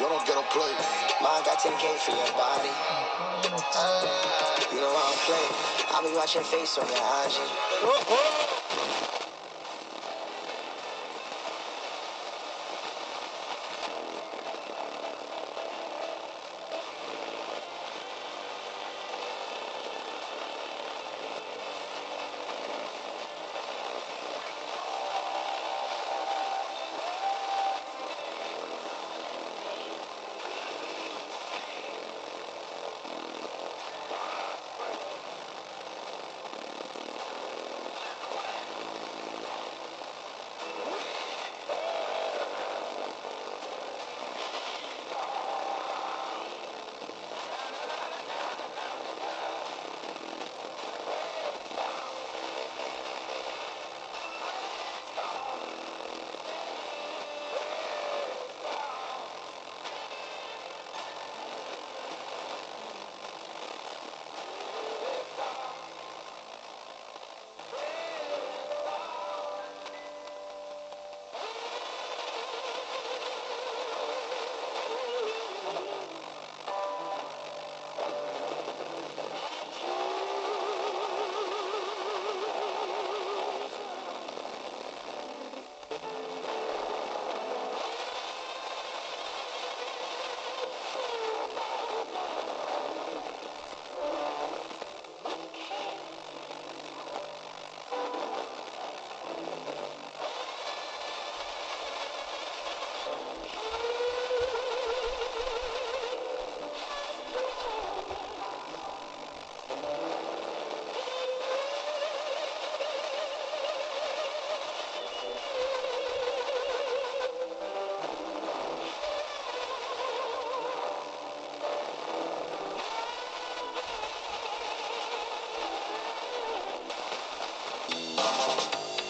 S1: Yo don't get on play. Mine got 10K for your body. You know I don't play. I'll be watching face on your IG.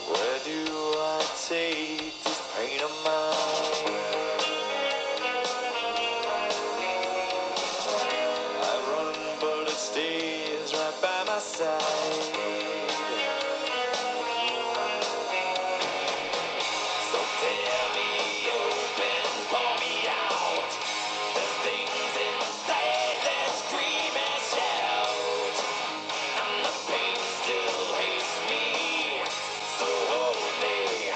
S22: Where do I take this pain of mine? I run, but it stays right by my side. So tear me open, pour me out. There's things inside that scream and shout, and the pain still hates me. So hold me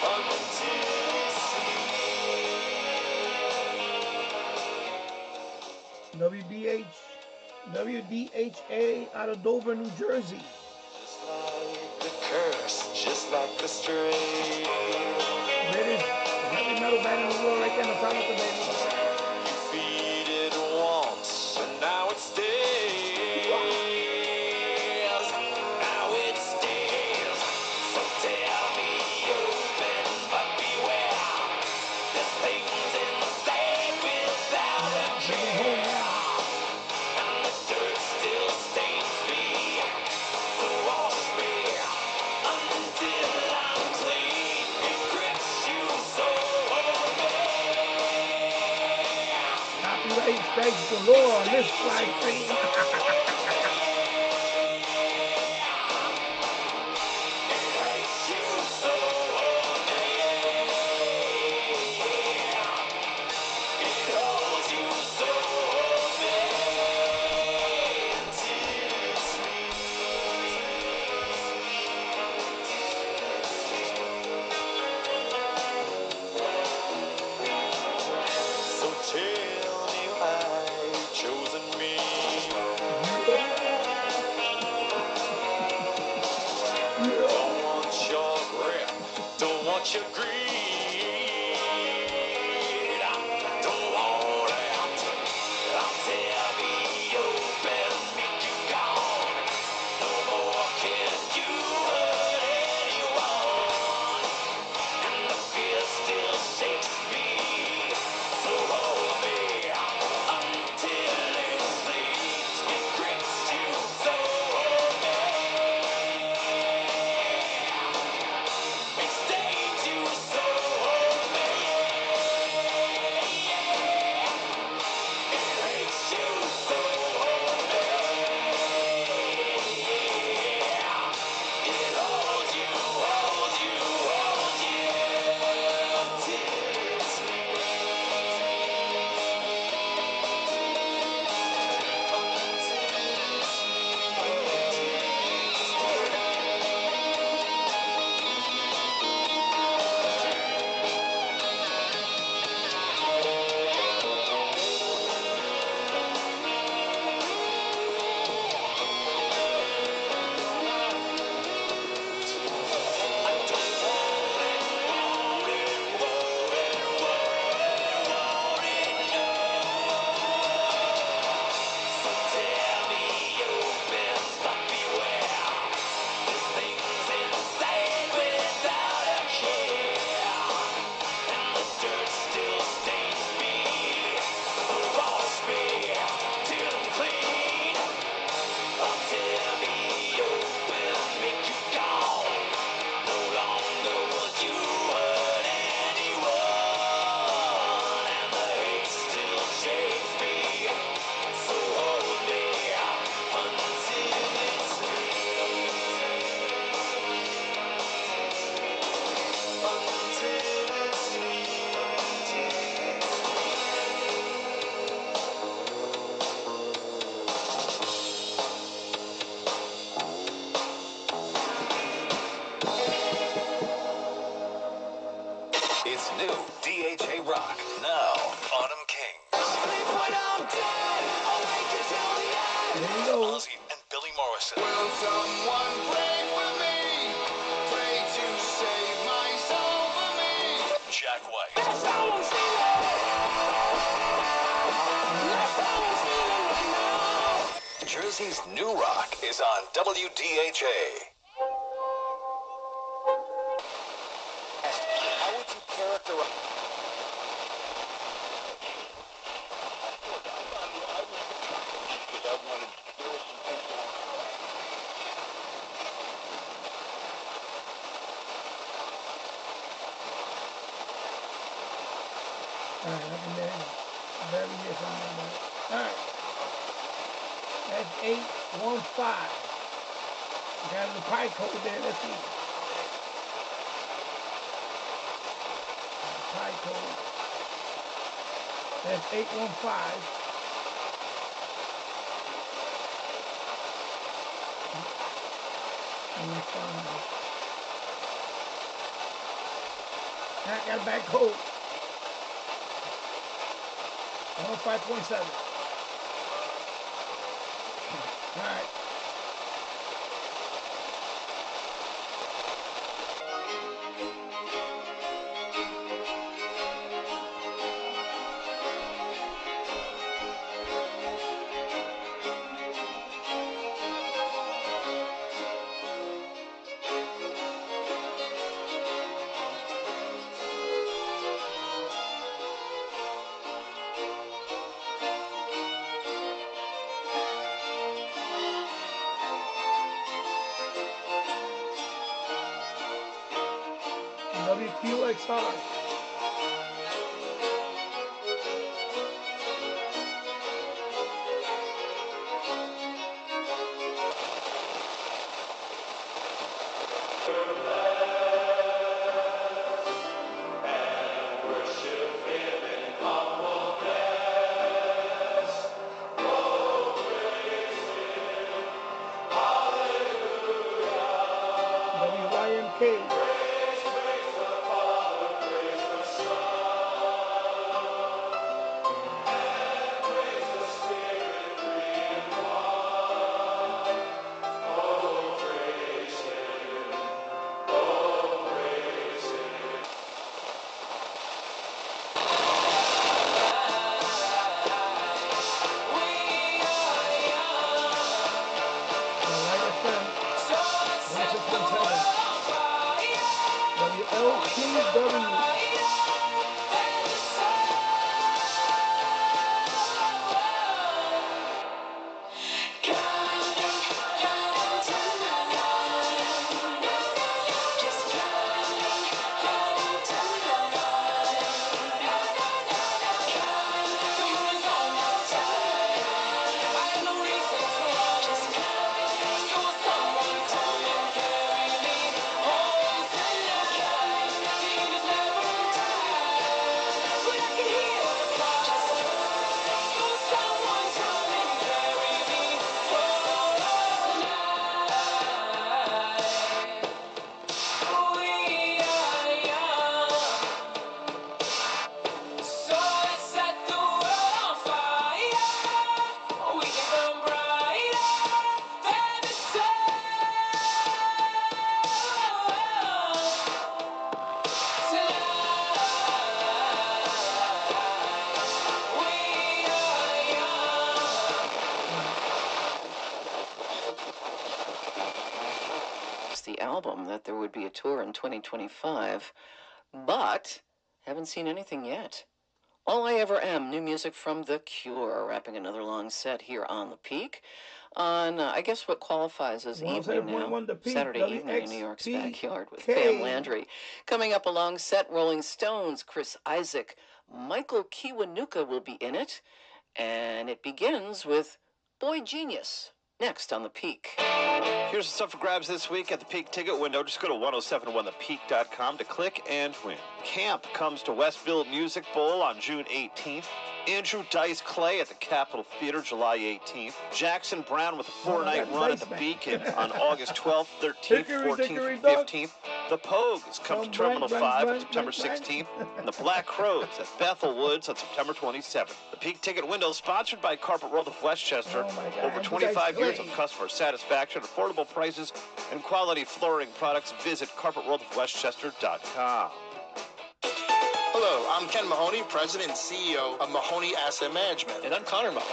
S22: until
S7: WDHA out of Dover, New Jersey.
S22: just like the curse, just like the strain.
S7: Greatest heavy metal band in the world, right there in the top of the baby.
S22: You feed it once, and now it stays. Now it stays. So tear me open, but beware. There's things inside without a care. And the dirt still stains me. So wash me until I'm clean. It grips you so
S7: copyright strikes galore on this live stream.
S22: So tell me why you've chosen me. Don't want your grip, don't want your greed. I don't want it. I'll tear me open, make you gone. No more can you hurt anyone. And the fear still shakes me. So hold me until it sleeps. It grips you, so hold me. It stains you, so hold me. It hates you, so hold me. It holds you, holds you, holds you till it
S17: It's new DHA Rock, now Autumn King.
S7: There you go.
S17: Ozzy and Billy Morrison.
S22: Will someone pray for me? Pray to save my soul for me.
S17: Jack White. Jersey's new rock is on WDHA.
S22: How would you characterize?
S7: All right, nothing there. Very near something like that. All right. That's 815. You got the pie code there. Let's see. Pie code. That's 815. I got a back code. 105.7. All right. WQXR.
S11: album, that there would be a tour in 2025, but haven't seen anything yet. All I Ever Am, new music from The Cure, wrapping another long set here on The Peak on, I guess what qualifies as evening now, Saturday evening in New York's backyard with Pam Landry. Coming up a long set, Rolling Stones, Chris Isaak, Michael Kiwanuka will be in it, and it begins with Boy Genius, next on The Peak.
S15: Here's the stuff for grabs this week at the Peak ticket window. Just go to 1071thepeak.com to click and win. Camp comes to Westville Music Bowl on June 18th. Andrew Dice Clay at the Capitol Theater July 18th. Jackson Brown with a 4-night run at the Beacon on August 12th, 13th, 14th, and 15th. The Pogues come to Terminal 5 on September 16th. And the Black Crows at Bethel Woods on September 27th. The Peak ticket window sponsored by Carpet World of Westchester. Over 25 years of customer satisfaction, affordable prices, and quality flooring products. Visit carpetworldofwestchester.com.
S23: Hello, I'm Ken Mahoney, President and CEO of Mahoney Asset Management.
S15: And I'm Connor Mahoney.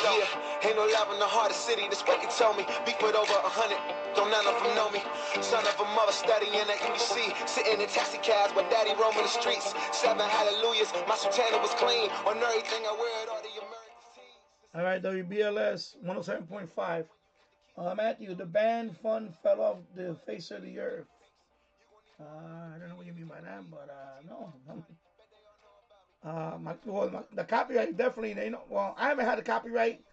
S22: Yeah, ain't no love in the heart of the city, that's what they told me. Beat with over 100, don't none of them know me. Son of a mother studying at UBC, sitting in taxi cabs while daddy roaming the streets. 7 hallelujahs, my sultana was clean. On everything I wear it, all the American.
S7: All right, WBLS 107.5. Matthew, the band Fun fell off the face of the earth. I don't know what you mean by that, but no. The copyright definitely, I haven't had a copyright.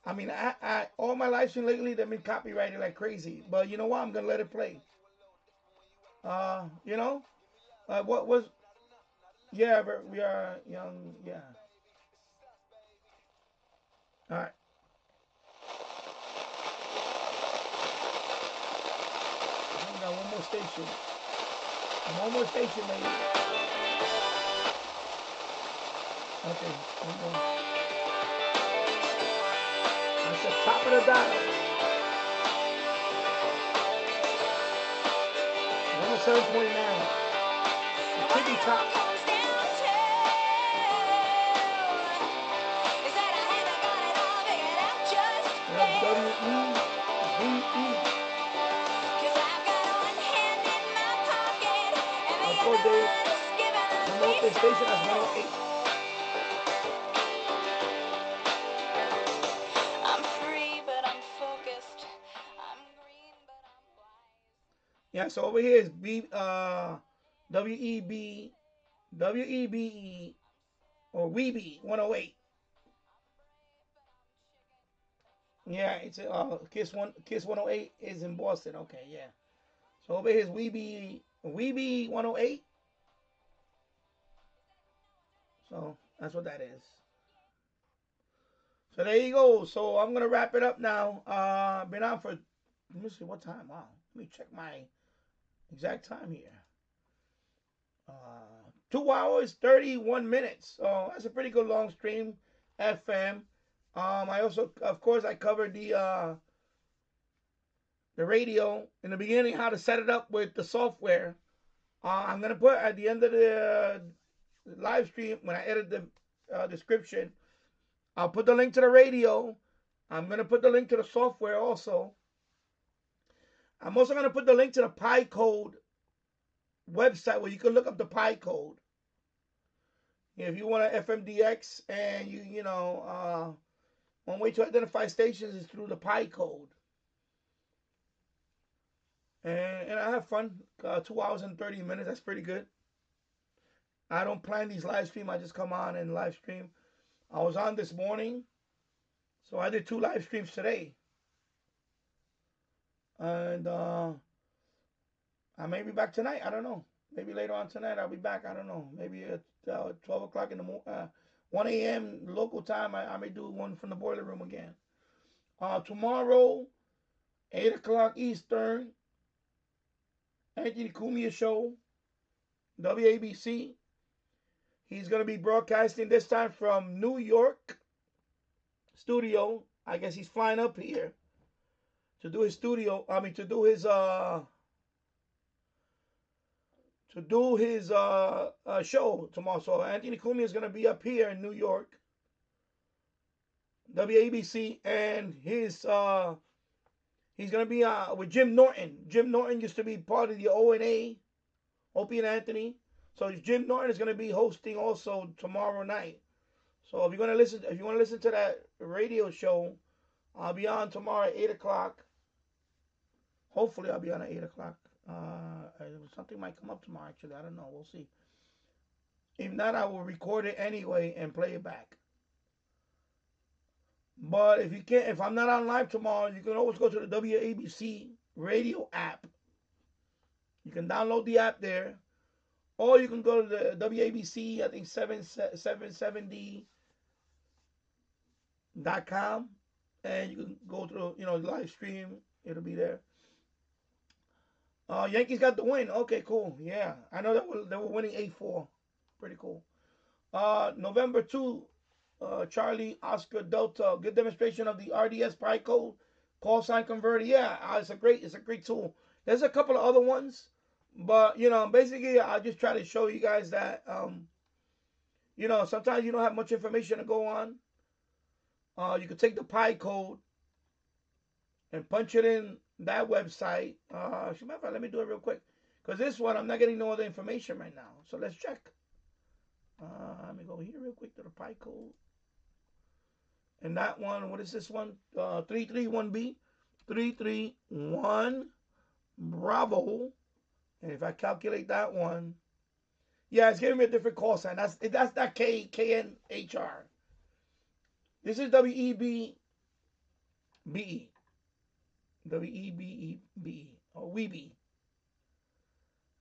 S7: I mean, I all my live stream lately, they've been copyrighted like crazy. But you know what? I'm going to let it play. What was, yeah, we are young, yeah. All right. Got one more station. One more station, maybe. Okay, one more. That's the top of the dial. 107.9. The tippy top. WEBE. Remote the station as 108.
S3: I'm free, but I'm focused. I'm green, but I'm wise.
S7: Yeah, so over here is WEBE or Weebie 108. Yeah, it's Kiss 108 is in Boston. Okay, yeah. So over here is Weebie 108. So that's what that is. So there you go. So I'm gonna wrap it up now. Been on for, let me see what time. Wow. Let me check my exact time here. 2 hours 31 minutes. So that's a pretty good long stream. FM. I also, of course, I covered the radio in the beginning, how to set it up with the software. I'm gonna put at the end of the live stream, when I edit the description, I'll put the link to the radio. I'm going to put the link to the software also. I'm also going to put the link to the Pi Code website where you can look up the Pi Code. If you want to FMDX and one way to identify stations is through the Pi Code. And I have fun. 2 hours and 30 minutes. That's pretty good. I don't plan these live streams. I just come on and live stream. I was on this morning, so I did 2 live streams today. And I may be back tonight. I don't know. Maybe later on tonight I'll be back. I don't know. Maybe at 12 o'clock in the morning, 1 a.m. local time, I may do one from the boiler room again. Tomorrow, 8 o'clock Eastern, Anthony Cumia show, WABC. He's going to be broadcasting this time from New York studio. I guess he's flying up here to do his studio. I mean, to do his show tomorrow. So Anthony Cumia is going to be up here in New York WABC, and he's gonna be with Jim Norton. Jim Norton used to be part of the ONA, Opie and Anthony. So Jim Norton is gonna be hosting also tomorrow night. So if you want to listen to that radio show, I'll be on tomorrow at 8 o'clock. Hopefully, I'll be on at 8 o'clock. Something might come up tomorrow. Actually, I don't know. We'll see. If not, I will record it anyway and play it back. But if you can't, if I'm not on live tomorrow, you can always go to the WABC radio app. You can download the app there, or you can go to the WABC, I think 770.com, and you can go to live stream. It'll be there. Yankees got the win. Okay, cool. Yeah, I know they were winning 8-4. Pretty cool. November 2. Charlie Oscar Delta, good demonstration of the RDS pi code call sign converter. Yeah, it's a great tool. There's a couple of other ones, but basically I just try to show you guys that sometimes you don't have much information to go on. You can take the pi code and punch it in that website. As a matter of fact, let me do it real quick, because this one I'm not getting no other information right now. So let's check. Let me go here real quick to the pi code. And that one, what is this one? 331B. 331 Bravo. And if I calculate that one, yeah, it's giving me a different call sign. That's that KNHR. This is WEBE. WEBE or Weeby.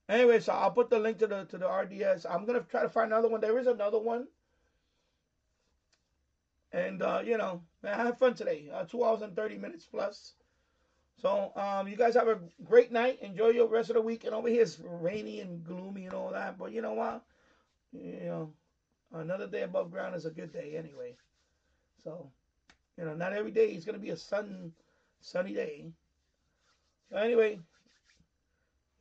S7: Anyway, so I'll put the link to the RDS. I'm gonna try to find another one. There is another one. And, I had fun today. 2 hours and 30 minutes plus. So, you guys have a great night. Enjoy your rest of the week. And over here it's rainy and gloomy and all that. But you know what? Another day above ground is a good day anyway. So, not every day is going to be a sunny day. So anyway,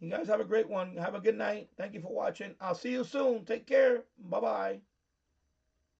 S7: you guys have a great one. Have a good night. Thank you for watching. I'll see you soon. Take care. Bye-bye.